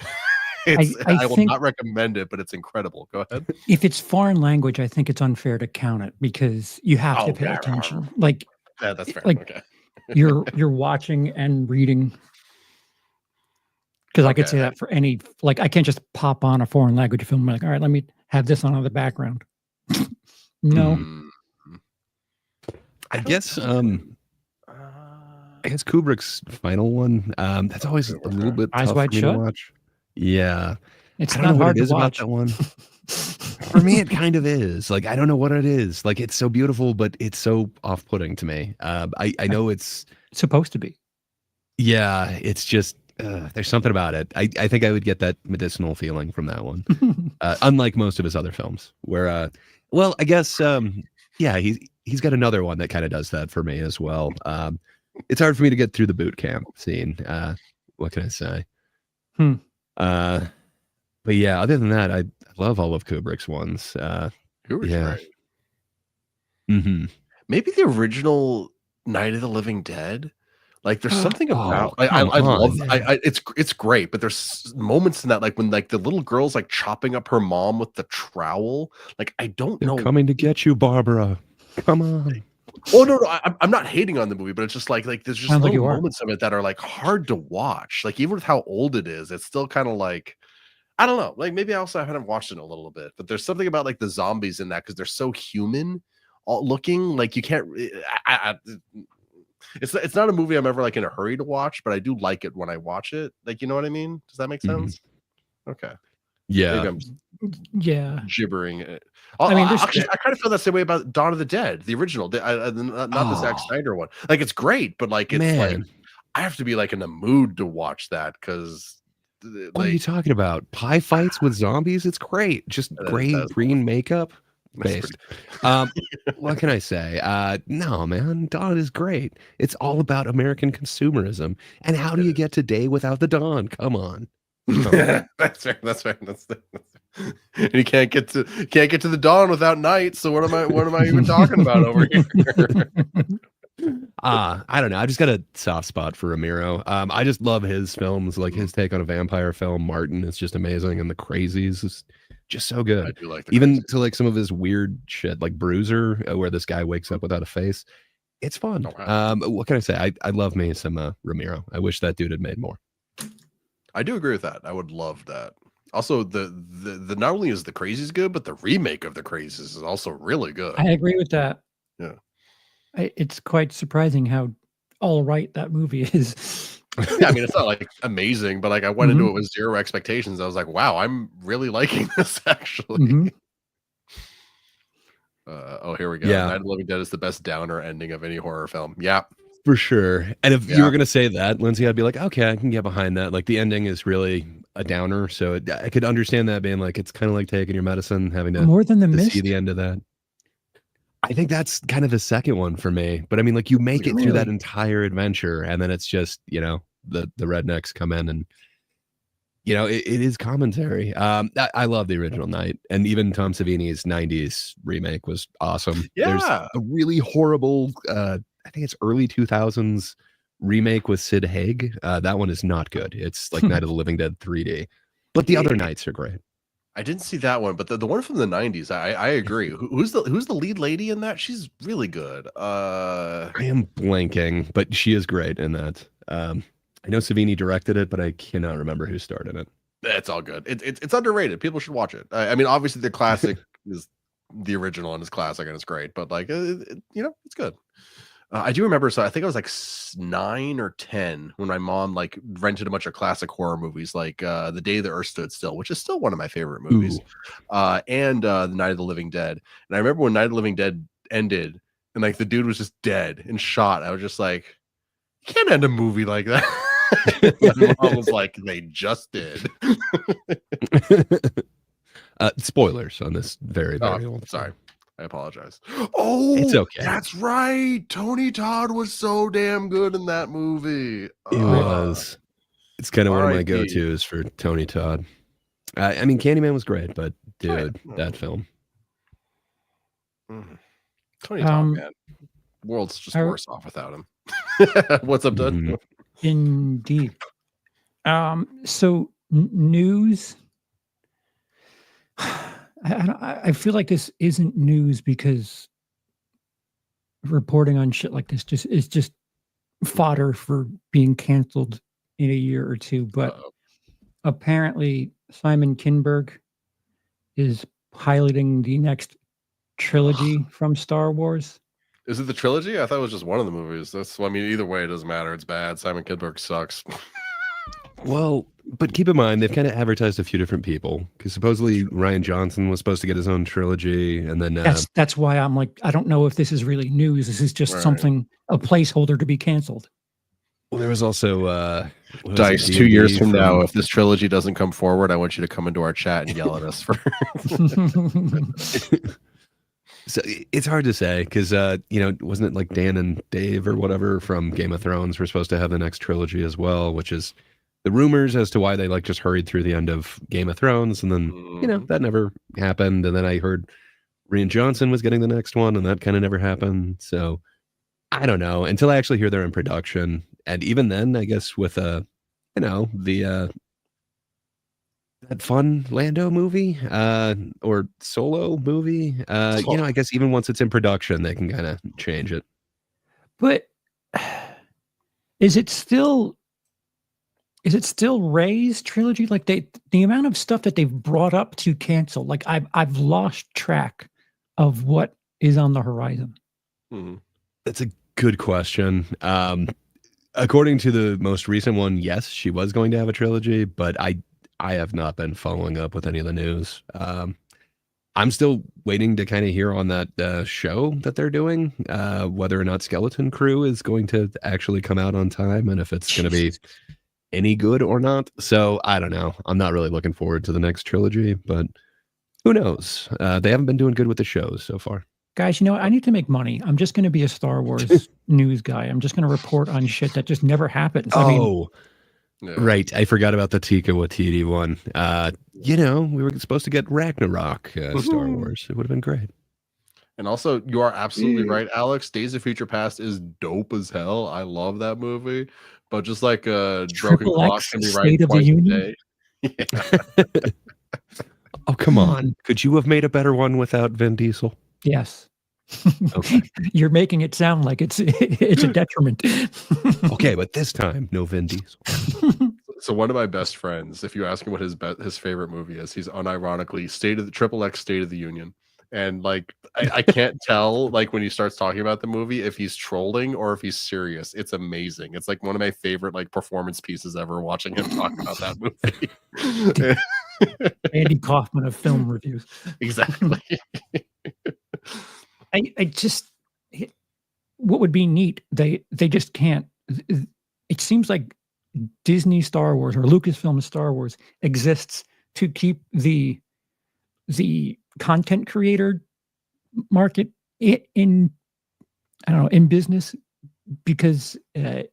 A: I will
C: think-
A: not recommend it, but it's incredible. Go ahead.
C: If it's foreign language, I think it's unfair to count it because you have
A: Oh,
C: to pay
A: yeah.
C: attention. Like
A: Yeah, that's fair.
C: Like-
A: Okay.
C: you're watching and reading. Because I could say
A: Okay.
C: that for any, like, I can't just pop on a foreign language film and be like, all right, let me have this on in the background. No.
A: Hmm.
B: I
A: don't
B: guess
A: know.
B: I guess Kubrick's final one. That's always a little bit
C: Eyes
B: tough for
C: Wide
B: me to
C: Shut?
B: watch. Yeah,
C: It's
B: I don't
C: not
B: know what
C: hard
B: it
C: to
B: is about
C: watch.
B: that one. For me, it kind of is. Like I don't know what it is. Like it's so beautiful, but it's so off-putting to me. I know it's
C: It's supposed to be.
B: yeah. It's just there's something about it. I think I would get that medicinal feeling from that one. Unlike most of his other films, where well, I guess yeah, he's got another one that kind of does that for me as well. It's hard for me to get through the boot camp scene. What can I say?
C: Hmm.
B: But yeah, other than that, I love all of Kubrick's ones.
A: Kubrick's
B: Yeah.
A: great.
B: Mhm.
A: Maybe the original Night of the Living Dead. Like there's something about
B: Oh, come
A: I love
B: on,
A: I it's great, but there's moments in that like when like the little girl's like chopping up her mom with the trowel. Like I don't
B: They're
A: know.
B: coming to get you, Barbara. Come on.
A: Oh no, I'm not hating on the movie, but it's just like there's just
C: Sounds like
A: little
C: you are.
A: moments of it that are like hard to watch. Like even with how old it is, it's still kind of like I don't know. Like maybe I also haven't watched it in a little bit, but there's something about like the zombies in that because they're so human all looking. Like you can't. It's not a movie I'm ever like in a hurry to watch, but I do like it when I watch it. Like you know what I mean? Does that make
B: Mhm.
A: sense? Okay,
B: Yeah.
A: maybe I'm just
C: Yeah.
A: gibbering.
C: I mean, there's
A: Actually, I kind of feel that same way about Dawn of the Dead, the original, not the Zack
B: Oh,
A: Snyder one. Like it's great, but like it's like
B: man.
A: I have to be like in the mood to watch that because
B: What are you
A: like
B: talking about? Pie fights with zombies? It's great. Just gray
A: that is
B: green makeup.
A: that's
B: Based.
A: pretty.
B: What can I say? No, man, Dawn is great. It's all about American consumerism. And how do you get to day without the dawn? Come on. Come on.
A: That's fair. That's fair. And you can't get to the dawn without night. So what am I even talking about over here?
B: I don't know. I just got a soft spot for Ramiro. I just love his films, like his take on a vampire film. Martin is just amazing, and The Crazies is just so
A: I
B: good.
A: do like the
B: Even
A: Crazy.
B: to like some of his weird shit, like Bruiser, where this guy wakes up without a face. It's fun.
A: Oh, wow.
B: What can I say? I love me some Ramiro. I wish that dude had made more.
A: I do agree with that. I would love that. Also, the not only is the Crazies good, but the remake of the Crazies is also really good.
C: I agree with that.
A: Yeah.
C: It's quite surprising how all right that movie is.
A: Yeah, I mean, it's not like amazing, but like I went into
C: Mhm.
A: it with zero expectations. I was like, wow, I'm really liking this actually.
C: Mhm.
A: Oh, here we go.
B: Yeah.
A: Night of the Living Dead is the best downer ending of any horror film. Yeah.
B: For sure. And if you
A: Yeah.
B: were gonna say that, Lindsay, I'd be like, okay, I can get behind that. Like the ending is really a downer, so I could understand that being like it's kind of like taking your medicine, having to
C: More than the
B: see
C: mist.
B: the end of that. I think that's kind of the second one for me. But I mean, like you make it through that
C: Really?
B: entire adventure, and then it's just the rednecks come in, and it is commentary. I love the original Night, and even Tom Savini's '90s remake was awesome. There's
A: Yeah.
B: a really horrible, I think it's early 2000s remake with Sid Haig. That one is not good. It's like Night of the Living Dead 3D, but the other nights are great.
A: I didn't see that one, but the one from the 90s, I agree. Who's the lead lady in that? She's really good.
B: I am blanking, but she is great in that. I know Savini directed it, but I cannot remember who starred in it.
A: It's all good. It's underrated. People should watch it. I mean, obviously the classic is the original and it's classic and it's great, but like it's good. I do remember. So I think I was like 9 or 10 when my mom like rented a bunch of classic horror movies, like The Day the Earth Stood Still, which is still one of my favorite movies, and The Night of the Living Dead. And I remember when Night of the Living Dead ended, and like the dude was just dead and shot. I was just like, you can't end a movie like that. My mom was like, they just did.
B: Spoilers on this very
A: Oh,
B: old.
A: sorry. I apologize. Oh,
B: It's okay.
A: That's right. Tony Todd was so damn good in that movie.
B: It was. It's kind of one of my
A: R.I.P..
B: go-tos for Tony Todd. I mean, Candyman was great, but dude, that film.
A: Tony Todd, man. World's just worse off without him. What's up, Dud?
B: Mhm.
C: Indeed. So news. I feel like this isn't news because reporting on shit like this is just fodder for being canceled in a year or two. But apparently Simon Kinberg is piloting the next trilogy from Star Wars.
A: Is it the trilogy? I thought it was just one of the movies. I mean, either way, it doesn't matter. It's bad. Simon Kinberg sucks.
B: Well, but keep in mind they've kind of advertised a few different people because supposedly Ryan Johnson was supposed to get his own trilogy, and then
C: That's why I'm like, I don't know if this is really news. This is just
A: Right.
C: something, a placeholder to be canceled.
B: well, there was also what was it,
A: Dice, 2 years
B: D&D
A: from now, if this trilogy doesn't come forward, I want you to come into our chat and yell at us for.
B: So it's hard to say because wasn't it like Dan and Dave or whatever from Game of Thrones were supposed to have the next trilogy as well, which is the rumors as to why they like just hurried through the end of Game of Thrones, and then that never happened. And then I heard Rian Johnson was getting the next one, and that kind of never happened. So I don't know until I actually hear they're in production, and even then, I guess with the that fun Lando movie or Solo movie, I guess even once it's in production, they can kind of change it.
C: But is it still Rey's trilogy? Like the amount of stuff that they've brought up to cancel, like I've lost track of what is on the horizon.
B: That's a good question. According to the most recent one, yes, she was going to have a trilogy, but I have not been following up with any of the news. I'm still waiting to kind of hear on that show that they're doing, whether or not Skeleton Crew is going to actually come out on time and if it's going to be any good or not. So I don't know. I'm not really looking forward to the next trilogy, but who knows? They haven't been doing good with the shows so far.
C: Guys, you know what? I need to make money. I'm just going to be a Star Wars news guy. I'm just going to report on shit that just never happens.
B: Right. I forgot about the Taika Waititi one. We were supposed to get Ragnarok Star Wars. It would have been great.
A: And also, you are absolutely right, Alex. Days of Future Past is dope as hell. I love that movie. But just like a broken
C: Triple
A: clock
C: X,
A: can be
C: State
A: right
C: of the
A: twice a
C: Union?
A: day. Yeah.
B: Oh, come on. Could you have made a better one without Vin Diesel?
C: Yes.
B: Okay.
C: You're making it sound like it's a detriment.
B: Okay, but this time, no Vin Diesel.
A: So one of my best friends, if you ask him what his favorite movie is, he's unironically Triple X State of the Union. And like I can't tell like when he starts talking about the movie if he's trolling or if he's serious. It's amazing. It's like one of my favorite like performance pieces ever, watching him talk about that movie.
C: Andy Kaufman of film reviews.
A: Exactly.
C: I just, what would be neat, they just can't. It seems like Disney Star Wars or Lucasfilm Star Wars exists to keep the content creator market in business, because they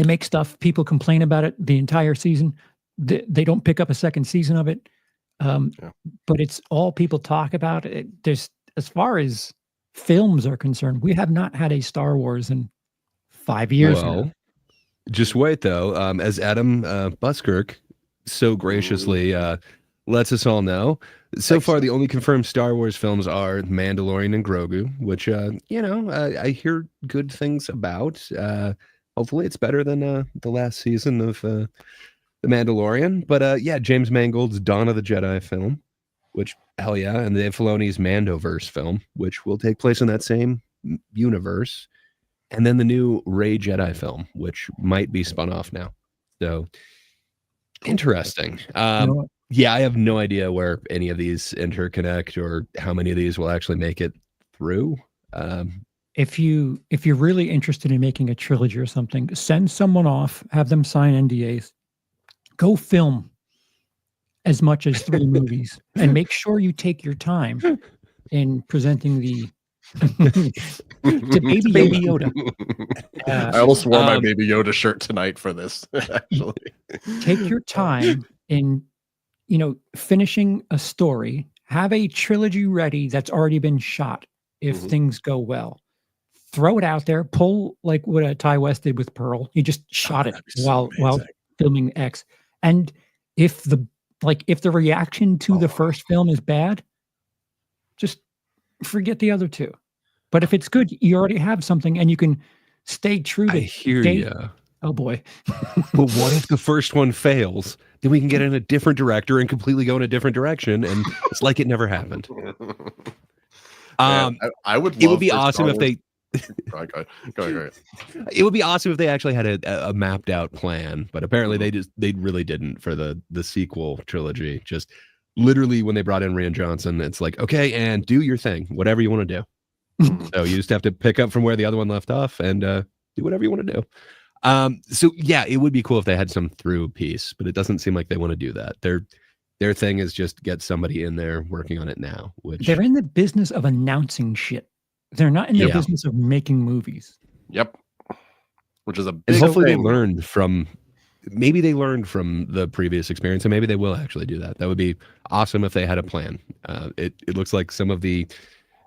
C: make stuff, people complain about it the entire season. They don't pick up a second season of it. But it's all people talk about. There's, as far as films are concerned, we have not had a Star Wars in 5 years now.
B: Just wait, though. As Adam Buskirk so graciously lets us all know, so far the only confirmed Star Wars films are Mandalorian and Grogu, which I hear good things about. Hopefully, it's better than the last season of The Mandalorian. But James Mangold's Dawn of the Jedi film, which hell yeah, and Dave Filoni's Mandoverse film, which will take place in that same universe. And then the new Rey Jedi film, which might be spun off now. So interesting. Yeah, I have no idea where any of these interconnect or how many of these will actually make it through.
C: If you're really interested in making a trilogy or something, send someone off, have them sign NDAs, go film as much as 3 movies, and make sure you take your time in presenting the to Baby Yoda.
A: I almost wore my Baby Yoda shirt tonight for this. Actually,
C: take your time in finishing a story. Have a trilogy ready that's already been shot. If things go well, throw it out there. Pull like what Ty West did with Pearl. He just shot it while filming X. And if the reaction to the first film is bad, just forget the other 2. But if it's good, you already have something, and you can stay true to Oh boy.
B: But what if the first one fails? Then we can get in a different director and completely go in a different direction, and it's like it never happened.
A: Man, I would love
B: It would be
A: for
B: awesome
A: Star
B: if they.
A: Go ahead.
B: It would be awesome if they actually had a mapped out plan, but apparently they really didn't for the sequel trilogy. Just literally when they brought in Rian Johnson, it's like, okay, and do your thing, whatever you want to do. So you just have to pick up from where the other one left off and do whatever you want to do. So yeah, it would be cool if they had some through piece, but it doesn't seem like they want to do that. Their thing is just get somebody in there working on it now, which
C: They're in the business of announcing shit. They're not in the
B: Yeah.
C: business of making movies.
A: Yep. Which is a
B: and
A: big
B: hopefully
A: thing.
B: they learned from the previous experience, and maybe they will actually do that. That would be awesome if they had a plan. It looks like some of the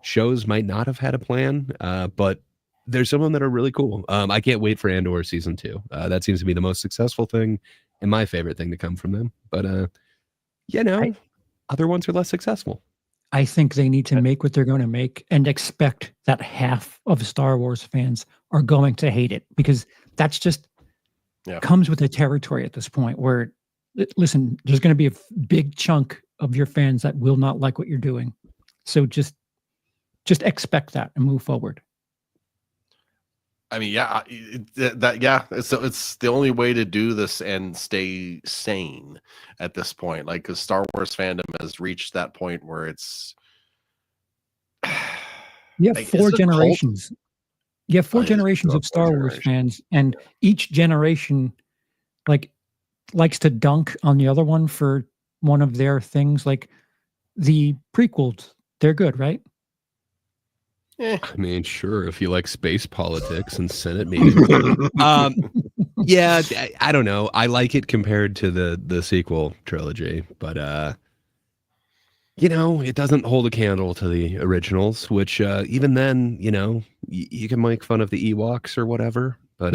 B: shows might not have had a plan, but there's some of them that are really cool. I can't wait for Andor season 2. That seems to be the most successful thing and my favorite thing to come from them. But other ones are less successful.
C: I think they need to make what they're going to make and expect that half of Star Wars fans are going to hate it, because that's just comes with the territory at this point where, listen, there's going to be a big chunk of your fans that will not like what you're doing. So just expect that and move forward.
A: I mean, it's the only way to do this and stay sane at this point. Like, because Star Wars fandom has reached that point where it's
C: you have four generations. You have four generations of Star Wars fans, and each generation likes to dunk on the other one for one of their things. Like the prequels, they're good, right?
B: I mean, sure, if you like space politics and Senate meetings. Yeah, I don't know. I like it compared to the sequel trilogy, but it doesn't hold a candle to the originals, which even then, you can make fun of the Ewoks or whatever. But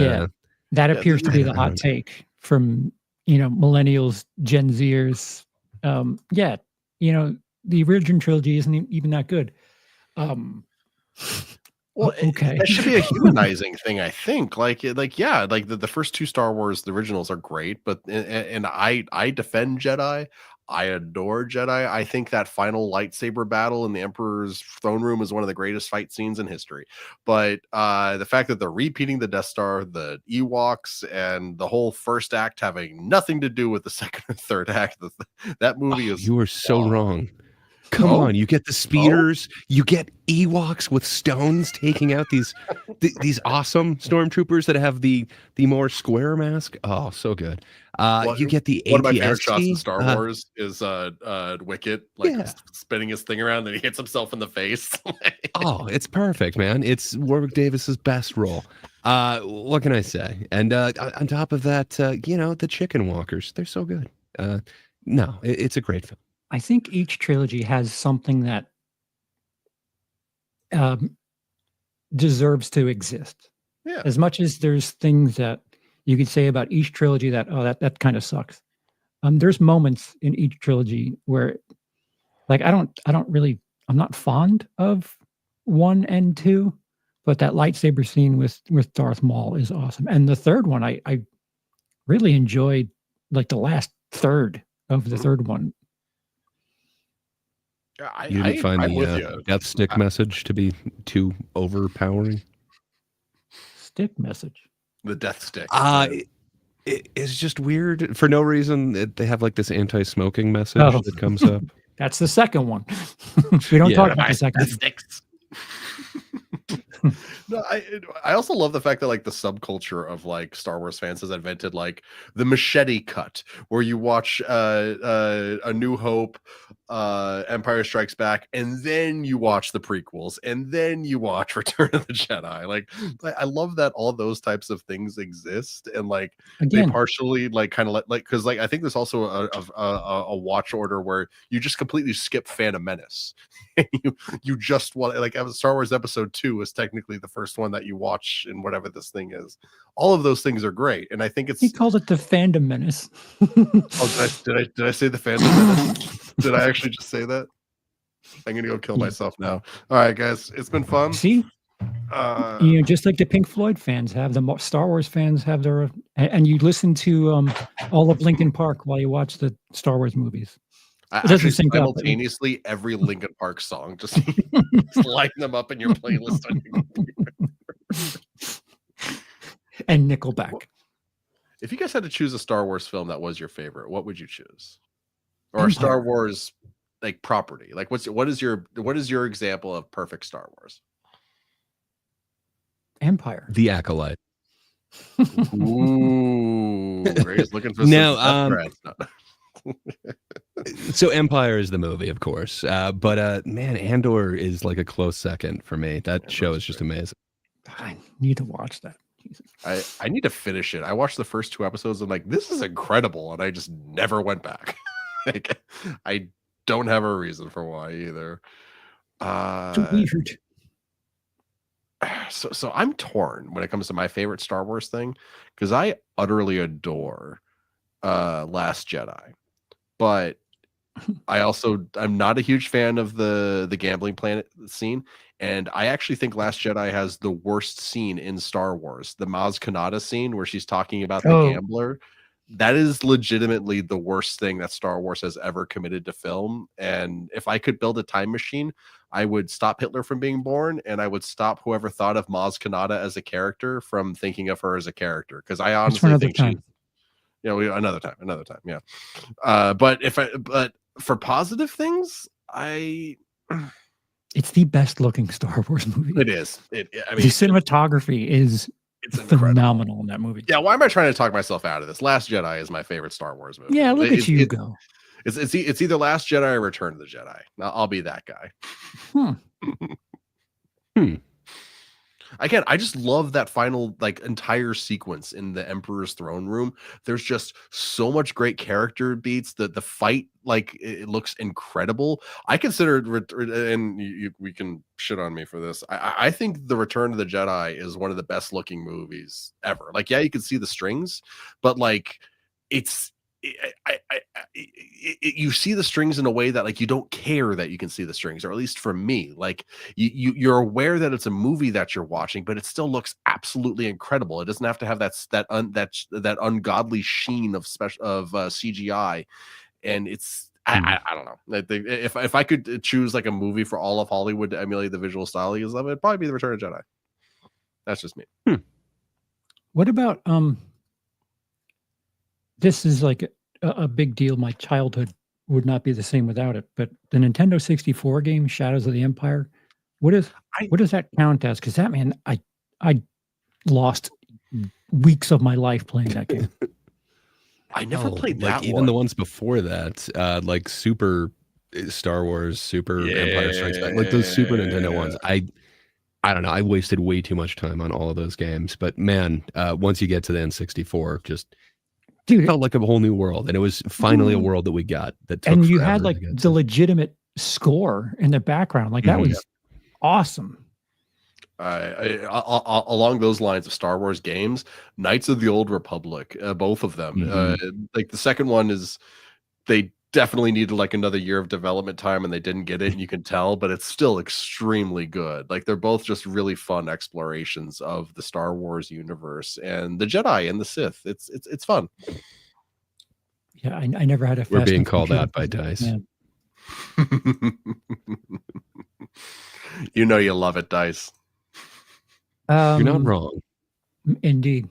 C: that appears to be the hot take from millennials, Gen Zers. The original trilogy isn't even that good.
A: Well,
C: okay,
A: that should be a humanizing thing, I think. The first two Star Wars, the originals are great, but and I defend Jedi. I adore Jedi. I think that final lightsaber battle in the Emperor's throne room is one of the greatest fight scenes in history. But the fact that they're repeating the Death Star, the Ewoks, and the whole first act having nothing to do with the second or third act, that movie is.
B: You are so wrong. Come on, you get the speeders, you get Ewoks with stones taking out these awesome stormtroopers that have the more square mask. Oh, so good. You get the AT-ST.
A: One of my favorite shots in Star Wars is Wicket spinning his thing around and he hits himself in the face.
B: Oh, it's perfect, man. It's Warwick Davis's best role. What can I say? And on top of that, the chicken walkers, they're so good. It's a great film.
C: I think each trilogy has something that deserves to exist.
A: Yeah.
C: As much as there's things that you could say about each trilogy that kind of sucks. There's moments in each trilogy where, I'm not fond of 1 and 2, but that lightsaber scene with Darth Maul is awesome. And the third one, I really enjoyed, the last third of the third one.
B: You didn't find the death stick message to be too overpowering?
C: Stick message?
A: The death stick.
B: It's just weird. For no reason, they have this anti-smoking message that comes up.
C: That's the second one. We don't talk about the second
A: sticks. No, I also love the fact that the subculture of Star Wars fans has invented the machete cut, where you watch A New Hope, Empire Strikes Back, and then you watch the prequels, and then you watch Return of the Jedi. I love that all those types of things exist, and they partially because I think there's also a watch order where you just completely skip Phantom Menace. you just want Star Wars Episode 2 is technically the first one that you watch in whatever this thing is. All of those things are great, and I think
C: he called it the Fandom Menace.
A: Did I say the Fandom Menace? Did I actually just say that? I'm gonna go kill myself now. All right, guys, it's been fun.
C: See, You know, just like the Pink Floyd fans have, the Star Wars fans have their, and you listen to all of Linkin Park while you watch the Star Wars movies.
A: I
C: It doesn't
A: actually
C: sync up, but-
A: simultaneously every Linkin Park song, just line them up in your playlist on your computer.
C: And Nickelback.
A: If you guys had to choose a Star Wars film that was your favorite, what would you choose? Or a
C: Empire.
A: Star Wars like property? Like what is your example of perfect Star Wars?
C: Empire.
B: The Acolyte.
A: Ooh, Ray's looking for
B: No,
A: some death threats.
B: So Empire is the movie, of course. But man, Andor is like a close second for me. That
A: Andor's
B: show is just
A: great.
B: amazing.
C: I need to watch that. Jesus.
A: I need to finish it. I watched the first 2 episodes. I'm like, this is incredible, and I just never went back. Like, I don't have a reason for why either.
C: It's weird.
A: So I'm torn when it comes to my favorite Star Wars thing, because I utterly adore Last Jedi, but I'm not a huge fan of the gambling planet scene, and I actually think Last Jedi has the worst scene in Star Wars, the Maz Kanata scene where she's talking about the
C: Oh.
A: gambler. That is legitimately the worst thing that Star Wars has ever committed to film. And if I could build a time machine, I would stop Hitler from being born, and I would stop whoever thought of Maz Kanata as a character from thinking of her as a character. Because I
C: That's for
A: honestly
C: another
A: think
C: time.
A: another time, yeah. But for positive things,
C: It's the best looking Star Wars movie.
A: it is. I
C: The
A: mean,
C: cinematography is
A: it's incredible.
C: phenomenal in that movie.
A: Yeah, why am I trying to talk myself out of this? Last Jedi is my favorite Star Wars movie.
C: Yeah, look
A: It's-
C: at you
A: it-
C: go.
A: It's either Last Jedi or Return of the Jedi. I'll be that guy.
C: Hmm.
A: Again, I just love that final like entire sequence in the Emperor's throne room. There's just so much great character beats. The fight, like it looks incredible. I consider and we can shit on me for this. I think the Return of the Jedi is one of the best looking movies ever. Like, yeah, you can see the strings, but like it's you see the strings in a way that like you don't care that you can see the strings, or at least for me, like you're aware that it's a movie that you're watching, but it still looks absolutely incredible. It doesn't have to have that ungodly sheen of CGI, and it's I don't know. If I could choose like a movie for all of Hollywood to emulate the visual style of it, it'd probably be The Return of Jedi. That's just me.
C: What about this is like a big deal. My childhood would not be the same without it. But the Nintendo 64 game Shadows of the Empire, what does that count as? Because that, man, I lost weeks of my life playing that game.
A: I never played that
B: like even
A: one.
B: the ones before that, like Super Star Wars, Super Empire Strikes Back, like those Super Nintendo ones. I don't know. I wasted way too much time on all of those games. But man, once you get to the N64, just
C: Dude,
B: felt like a whole new world, and it was finally a world that we got. That took
C: and you
B: forever
C: had
B: to
C: like
B: get
C: the
B: to.
C: legitimate score in the background. Like that
B: Mhm.
C: was awesome.
A: Along those lines of Star Wars games, Knights of the Old Republic, both of them. Like the second one is, they definitely needed like another year of development time, and they didn't get it, and you can tell, but it's still extremely good. Like they're both just really fun explorations of the Star Wars universe and the Jedi and the Sith. It's fun.
C: Yeah, I never had a.
B: We're
C: fast
B: being
C: and
B: called
C: furious-
B: out by Dice.
C: Yeah.
A: You know you love it, Dice.
B: You're not wrong.
C: Indeed.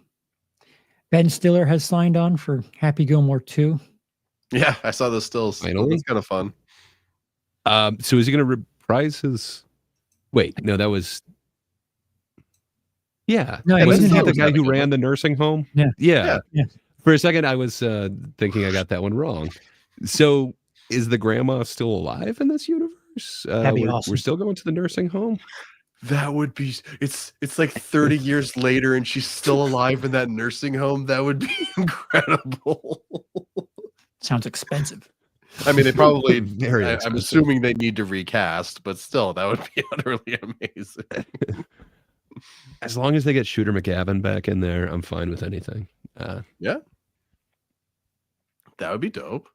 C: Ben Stiller has signed on for Happy Gilmore 2.
A: Yeah, I saw those stills.
B: Finally?
A: That's kind of fun.
B: So is he going to reprise his? Wait, no, that was. Yeah,
C: No, he
B: wasn't
C: doesn't
B: he
C: have
B: the
C: a
B: guy who
A: Happy
B: ran the nursing home?
C: Yeah.
B: yeah.
C: Yeah.
B: For a second, I was thinking I got that one wrong. So, is the grandma still alive in this universe?
C: That'd be
B: we're
C: awesome.
B: still going to the nursing home.
A: That would be it's like 30 years later and she's still alive in that nursing home. That would be incredible.
C: Sounds expensive.
A: I mean, they probably
B: Very
A: I'm
B: expensive.
A: assuming they need to recast, but still that would be utterly amazing.
B: As long as they get Shooter McGavin back in there, I'm fine with anything.
A: That would be dope.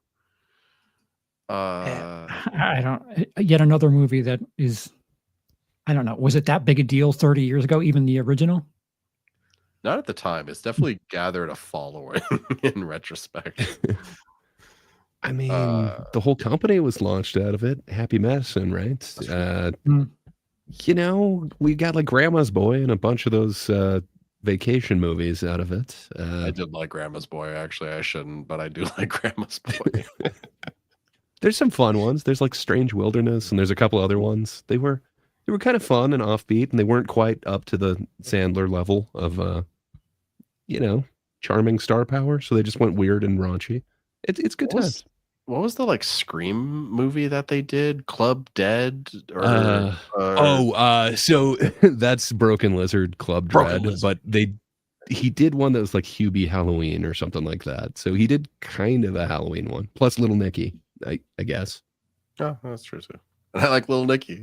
C: I don't. Yet another movie that is I don't know. Was it that big a deal 30 years ago, even the original?
A: Not at the time. It's definitely gathered a following in retrospect.
B: I mean, the whole company was launched out of it. Happy Medicine, right?
C: Mm.
B: You know, we got like Grandma's Boy and a bunch of those vacation movies out of it.
A: I did like Grandma's Boy. Actually, I shouldn't, but I do like Grandma's Boy.
B: There's some fun ones. There's like Strange Wilderness, and there's a couple other ones. They were kind of fun and offbeat, and they weren't quite up to the Sandler level of you know, charming star power. So they just went weird and raunchy. It's good times.
A: What was the like Scream movie that they did? Club Dead?
B: So that's Broken Lizard Club
A: Broken
B: Dread,
A: Lizard.
B: but he did one that was like Hubie Halloween or something like that. So he did kind of a Halloween one, plus Little Nicky, I guess.
A: Oh, that's true too. And I like Little Nicky.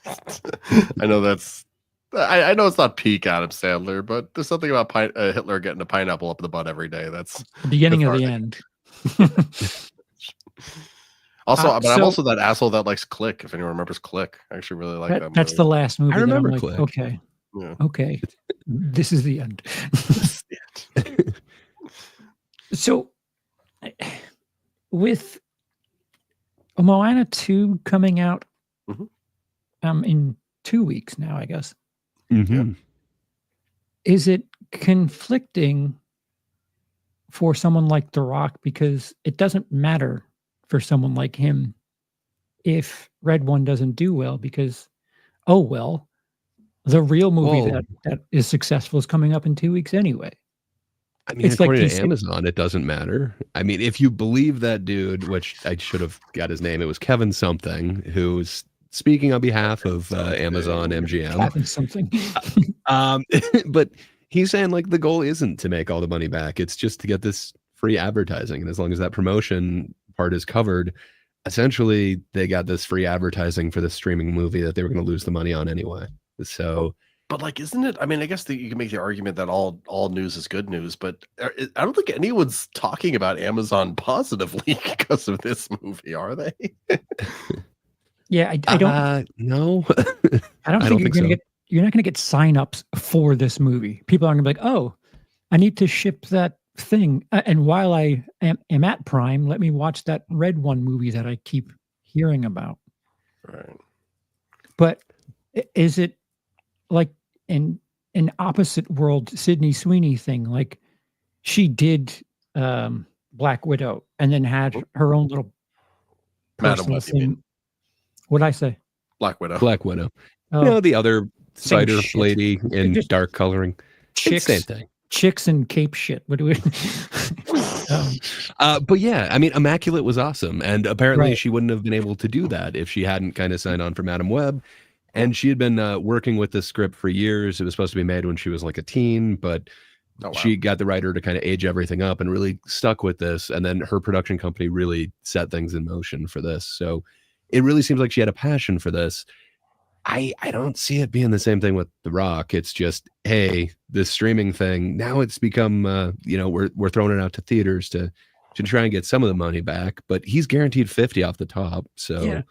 A: I know that's. I know it's not peak Adam Sandler, but there's something about Hitler getting a pineapple up the butt every day. That's
C: The beginning of the
A: cathartic.
C: end.
A: Also, but I'm
C: so-
A: also that asshole that likes Click. If anyone remembers Click, I actually really like that.
C: That's the last movie. that I'm
B: remember
C: like,
B: Click.
C: Okay.
A: Yeah.
C: Okay. This is the end. So, with Moana 2 coming out in 2 weeks now, I guess,
B: Mhm.
C: is it conflicting for someone like The Rock? Because it doesn't matter for someone like him if Red One doesn't do well, because, oh, well, the real movie
B: Well-
C: that is successful is coming up in 2 weeks anyway.
B: I mean,
C: It's like
B: according
C: he
B: to
C: said-
B: Amazon, it doesn't matter. I mean, if you believe that dude, which I should have got his name, it was Kevin something, who's speaking on behalf of Amazon MGM.
C: Having something.
B: But he's saying like the goal isn't to make all the money back; it's just to get this free advertising, and as long as that promotion part is covered, essentially they got this free advertising for the streaming movie that they were going to lose the money on anyway. So.
A: But like, isn't it? I mean, I guess that you can make the argument that all news is good news, but I don't think anyone's talking about Amazon positively because of this movie, are they?
C: Yeah, I don't.
B: No.
C: I don't think you're not gonna get signups for this movie. People aren't gonna be like, oh, I need to ship that thing, and while I am at Prime, let me watch that Red One movie that I keep hearing about.
A: Right.
C: But is it like an opposite world Sydney Sweeney thing? Like she did Black Widow and then had her own little
A: Madam
C: personal
A: Web, you mean?
C: thing. What'd I say?
A: Black Widow.
B: Black Widow.
C: Oh,
B: You know, the other
C: Same
B: cider
C: shit.
B: lady in
C: Just
B: dark coloring. It's the
C: chicks,
B: same thing.
C: chicks and cape shit. What do we?
B: But yeah, I mean, Immaculate was awesome. And apparently
C: Right.
B: she wouldn't have been able to do that if she hadn't kind of signed on for Madam Web. And she had been working with this script for years. It was supposed to be made when she was like a teen, but
A: Oh, wow.
B: she got the writer to kind of age everything up and really stuck with this. And then her production company really set things in motion for this. So it really seems like she had a passion for this. I don't see it being the same thing with The Rock. It's just, hey, this streaming thing, now it's become, we're throwing it out to theaters to try and get some of the money back, but he's guaranteed 50 off the top. So
C: Yeah.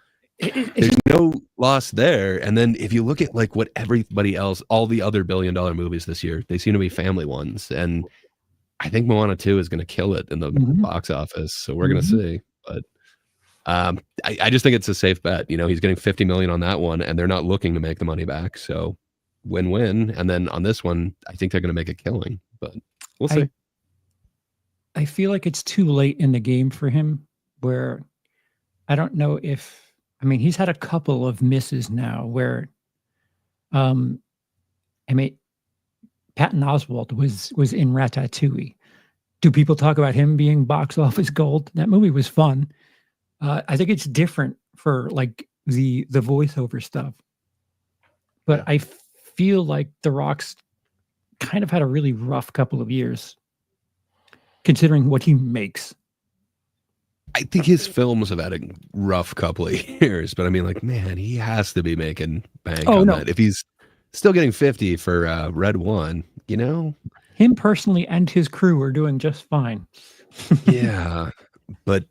B: there's no loss there. And then if you look at like what everybody else, all the other $1 billion movies this year, they seem to be family ones. And I think Moana 2 is going to kill it in the
C: Mhm.
B: box office. So we're going to
C: Mhm.
B: see. But I just think it's a safe bet. You know, he's getting 50 million on that one and they're not looking to make the money back. So win-win. And then on this one, I think they're going to make a killing, but we'll see.
C: I feel like it's too late in the game for him, where I don't know if, I mean, he's had a couple of misses now where, I mean, Patton Oswalt was in Ratatouille. Do people talk about him being box office gold? That movie was fun. I think it's different for like the voiceover stuff, but I feel like The Rock's kind of had a really rough couple of years, considering what he makes.
B: I think his films have had a rough couple of years, but I mean, like, man, he has to be making bank on that. If he's still getting 50 for Red One, you know?
C: Him personally and his crew are doing just fine.
B: Yeah, but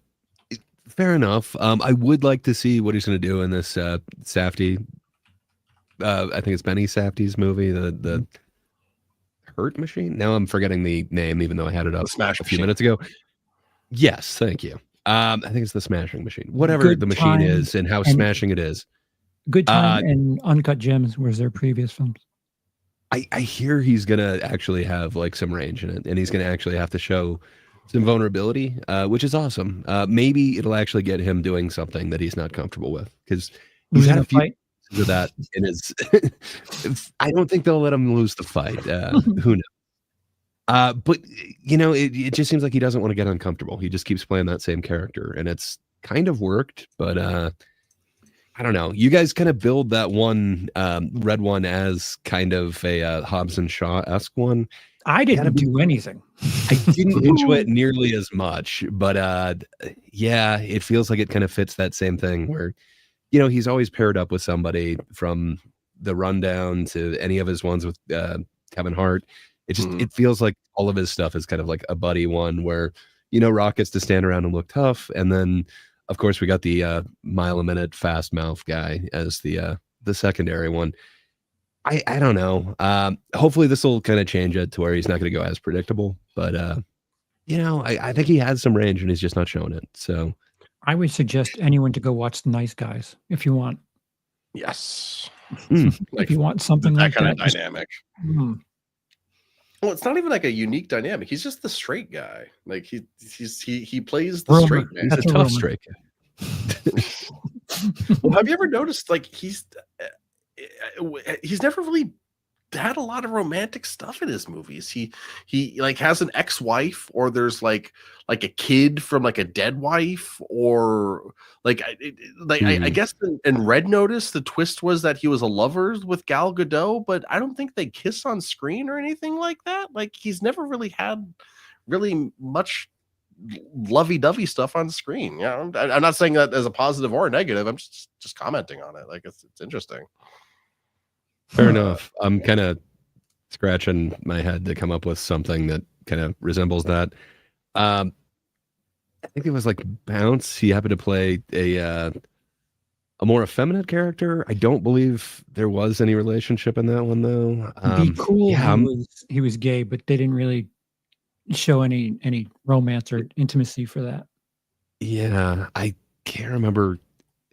B: fair enough. I would like to see what he's going to do in this Safdie I think it's Benny Safdie's movie, the Hurt Machine. Now I'm forgetting the name, even though I had it up
A: The Smash
B: a few
A: Machine.
B: minutes ago. Yes, thank you. I think it's the Smashing Machine, whatever
C: Good
B: the machine
C: Time
B: is, and how
C: and-
B: smashing it is.
C: Good Time and Uncut Gems was their previous films.
B: I hear he's gonna actually have like some range in it, and he's gonna actually have to show some vulnerability, which is awesome. Maybe it'll actually get him doing something that he's not comfortable with, because he's
C: Losing
B: had
C: a
B: a few
C: fight.
B: of that in his. I don't think they'll let him lose the fight. Who knows? But it just seems like he doesn't want to get uncomfortable. He just keeps playing that same character, and it's kind of worked, but I don't know. You guys kind of build that one red one as kind of a Hobbs and Shaw-esque one.
C: I didn't do anything.
B: I didn't enjoy it nearly as much, but yeah, it feels like it kind of fits that same thing where, he's always paired up with somebody from The Rundown to any of his ones with Kevin Hart. It just it feels like all of his stuff is kind of like a buddy one where, Rock gets to stand around and look tough, and then of course we got the mile a minute fast mouth guy as the secondary one. I don't know. Hopefully this will kind of change it to where he's not going to go as predictable, but I think he has some range and he's just not showing it. So
C: I would suggest anyone to go watch The Nice Guys if you want.
A: Yes.
C: If you want something
A: that
C: like
A: kind
C: that.
A: of dynamic. Well, it's not even like a unique dynamic. He's just the straight guy. Like he plays the
C: Romer.
A: straight man.
B: he's
C: That's
B: a
C: a
B: tough
C: rumor.
B: strike.
A: Well, have you ever noticed like he's never really had a lot of romantic stuff in his movies. He like has an ex-wife, or there's like a kid from like a dead wife, or like I guess in Red Notice the twist was that he was a lover with Gal Gadot, but I don't think they kiss on screen or anything like that. Like he's never really had really much lovey-dovey stuff on screen. I'm not saying that as a positive or a negative. I'm just commenting on it. Like it's interesting.
B: Fair enough. I'm kind of scratching my head to come up with something that kind of resembles that. I think it was like Bounce. He happened to play a more effeminate character. I don't believe there was any relationship in that one though.
C: Be Cool.
B: yeah,
C: he was gay, but they didn't really show any romance or intimacy for that.
B: Yeah, I can't remember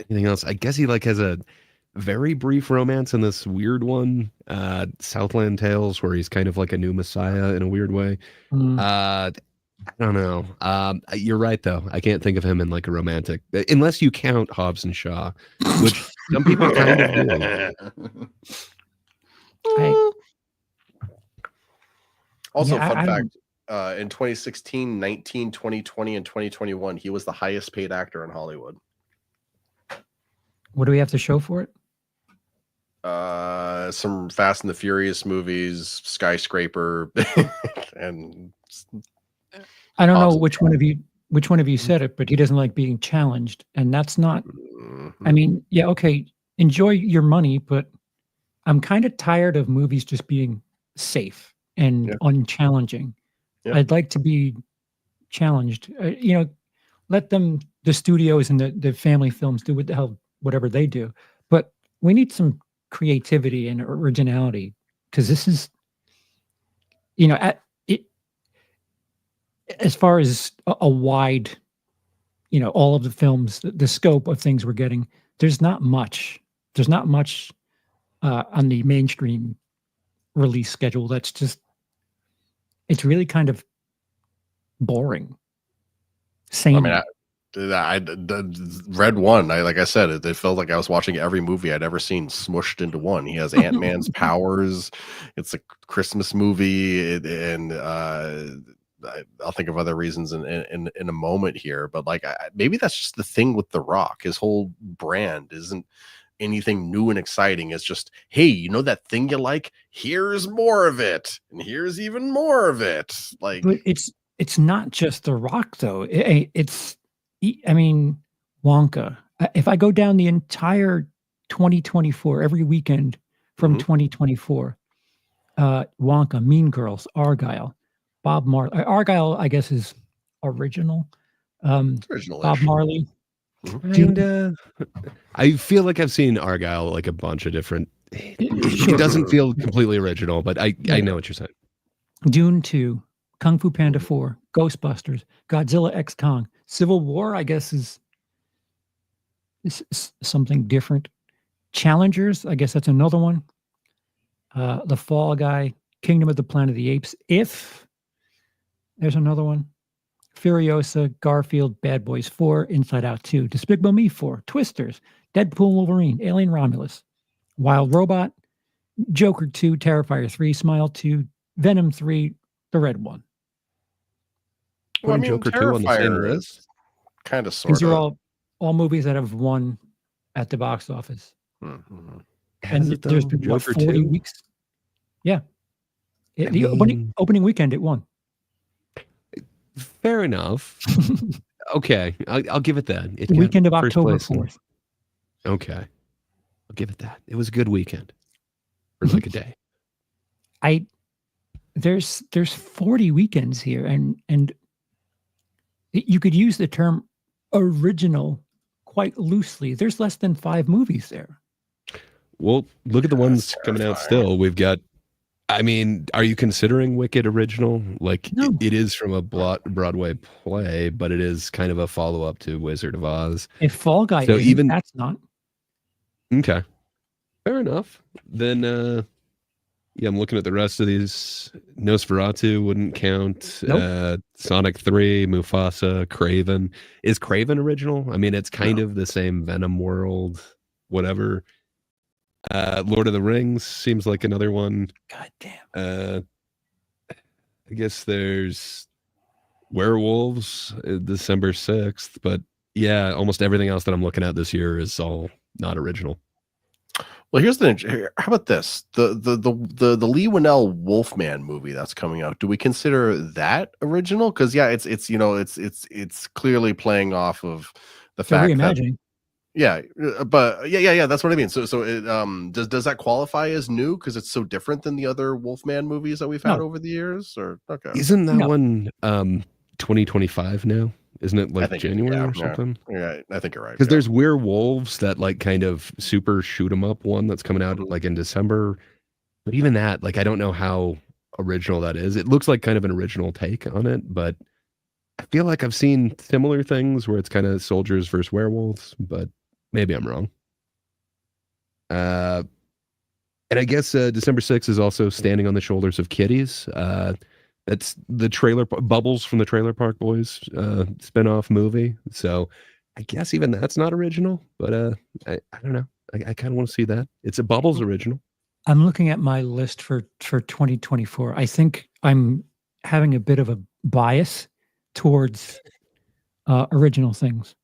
B: anything else. I guess he like has a very brief romance in this weird one, Southland Tales, where he's kind of like a new messiah in a weird way. I don't know. You're right though. I can't think of him in like a romantic, unless you count Hobbs and Shaw, which some people kind of do.
A: Also,
C: Yeah,
A: fun
C: I
A: fact, in 2016, 19, 2020, and 2021, he was the highest paid actor in Hollywood.
C: What do we have to show for it?
A: Some Fast and the Furious movies, Skyscraper, and
C: I don't know
A: Hobbs and
C: which one of you said it, but he doesn't like being challenged, and that's not. I mean, yeah, okay, enjoy your money, but I'm kind of tired of movies just being safe and unchallenging.
A: Yeah.
C: I'd like to be challenged. Let them, the studios and the family films, do what the hell, whatever they do. But we need some creativity and originality, because this is, as far as a wide, all of the films, the scope of things we're getting, there's not much on the mainstream release schedule. That's just, it's really kind of boring. Same.
A: I mean, I read one. Like I said, it felt like I was watching every movie I'd ever seen smushed into one. He has Ant-Man's powers. It's a Christmas movie, and I'll think of other reasons in a moment here. But like, maybe that's just the thing with The Rock. His whole brand isn't anything new and exciting. It's just, hey, that thing you like? Here's more of it, and here's even more of it. Like,
C: but it's not just The Rock though. I mean, Wonka. If I go down the entire 2024, every weekend from 2024, Wonka, Mean Girls, Argyle, Bob Marley. Argyle, I guess, is original. Bob Marley.
B: I feel like I've seen Argyle like a bunch of different it doesn't feel completely original, but I know what you're saying.
C: Dune 2, Kung Fu Panda 4, Ghostbusters, Godzilla X Kong, Civil War, I guess is something different. Challengers, I guess that's another one. The Fall Guy, Kingdom of the Planet of the Apes. If there's another one. Furiosa, Garfield, Bad Boys 4, Inside Out 2, Despicable Me 4, Twisters, Deadpool Wolverine, Alien Romulus, Wild Robot, Joker 2, Terrifier 3, Smile 2, Venom 3, The Red One.
B: Well, Joker 2 on the same list?
A: Kind of, sort of.
C: These are all movies that have won at the box office.
A: Mm-hmm.
C: And there's been
B: Joker
C: 40
B: 2?
C: weeks. Yeah. The opening weekend, it won.
B: Fair enough. Okay, I'll give it that. It
C: The
B: got
C: weekend of
B: first
C: October
B: place in-
C: 4th.
B: Okay, I'll give it that. It was a good weekend for like a day.
C: There's 40 weekends here, and you could use the term original quite loosely. There's less than 5 movies there.
B: Well, look at the ones coming out
A: terrifying.
B: still. We've got. I mean, are you considering Wicked original? Like,
C: No.
B: it is from a Broadway play, but it is kind of a follow up to Wizard of Oz.
C: If Fall Guy
B: So
C: isn't,
B: even-
C: that's not.
B: Okay, fair enough. Then, yeah, I'm looking at the rest of these. Nosferatu wouldn't count.
C: Nope.
B: Sonic 3, Mufasa, Craven. Is Craven original? I mean, it's kind of the same Venom world, whatever. Lord of the Rings seems like another one.
C: God damn.
B: I guess there's Werewolves, December 6th, but yeah, almost everything else that I'm looking at this year is all not original.
A: Well, here's the. How about this? The Lee Winnell Wolfman movie that's coming out. Do we consider that original? Because yeah, it's clearly playing off of the
C: So
A: fact that
C: reimagining.
A: yeah, but yeah, that's what I mean. So it does that qualify as new because it's so different than the other Wolfman movies that we've had
C: No.
A: over the years? Or okay,
B: Isn't that
C: No.
B: one 2025 now? Isn't it
A: I
B: like
A: think-
B: January
A: yeah,
B: or something?
A: yeah, I think you're right.
B: Because
A: yeah.
B: there's Werewolves, that like kind of super shoot 'em up one that's coming out like in December. But even that, like, I don't know how original that is. It looks like kind of an original take on it, but I feel like I've seen similar things where it's kind of soldiers versus werewolves, but maybe I'm wrong. And I guess December 6th is also Standing on the Shoulders of Kitties. That's the Bubbles from the Trailer Park Boys spin-off movie. So I guess even that's not original, but I don't know. I kind of want to see that. It's a Bubbles original.
C: I'm looking at my list for 2024. I think I'm having a bit of a bias towards original things.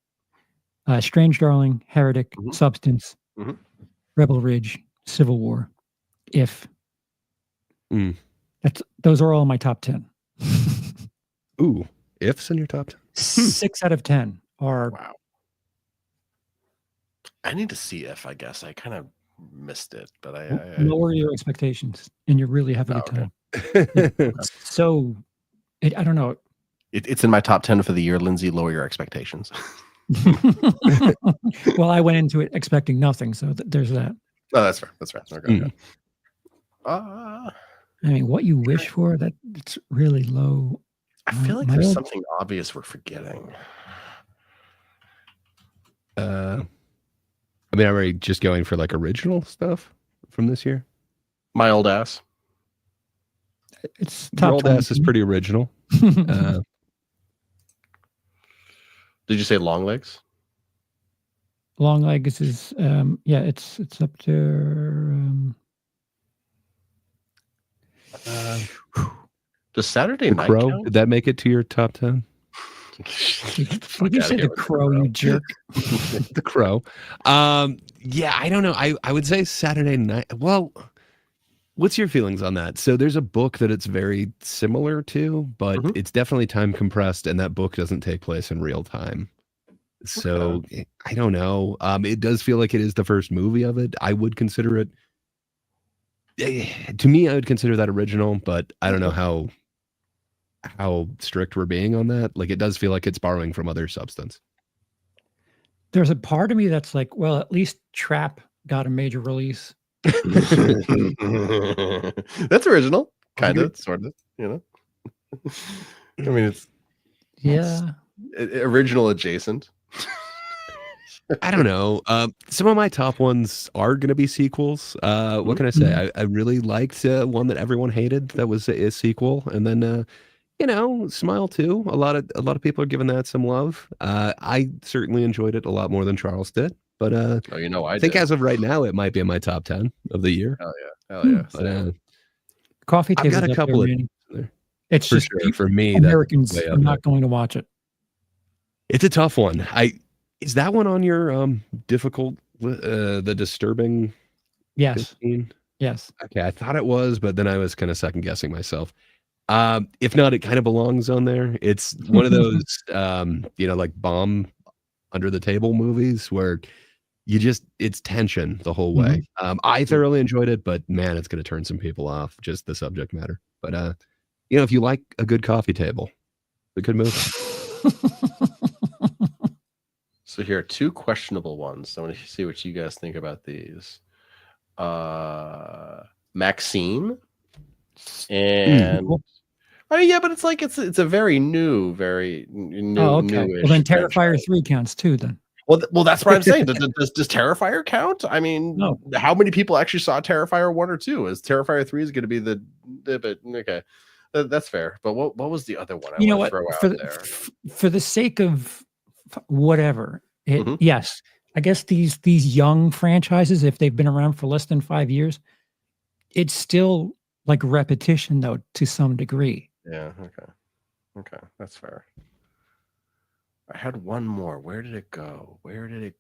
C: Strange Darling, Heretic,
A: Mhm.
C: Substance,
A: Mhm.
C: Rebel Ridge, Civil War. If
B: Mm.
C: those are all my top 10.
B: Ooh, Ifs in your top 10?
C: 6 out of 10 are
A: Wow. I need to see if I guess I kind of missed it, but I
C: lower your expectations, and you really have a
A: Oh,
C: good
A: okay.
C: time. So, I don't know.
A: it's in my top 10 for the year. Lindsay, lower your expectations.
C: Well, I went into it expecting nothing, so there's that.
A: No, that's fair. That's fair. Okay.
B: Mhm.
A: Okay.
C: I mean, what you wish for, it's really low.
A: I feel like
C: My
A: there's
C: old-
A: something obvious we're forgetting.
B: I mean, are we just going for like original stuff from this year?
A: My old ass.
C: It's
B: Your
C: top
B: old
C: 20.
B: ass is pretty original.
A: Did you say long legs?
C: Long Legs is yeah, it's up to
A: Does Saturday
B: The
A: Night
B: Crow,
A: count?
B: did that make it to your top 10?
A: Get the fuck
C: you
A: outta
C: said
A: here
C: The
A: with
C: Crow, you jerk.
B: The Crow. Yeah, I don't know. I would say Saturday Night. Well, what's your feelings on that? So there's a book that it's very similar to, but
A: Mhm.
B: it's definitely time compressed, and that book doesn't take place in real time. So I don't know. It does feel like it is the first movie of it. I would consider it. To me, I would consider that original, but I don't know how strict we're being on that. Like, it does feel like it's borrowing from other substance.
C: There's a part of me that's like, well, at least Trap got a major release.
A: That's original, kind
B: Agree.
A: of, sort of. You know, I mean, it's
C: Yeah.
A: original adjacent.
B: I don't know. Some of my top ones are going to be sequels. What can I say? I really liked one that everyone hated that was a sequel, and then Smile 2. A lot of people are giving that some love. I certainly enjoyed it a lot more than Charles did, but
A: Oh, I
B: I think
A: did.
B: as of right now, it might be in my top 10 of the year.
A: Hell yeah, hell yeah.
B: But
A: Same.
C: Coffee
B: I've
C: Table's
B: got a
C: up there,
B: couple of
C: Manny.
B: there.
C: It's
B: For
C: just
B: sure. For me, that's
C: Americans
B: way
C: are
B: up there.
C: not going to watch it.
B: It's a tough one. Is that one on your difficult the disturbing
C: Yes.
B: 15?
C: Yes.
B: Okay, I thought it was, but then I was kind of second guessing myself. If not, it kind of belongs on there. It's one of those like bomb under the table movies where it's tension the whole way. I thoroughly enjoyed it, but man, it's going to turn some people off, just the subject matter. But if you like a good coffee table, it's a good movie.
A: So here are two questionable ones. I want to see what you guys think about these. Maxine and oh yeah, but it's like it's a very new, very new.
C: Oh, okay. Well, then Terrifier 3 counts too. Then.
A: Well, that's what I'm saying. Does Terrifier count? I mean,
C: No.
A: How many people actually saw Terrifier 1 or 2? Is Terrifier 3 is going to be the but okay, that's fair. But what was the other one?
C: You know what? For the sake of whatever, yes, I guess these young franchises, if they've been around for less than 5 years, it's still like repetition though to some degree.
A: Yeah. Okay, that's fair. I had one more. Where did it go? I'm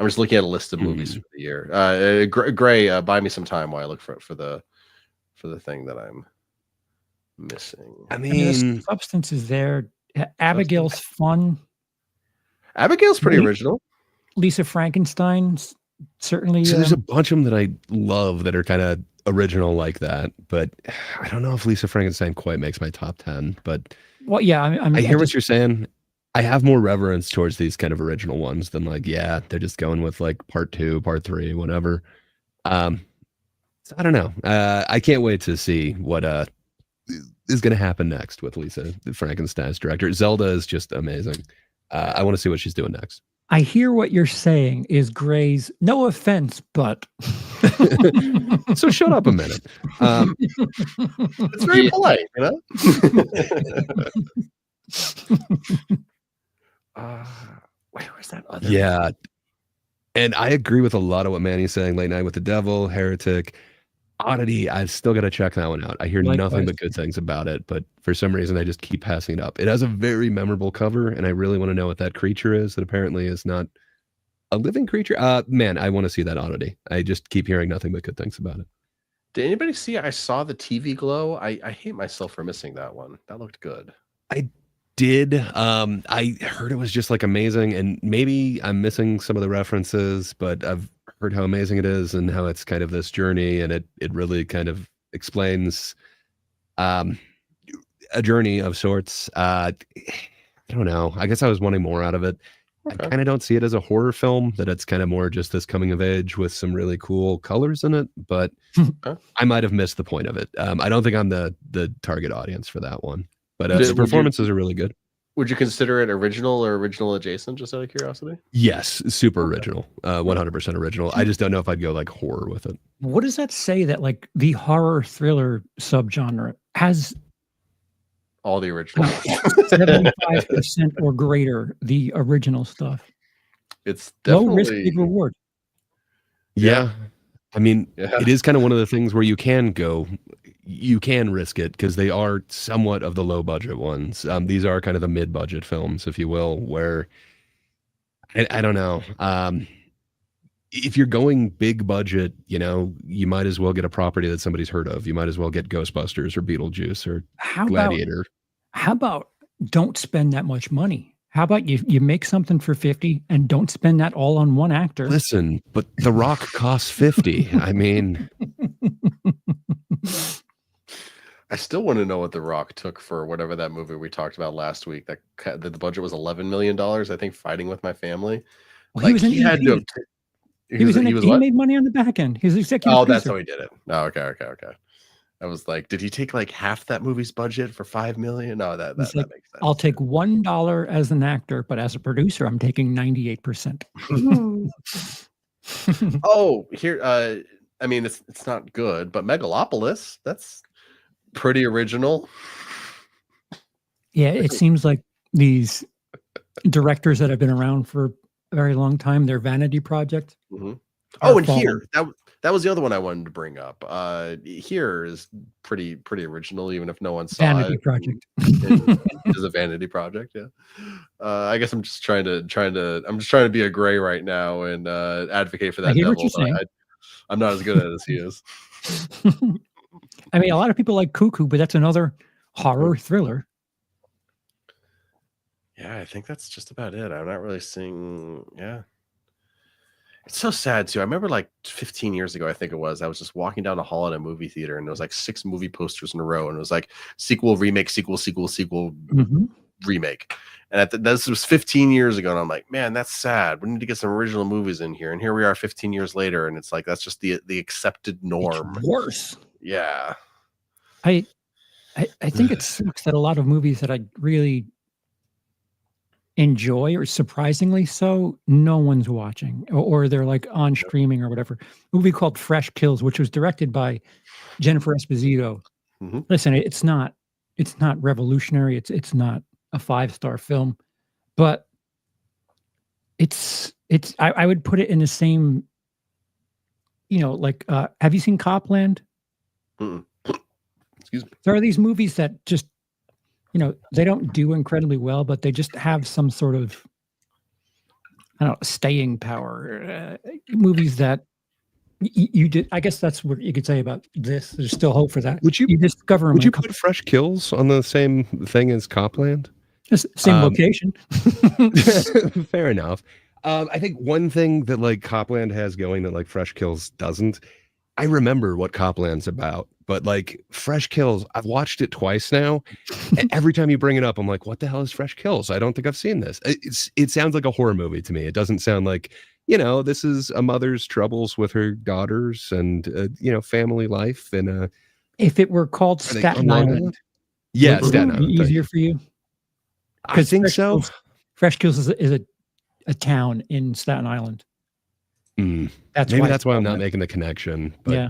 A: just looking at a list of movies for the year. Gray, buy me some time while I look for the thing that I'm missing.
B: I mean,
C: the substance is there. Abigail's fun.
A: Abigail's pretty original.
C: Lisa Frankenstein's certainly.
B: So there's a bunch of them that I love that are kind of original like that, but I don't know if Lisa Frankenstein quite makes my top 10. But
C: well, yeah, I
B: hear what you're saying. I have more reverence towards these kind of original ones than like, yeah, they're just going with like part 2, part 3, whatever. So I don't know. I can't wait to see what is going to happen next with Lisa Frankenstein's director. Zelda is just amazing. I want to see what she's doing next.
C: I hear what you're saying is Gray's, no offense, but.
B: So shut up a minute.
A: It's very polite, you know? Where's that other?
B: Yeah. And I agree with a lot of what Manny's saying. Late Night with the Devil, Heretic, Oddity. I've still got to check that one out. I hear nothing but good things about it, but for some reason I just keep passing it up. It has a very memorable cover, and I really want to know what that creature is that apparently is not a living creature. Man, I want to see that Oddity. I just keep hearing nothing but good things about it.
A: Did anybody see? I saw the TV Glow. I hate myself for missing that one. That looked good.
B: I did. I heard it was just like amazing, and maybe I'm missing some of the references, but I've heard how amazing it is and how it's kind of this journey, and it really kind of explains a journey of sorts. I don't know. I guess I was wanting more out of it. Okay. I kind of don't see it as a horror film, that it's kind of more just this coming of age with some really cool colors in it, but I might have missed the point of it. I don't think I'm the target audience for that one, but the performances are really good.
A: Would you consider it original or original adjacent, just out of curiosity?
B: Yes, super original, 100% original. I just don't know if I'd go like horror with it.
C: What does that say that like the horror thriller subgenre has
A: all the original
C: 75% or greater, the original stuff?
A: It's definitely
C: low risk, big reward.
B: Yeah. I mean, it is kind of one of the things where you can risk it because they are somewhat of the low budget ones. These are kind of the mid budget films, if you will, where I don't know. If you're going big budget, you might as well get a property that somebody's heard of. You might as well get Ghostbusters or Beetlejuice or Gladiator.
C: How about don't spend that much money? How about you make something for 50 and don't spend that all on one actor?
B: Listen, but The Rock costs 50. I mean,
A: I still want to know what The Rock took for whatever that movie we talked about last week. That the budget was $11 million. I think, Fighting with My Family.
C: Well, he was in
A: he had to.
C: He was in it.
A: He was
C: He
A: what?
C: made money on the back end. He's the executive
A: Oh, that's
C: producer.
A: how he did it. Oh, okay. I was like, did he take like half that movie's budget for $5 million? No, that
C: He's like,
A: makes sense.
C: I'll take $1 as an actor, but as a producer, I'm taking 98%.
A: Oh, here. I mean, it's not good, but Megalopolis, that's pretty original.
C: Yeah, it seems like these directors that have been around for a very long time, their vanity project.
A: Mhm.
C: are
A: Oh, and
C: falling.
A: here, that was the other one I wanted to bring up. Here is pretty original, even if no one saw
C: Vanity
A: it.
C: project.
A: It is a vanity project, yeah. I guess I'm just trying to be a gray right now and advocate for
C: I
A: that
C: hear what
A: devil.
C: you're
A: But I'm not as good at it as he is.
C: I mean, a lot of people like Cuckoo, but that's another horror thriller.
A: Yeah, I think that's just about it. I'm not really seeing. Yeah, it's so sad too. I remember like 15 years ago, I think it was. I was just walking down the hall at a movie theater, and there was like 6 movie posters in a row, and it was like sequel, remake, sequel,
C: Mhm.
A: remake. And this was 15 years ago, and I'm like, man, that's sad. We need to get some original movies in here. And here we are 15 years later, and it's like that's just the accepted norm.
C: It's worse.
A: Yeah.
C: I think it sucks that a lot of movies that I really enjoy, or surprisingly so, no one's watching, or they're like on streaming or whatever. A movie called Fresh Kills, which was directed by Jennifer Esposito.
A: Mhm.
C: Listen, it's not revolutionary. It's not a 5-star film, but I would put it in the same, like, have you seen Copland?
A: Mm-mm. Excuse me.
C: There are these movies that just, they don't do incredibly well, but they just have some sort of, I don't know, staying power. Movies that you did. I guess that's what you could say about this. There's still hope for that.
B: Would you
C: discover them
B: would
C: in
B: you
C: a couple,
B: put Fresh Kills on the same thing as Copland?
C: same
B: um,
C: location?
B: Fair enough. I think one thing that like Copland has going that like Fresh Kills doesn't. I remember what Copland's about, but like Fresh Kills, I've watched it twice now. And every time you bring it up, I'm like, what the hell is Fresh Kills? I don't think I've seen this. It sounds like a horror movie to me. It doesn't sound like, this is a mother's troubles with her daughters and family life and
C: If it were called
B: Are they
C: Staten
B: on Long
C: Island,
B: Island? Yeah,
C: would it
B: Staten
C: be
B: Island. Thank
C: easier
B: you.
C: for you?
B: I think
C: Fresh
B: so.
C: Kills- Fresh Kills is a town in Staten Island.
B: Mm,
C: That's
B: maybe
C: why
B: that's
C: it's
B: why I'm
C: called
B: not
C: that.
B: making the connection. But
C: Yeah.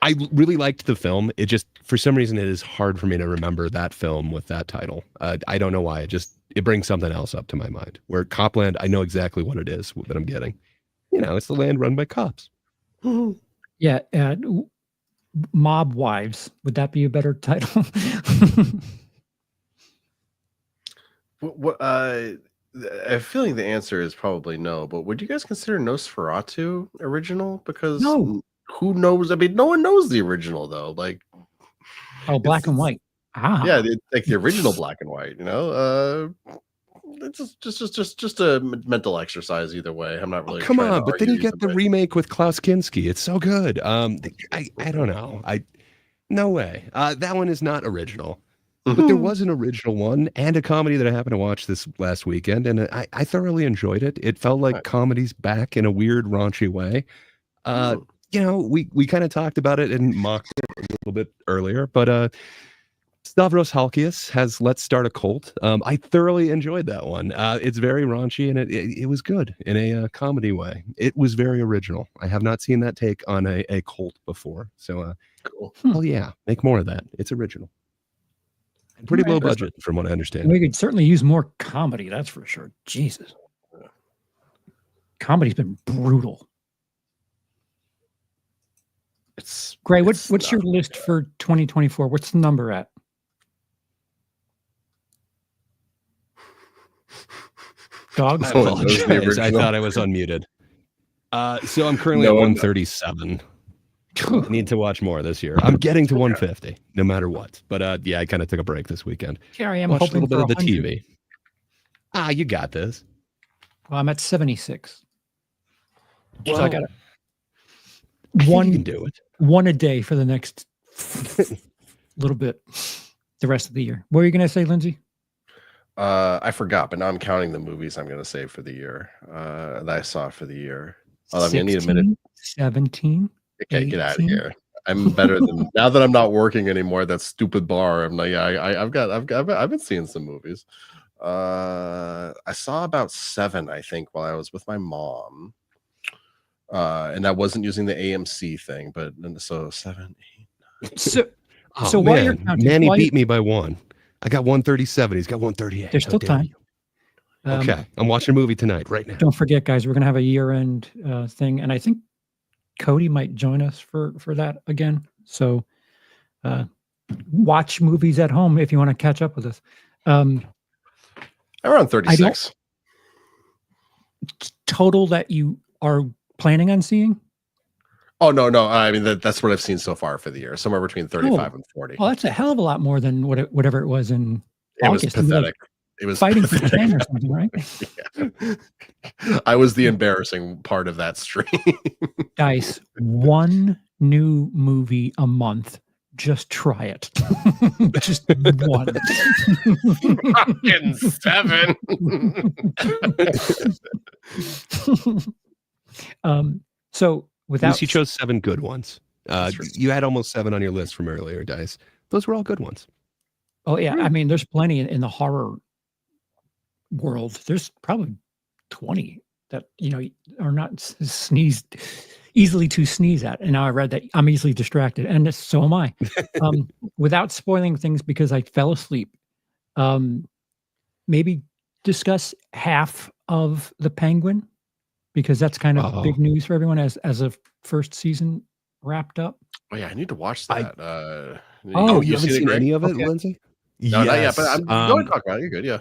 B: I really liked the film. It just, for some reason, it is hard for me to remember that film with that title. I don't know why. It brings something else up to my mind. Where Copland, I know exactly what it is that I'm getting. It's the land run by cops.
C: Yeah. Mob Wives. Would that be a better title?
A: What I have a feeling the answer is probably no, but would you guys consider Nosferatu original? Because
C: No.
A: who knows? I mean, no one knows the original though. Like,
C: Oh, black and white. Ah.
A: yeah, like the original black and white. It's just a mental exercise either way. I'm not really.
B: Come
A: trying to
B: on, but then you
A: argue
B: get the
A: either way.
B: remake with Klaus Kinski. It's so good. I don't know. No way. That one is not original. But there was an original one and a comedy that I happened to watch this last weekend, and I thoroughly enjoyed it. It felt like
A: Right.
B: comedy's back in a weird, raunchy way.
A: Mm.
B: We kind of talked about it and mocked it a little bit earlier, but Stavros Halkias has Let's Start a Cult. I thoroughly enjoyed that one. It's very raunchy, and it was good in a comedy way. It was very original. I have not seen that take on a cult before. So,
A: Cool.
B: well, yeah, make more of that. It's original. And pretty
C: Right.
B: low budget, from what I understand.
C: We could certainly use more comedy, that's for sure. Jesus. Comedy's been brutal.
A: It's
C: Gray,
A: it's
C: what's your
A: not-
C: list for 2024? What's the number at? Dogs?
A: I don't know. Those are the
B: Apologize. I
A: original.
B: thought I was unmuted. So I'm currently
A: No
B: at
A: one-
B: 137. I need to watch more this year. I'm getting to 150, no matter what. But yeah, I kind of took a break this weekend.
C: Here I am
B: Watched a
C: hoping
B: little bit
C: for
B: of the
C: 100.
B: TV. You got this.
C: Well, I'm at 76. So I
B: Well,
C: got
B: I think you
C: one
B: can do it.
C: one a day for the next little bit, the rest of the year. What were you going to say, Lindsay?
A: I forgot, but now I'm counting the movies I'm going to save for the year that I saw for the year. Oh, I mean, I need a minute.
C: 17.
A: Okay, get out of
C: 18.
A: here. I'm better than now that I'm not working anymore. That stupid bar. I'm like, I've been seeing some movies. I saw about 7, I think, while I was with my mom. And I wasn't using the AMC thing, but so 7, 8.
C: So,
B: Oh,
C: so while you're
B: man,
C: counting,
B: Manny
C: while you-
B: beat me by 1. I got 137. He's got 138.
C: There's
B: How
C: still
B: dare
C: time.
B: you. Okay, I'm watching a movie tonight, right now.
C: Don't forget, guys, we're gonna have a year-end thing, and I think Cody might join us for that again. So, watch movies at home if you want to catch up with us.
A: Around 36.
C: Total that you are planning on seeing?
A: Oh no. I mean that's what I've seen so far for the year. Somewhere between 35 and 40.
C: Well, that's a hell of a lot more than whatever it was in
A: It was
C: August. You were, like,
A: pathetic. It was
C: fighting for
A: pathetic.
C: 10 or something, right?
A: Yeah. I was the embarrassing part of that stream.
C: Guys, one new movie a month. Just try it. Just one.
A: Fucking 7.
C: So
B: At
C: without
B: least you chose 7 good ones.
A: That's true.
B: You had almost 7 on your list from earlier, Dice. Those were all good ones.
C: Oh yeah, I mean, there's plenty in the horror world. There's probably 20 that are not easily to sneeze at. And now I read that I'm easily distracted, and so am I. Without spoiling things because I fell asleep, maybe discuss half of The Penguin because that's kind of big news for everyone as a first season wrapped up.
A: Oh yeah, I need to watch that.
B: You haven't seen any of it,
C: Okay.
B: Lindsay?
A: No, not yet, but I'm going
B: Um,
A: to talk about it. You're good, yeah.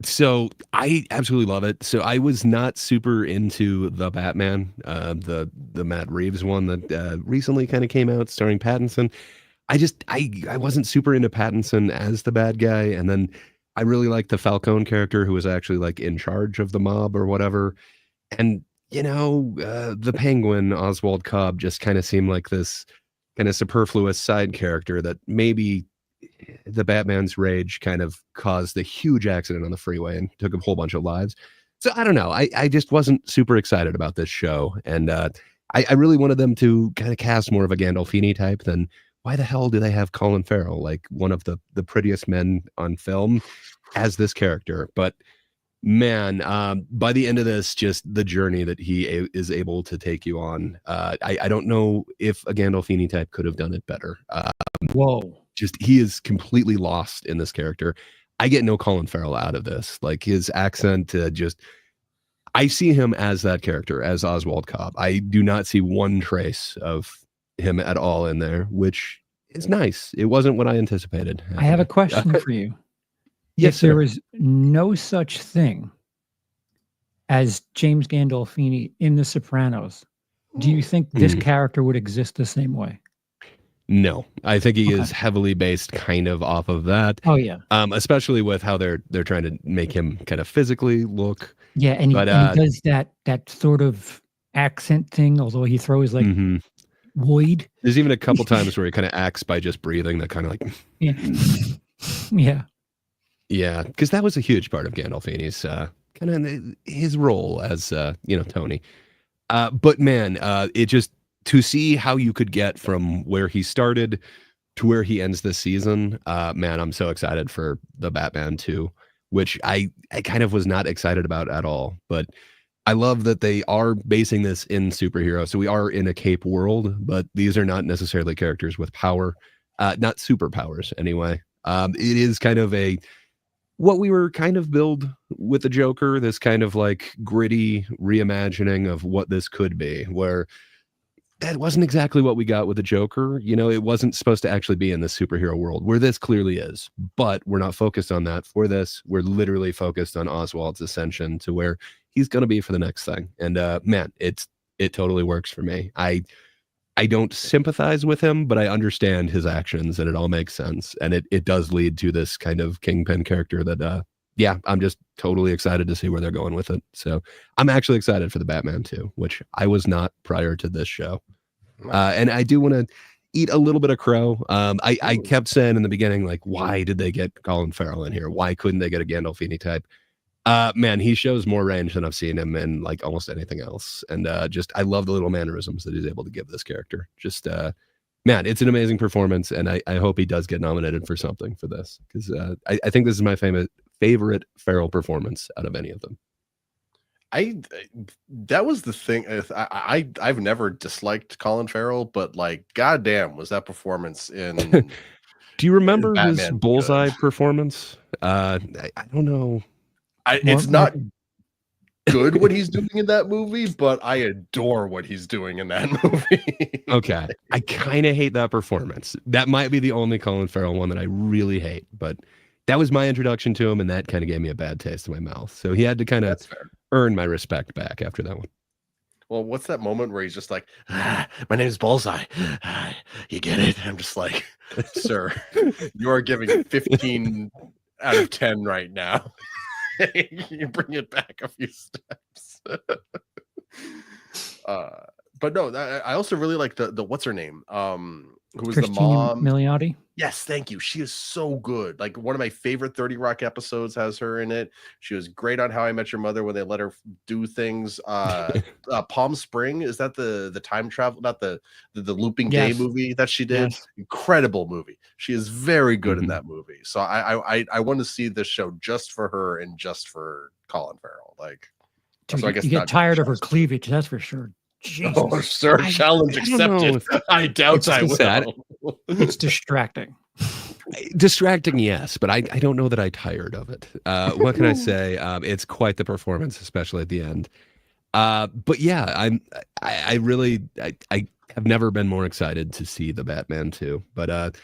B: So I absolutely love it. So I was not super into the Batman, the Matt Reeves one that recently kind of came out starring Pattinson. I wasn't super into Pattinson as the bad guy, and then I really liked the Falcone character who was actually like in charge of the mob or whatever. And the Penguin, Oswald Cobb, just kind of seemed like this kind of superfluous side character that maybe the Batman's rage kind of caused a huge accident on the freeway and took a whole bunch of lives. So I don't know. I just wasn't super excited about this show. And I really wanted them to kind of cast more of a Gandolfini type than why the hell do they have Colin Farrell, like one of the prettiest men on film, as this character? But man, by the end of this, just the journey that he is able to take you on, I don't know if a Gandolfini type could have done it better.
C: Whoa.
B: Just he is completely lost in this character. I get no Colin Farrell out of this. Like his accent, I see him as that character, as Oswald Cobb. I do not see one trace of him at all in there, which is nice. It wasn't what I anticipated.
C: I have a question for you.
B: Yes,
C: If there
B: sir.
C: was no such thing as James Gandolfini in The Sopranos, do you think this character would exist the same way?
B: No, I think he
C: Okay.
B: is heavily based kind of off of that.
C: Oh yeah,
B: Especially with how they're trying to make him kind of physically look.
C: yeah, and he,
B: But,
C: and he does that sort of accent thing. Although he throws like
B: Mhm.
C: void.
B: There's even a couple times where he kind of acts by just breathing, that kind of like,
C: Yeah, yeah.
B: yeah, because that was a huge part of Gandolfini's kind of his role as Tony. But man, it just to see how you could get from where he started to where he ends this season. Man, I'm so excited for the Batman 2, which I kind of was not excited about at all. But I love that they are basing this in superhero. So we are in a cape world, but these are not necessarily characters with power, not superpowers anyway. It is kind of what we were kind of billed with the Joker, this kind of like gritty reimagining of what this could be, where that wasn't exactly what we got with the Joker. It wasn't supposed to actually be in the superhero world where this clearly is, but we're not focused on that for this. We're literally focused on Oswald's ascension to where he's going to be for the next thing. And man, it totally works for me. I don't sympathize with him, but I understand his actions and it all makes sense. And it does lead to this kind of Kingpin character that, I'm just totally excited to see where they're going with it. So I'm actually excited for the Batman 2, which I was not prior to this show. And I do want to eat a little bit of crow. I kept saying in the beginning, like, why did they get Colin Farrell in here? Why couldn't they get a Gandolfini type? Man, he shows more range than I've seen him in like almost anything else. And just I love the little mannerisms that he's able to give this character. Just man, it's an amazing performance, and I hope he does get nominated for something for this, because I think this is my favorite Farrell performance out of any of them.
A: That was the thing. I've never disliked Colin Farrell, but like, goddamn, was that performance in
B: Do you remember his
A: Batman
B: Bullseye
A: good?
B: performance? I don't know.
A: It's not good what he's doing in that movie, but I adore what he's doing in that movie.
B: Okay. I kind of hate that performance. That might be the only Colin Farrell one that I really hate, but that was my introduction to him, and that kind of gave me a bad taste in my mouth. So he had to kind of
A: That's fair.
B: earn my respect back after that one.
A: Well, what's that moment where he's just like, my name is Bullseye. You get it? I'm just like, sir, you are giving 15 out of 10 right now. You bring it back a few steps. But no, I also really like the what's her name? Who was the
C: Christine
A: mom?
C: Milioti.
A: Yes, thank you. She is so good. Like, one of my favorite 30 Rock episodes has her in it. She was great on How I Met Your Mother when they let her do things. Palm Spring, is that the time travel, not the looping day
C: Yes.
A: movie that she did?
C: Yes.
A: Incredible movie. She is very good in
B: Mhm.
A: that movie. So I want to see this show just for her and just for Colin Farrell. Like,
C: Dude,
A: so I guess
C: you get
A: not
C: tired of her
A: just-
C: cleavage, that's for sure. Jesus.
A: Oh, sir, challenge
B: I don't know
A: accepted. I doubt
B: It's
A: I
B: just sad.
A: will.
C: It's distracting.
B: Distracting, yes, but I don't know that I tired of it. What can I say? It's quite the performance, especially at the end. But yeah, I really have never been more excited to see the Batman 2. But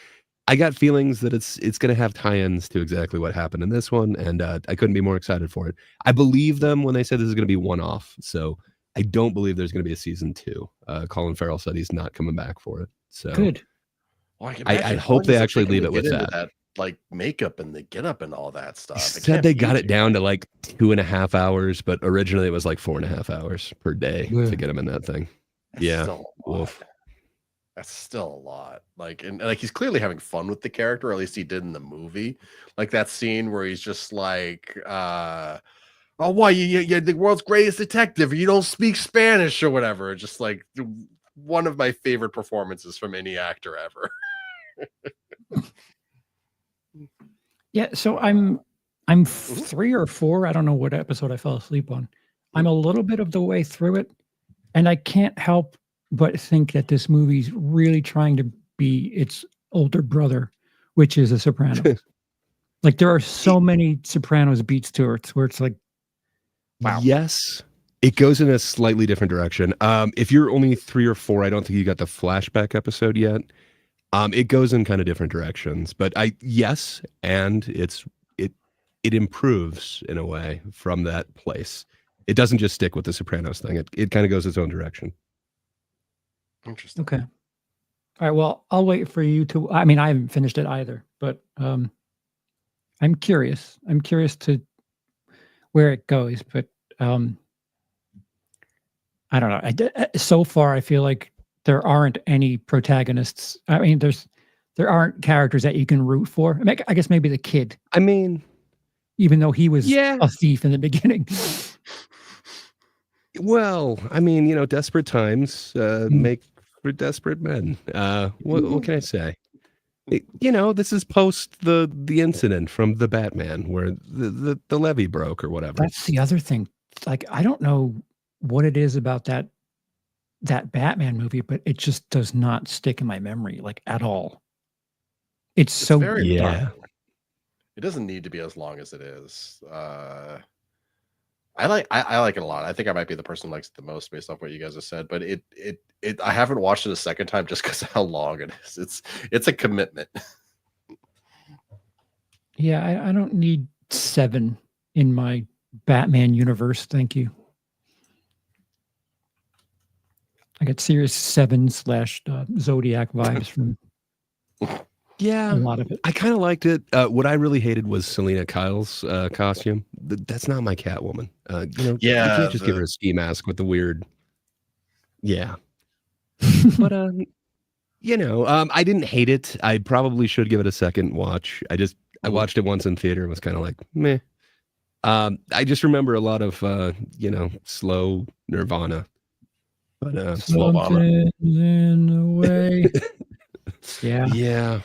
B: I got feelings that it's going to have tie-ins to exactly what happened in this one, and I couldn't be more excited for it. I believe them when they said this is going to be one-off, so I don't believe there's going to be a season 2. Colin Farrell said he's not coming back for it. So
C: Good.
A: Well, can
B: I
A: imagine
B: hope
A: how long
B: they
A: does it
B: actually
A: take 'em
B: leave
A: to
B: it with
A: get into
B: that.
A: like makeup and the get up and all that stuff.
B: They
A: It
B: said
A: can't
B: they
A: be
B: got
A: easy.
B: it down to like 2.5 hours, but originally it was like 4.5 hours per day
C: Yeah.
B: to get him in that thing.
A: That's
B: Yeah.
A: still a lot.
B: Woof.
A: That's still a lot. Like, and like, he's clearly having fun with the character, or at least he did in the movie. Like that scene where he's just like, oh, why you're the world's greatest detective, you don't speak Spanish or whatever. Just like one of my favorite performances from any actor ever.
C: Yeah, so I'm 3 or 4. I don't know what episode I fell asleep on. I'm a little bit of the way through it, and I can't help but think that this movie's really trying to be its older brother, which is a Soprano. Like, there are so many Sopranos beats to it where it's like, wow.
B: Yes. It goes in a slightly different direction. If you're only 3 or 4, I don't think you got the flashback episode yet. It goes in kind of different directions, but yes, and it improves in a way from that place. It doesn't just stick with the Sopranos thing. It kind of goes its own direction.
A: Interesting.
C: Okay. All right, well, I'll wait for you to I mean, I haven't finished it either, but I'm curious. I'm curious to where it goes, but I don't know. So far, I feel like there aren't any protagonists. I mean, there aren't characters that you can root for. I mean, I guess maybe the kid,
B: I mean,
C: even though he was
B: Yeah.
C: a thief in the beginning.
B: well, I mean, desperate times make for desperate men. What can I say? This is post the incident from the Batman where the levee broke or whatever.
C: That's the other thing. Like, I don't know what it is about that Batman movie, but it just does not stick in my memory, like, at all. It's so
A: very
B: Yeah.
A: dark. It doesn't need to be as long as it is. I like it a lot. I think I might be the person who likes it the most based off what you guys have said, but it I haven't watched it a second time just because of how long it is. It's a commitment.
C: Yeah, I don't need 7 in my Batman universe. Thank you. I got Series 7 / Zodiac vibes from a
B: Yeah.
C: lot of it.
B: I kind of liked it. What I really hated was Selena Kyle's costume. That's not my Catwoman. You
A: Yeah,
B: can't just give her a ski mask with the weird. Yeah. But I didn't hate it. I probably should give it a second watch. I watched it once in theater and was kind of like, meh. I just remember a lot of slow Nirvana, but
A: Slow vomit.
C: Something's in the way. Yeah.
B: yeah.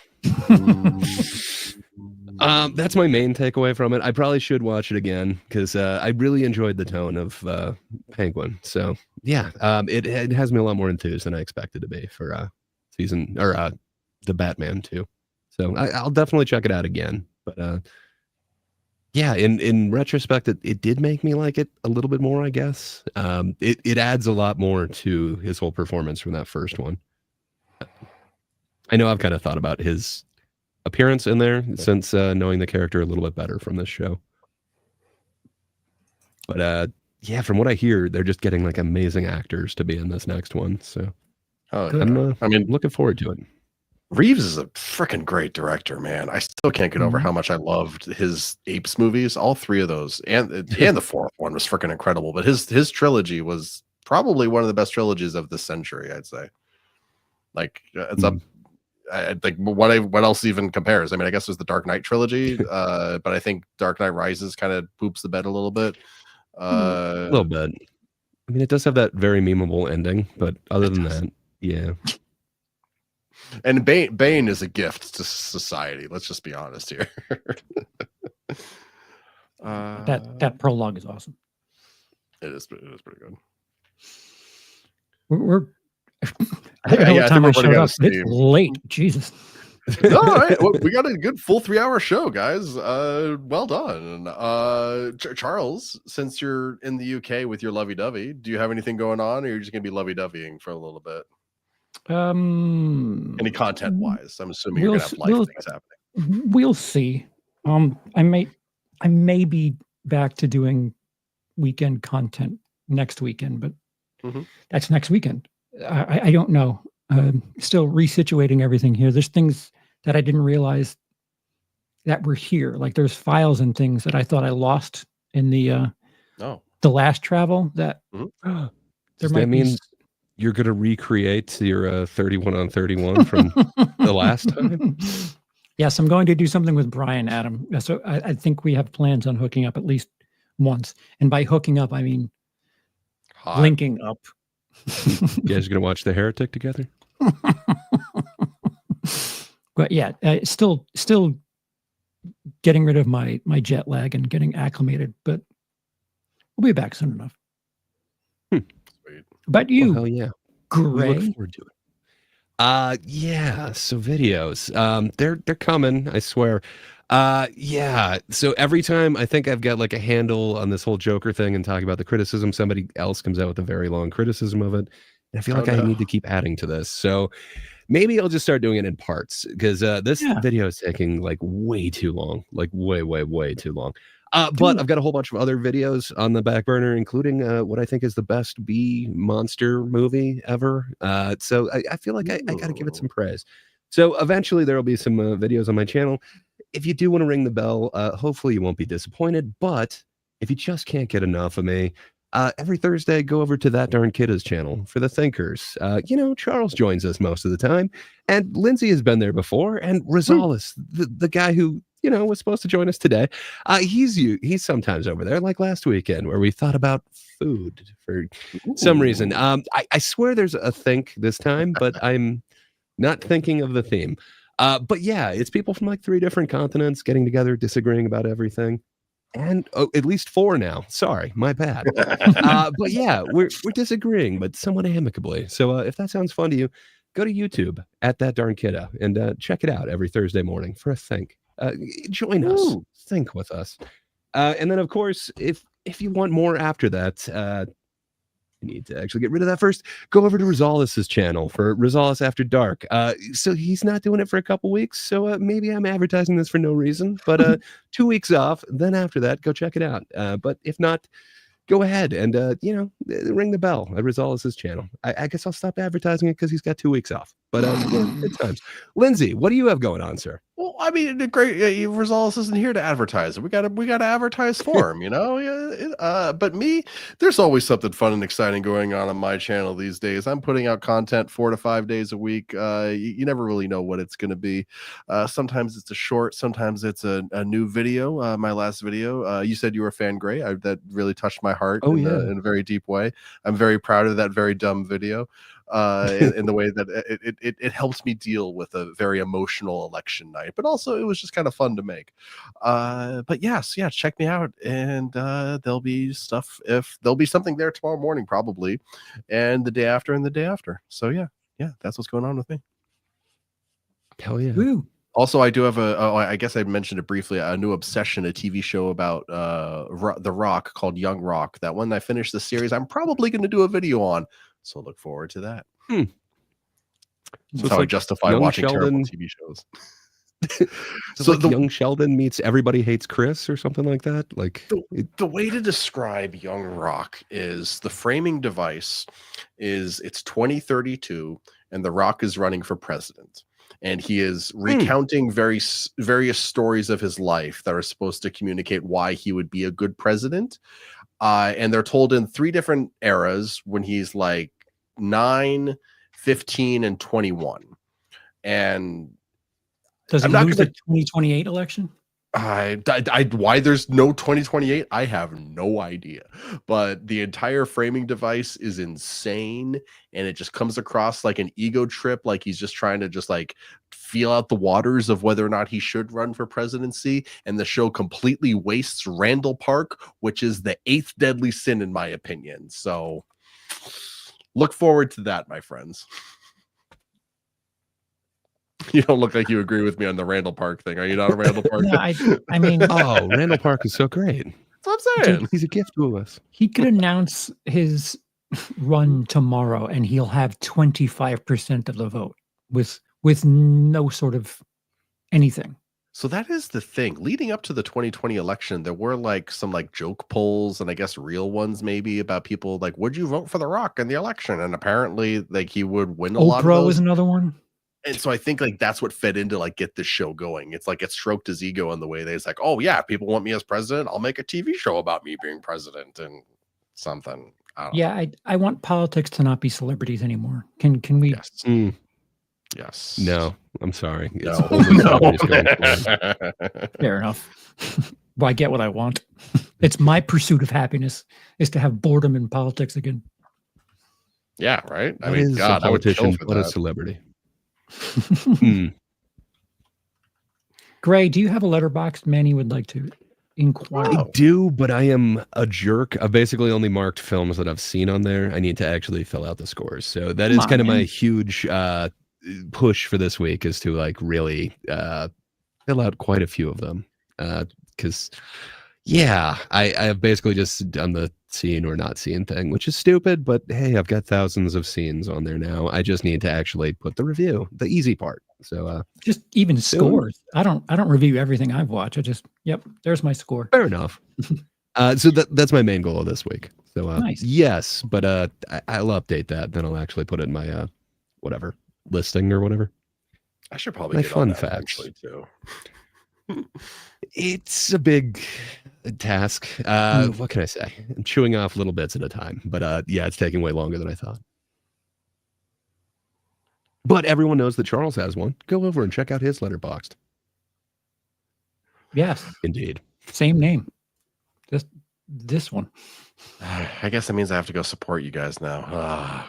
B: That's my main takeaway from it. I probably should watch it again because I really enjoyed the tone of Penguin. So yeah, it has me a lot more enthused than I expected to be for season or the Batman 2. So I'll definitely check it out again. But yeah, in retrospect, it did make me like it a little bit more, I guess. It adds a lot more to his whole performance from that first one. I know I've kind of thought about his appearance in there since knowing the character a little bit better from this show. But yeah, from what I hear, they're just getting like amazing actors to be in this next one. So I'm looking forward to it.
A: Reeves is a freaking great director, man. I still can't get over how much I loved his Apes movies. All three of those, and the fourth one was freaking incredible. But his trilogy was probably one of the best trilogies of the century, I'd say. Like it's up. I think what else even compares? I mean, I guess there's the Dark Knight trilogy, but I think Dark Knight Rises kind of poops the bed a little bit.
B: A little bit. I mean, it does have that very memeable ending, but other than that, yeah.
A: And Bane is a gift to society. Let's just be honest here.
C: That prologue is awesome.
A: It is pretty good.
C: We're I think what time I showed up. It's late. Jesus.
A: All right. Well, we got a good full 3-hour show, guys. Well done. Charles, since you're in the UK with your lovey-dovey, do you have anything going on, or you're just gonna be lovey-doveying for a little bit? Any content wise? I'm assuming you're gonna have life things happening.
C: We'll see. I may be back to doing weekend content next weekend, but that's next weekend. I don't know. Still resituating everything here. There's things that I didn't realize that were here. Like there's files and things that I thought I lost in the last travel. That
B: does that mean you're going to recreate your 31 on 31 from the last time?
C: Yes, I'm going to do something with Brian, Adam. So I think we have plans on hooking up at least once. And by hooking up, I mean linking up.
B: You guys are going to watch The Heretic together?
C: But yeah, still getting rid of my jet lag and getting acclimated, but we'll be back soon enough.
A: Sweet.
C: But you,
B: hell yeah,
C: Gray.
B: Look forward to it. Yeah. So videos, they're coming. I swear. Yeah. So every time I think I've got like a handle on this whole Joker thing and talking about the criticism, somebody else comes out with a very long criticism of it. And I feel like I need to keep adding to this. So maybe I'll just start doing it in parts because this video is taking like way too long, like way too long. But I've got a whole bunch of other videos on the back burner, including what I think is the best bee monster movie ever. So I feel like I got to give it some praise. So eventually there will be some videos on my channel. If you do want to ring the bell, hopefully you won't be disappointed. But if you just can't get enough of me, every Thursday, go over to That Darn Kidda's channel for the thinkers. Charles joins us most of the time, and Lindsay has been there before, and Rosales, the guy who was supposed to join us today, he's sometimes over there, like last weekend, where we thought about food for some reason. I swear there's a think this time, but I'm not thinking of the theme. But yeah, it's people from like 3 different continents getting together, disagreeing about everything. And at least 4 now. Sorry, my bad. But yeah, we're disagreeing, but somewhat amicably. So if that sounds fun to you, go to YouTube at That Darn Kidda and check it out every Thursday morning for a think. Join us, think with us. And then, of course, if you want more after that, you need to actually get rid of that first. Go over to Rosales' channel for Rosales After Dark. So he's not doing it for a couple weeks. So maybe I'm advertising this for no reason. But 2 weeks off. Then after that, go check it out. But if not, go ahead and ring the bell at Rosales' channel. I guess I'll stop advertising it because he's got 2 weeks off. But good times. Lindsay, what do you have going on, sir?
A: Well, I mean, the great Rosales isn't here to advertise it. We gotta advertise for him, you know. But me, there's always something fun and exciting going on my channel these days. I'm putting out content 4 to 5 days a week. You never really know what it's gonna be. Sometimes it's a short, sometimes it's a new video. My last video, you said you were a fan, Gray. That really touched my heart in a very deep way. I'm very proud of that very dumb video. In the way that it helps me deal with a very emotional election night, but also it was just kind of fun to make. But yes, check me out, and there'll be something there tomorrow morning probably, and the day after and the day after. So yeah, that's what's going on with me.
B: Hell yeah.
C: Woo.
A: Also, I do have I guess I mentioned it briefly, a new obsession, a TV show about The Rock called Young Rock. That when I finish the series, I'm probably going to do a video on. So look forward to that.
B: So
A: That's how I justify watching terrible TV shows.
B: So like Young Sheldon meets Everybody Hates Chris or something like that. Like
A: the way to describe Young Rock is the framing device is it's 2032 and The Rock is running for president. And he is recounting various stories of his life that are supposed to communicate why he would be a good president. And they're told in 3 different eras when he's like 9, 15, and 21. And
C: does he lose the 2028 election?
A: Why there's no 2028, I have no idea. But the entire framing device is insane, and it just comes across like an ego trip, like he's just trying to just like feel out the waters of whether or not he should run for presidency. And the show completely wastes Randall Park, which is the 8th deadly sin in my opinion. So look forward to that, my friends. You don't look like you agree with me on the Randall Park thing. Are you not a Randall Park?
C: No, I mean,
B: oh, Randall Park is so great.
A: That's what I'm saying.
B: He's a gift to us.
C: He could announce his run tomorrow, and he'll have 25% of the vote with no sort of anything.
A: So that is the thing. Leading up to the 2020 election, there were like some like joke polls and I guess real ones maybe about people like, would you vote for The Rock in the election? And apparently like he would win a lot of those.
C: Oprah was another one.
A: And so I think like that's what fed into like get this show going. It's like it stroked his ego in the way that it's like, oh yeah, people want me as president. I'll make a TV show about me being president and something.
C: I want politics to not be celebrities anymore. Can we?
A: Yes. Yes.
B: No, I'm sorry.
A: No.
C: Fair enough. Well, I get what I want. It's my pursuit of happiness is to have boredom in politics again.
A: Yeah, right. I
B: What
A: mean,
B: is
A: God,
B: a
A: I would kill
B: politician,
A: for
B: what a
A: that.
B: celebrity.
C: Gray, do you have a letterbox Manny would like to inquire?
B: I do, but I am a jerk. I've basically only marked films that I've seen on there. I need to actually fill out the scores. So that is kind of my huge push for this week is to like really fill out quite a few of them. Because I have basically just done the seen or not seen thing, which is stupid, but hey, I've got thousands of scenes on there now. I just need to actually put the review, the easy part. So
C: just even scores. I don't review everything I've watched. I just there's my score.
B: Fair enough. So that's my main goal of this week. So
C: nice.
B: Yes, but I'll update that. Then I'll actually put it in my whatever listing or whatever.
A: I should probably
B: my
A: get
B: fun
A: on that
B: facts
A: actually too.
B: It's a big task. What can I say? I'm chewing off little bits at a time, but it's taking way longer than I thought. But everyone knows that Charles has one. Go over and check out his Letterboxd.
C: Yes,
B: indeed.
C: Same name. Just this one.
A: I guess that means I have to go support you guys now.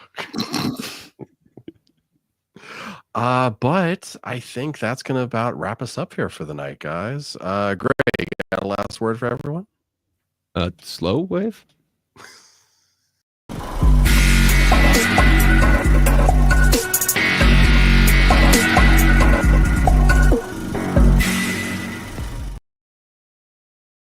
A: But I think that's going to about wrap us up here for the night, guys. Greg, got a last word for everyone?
B: Slow wave?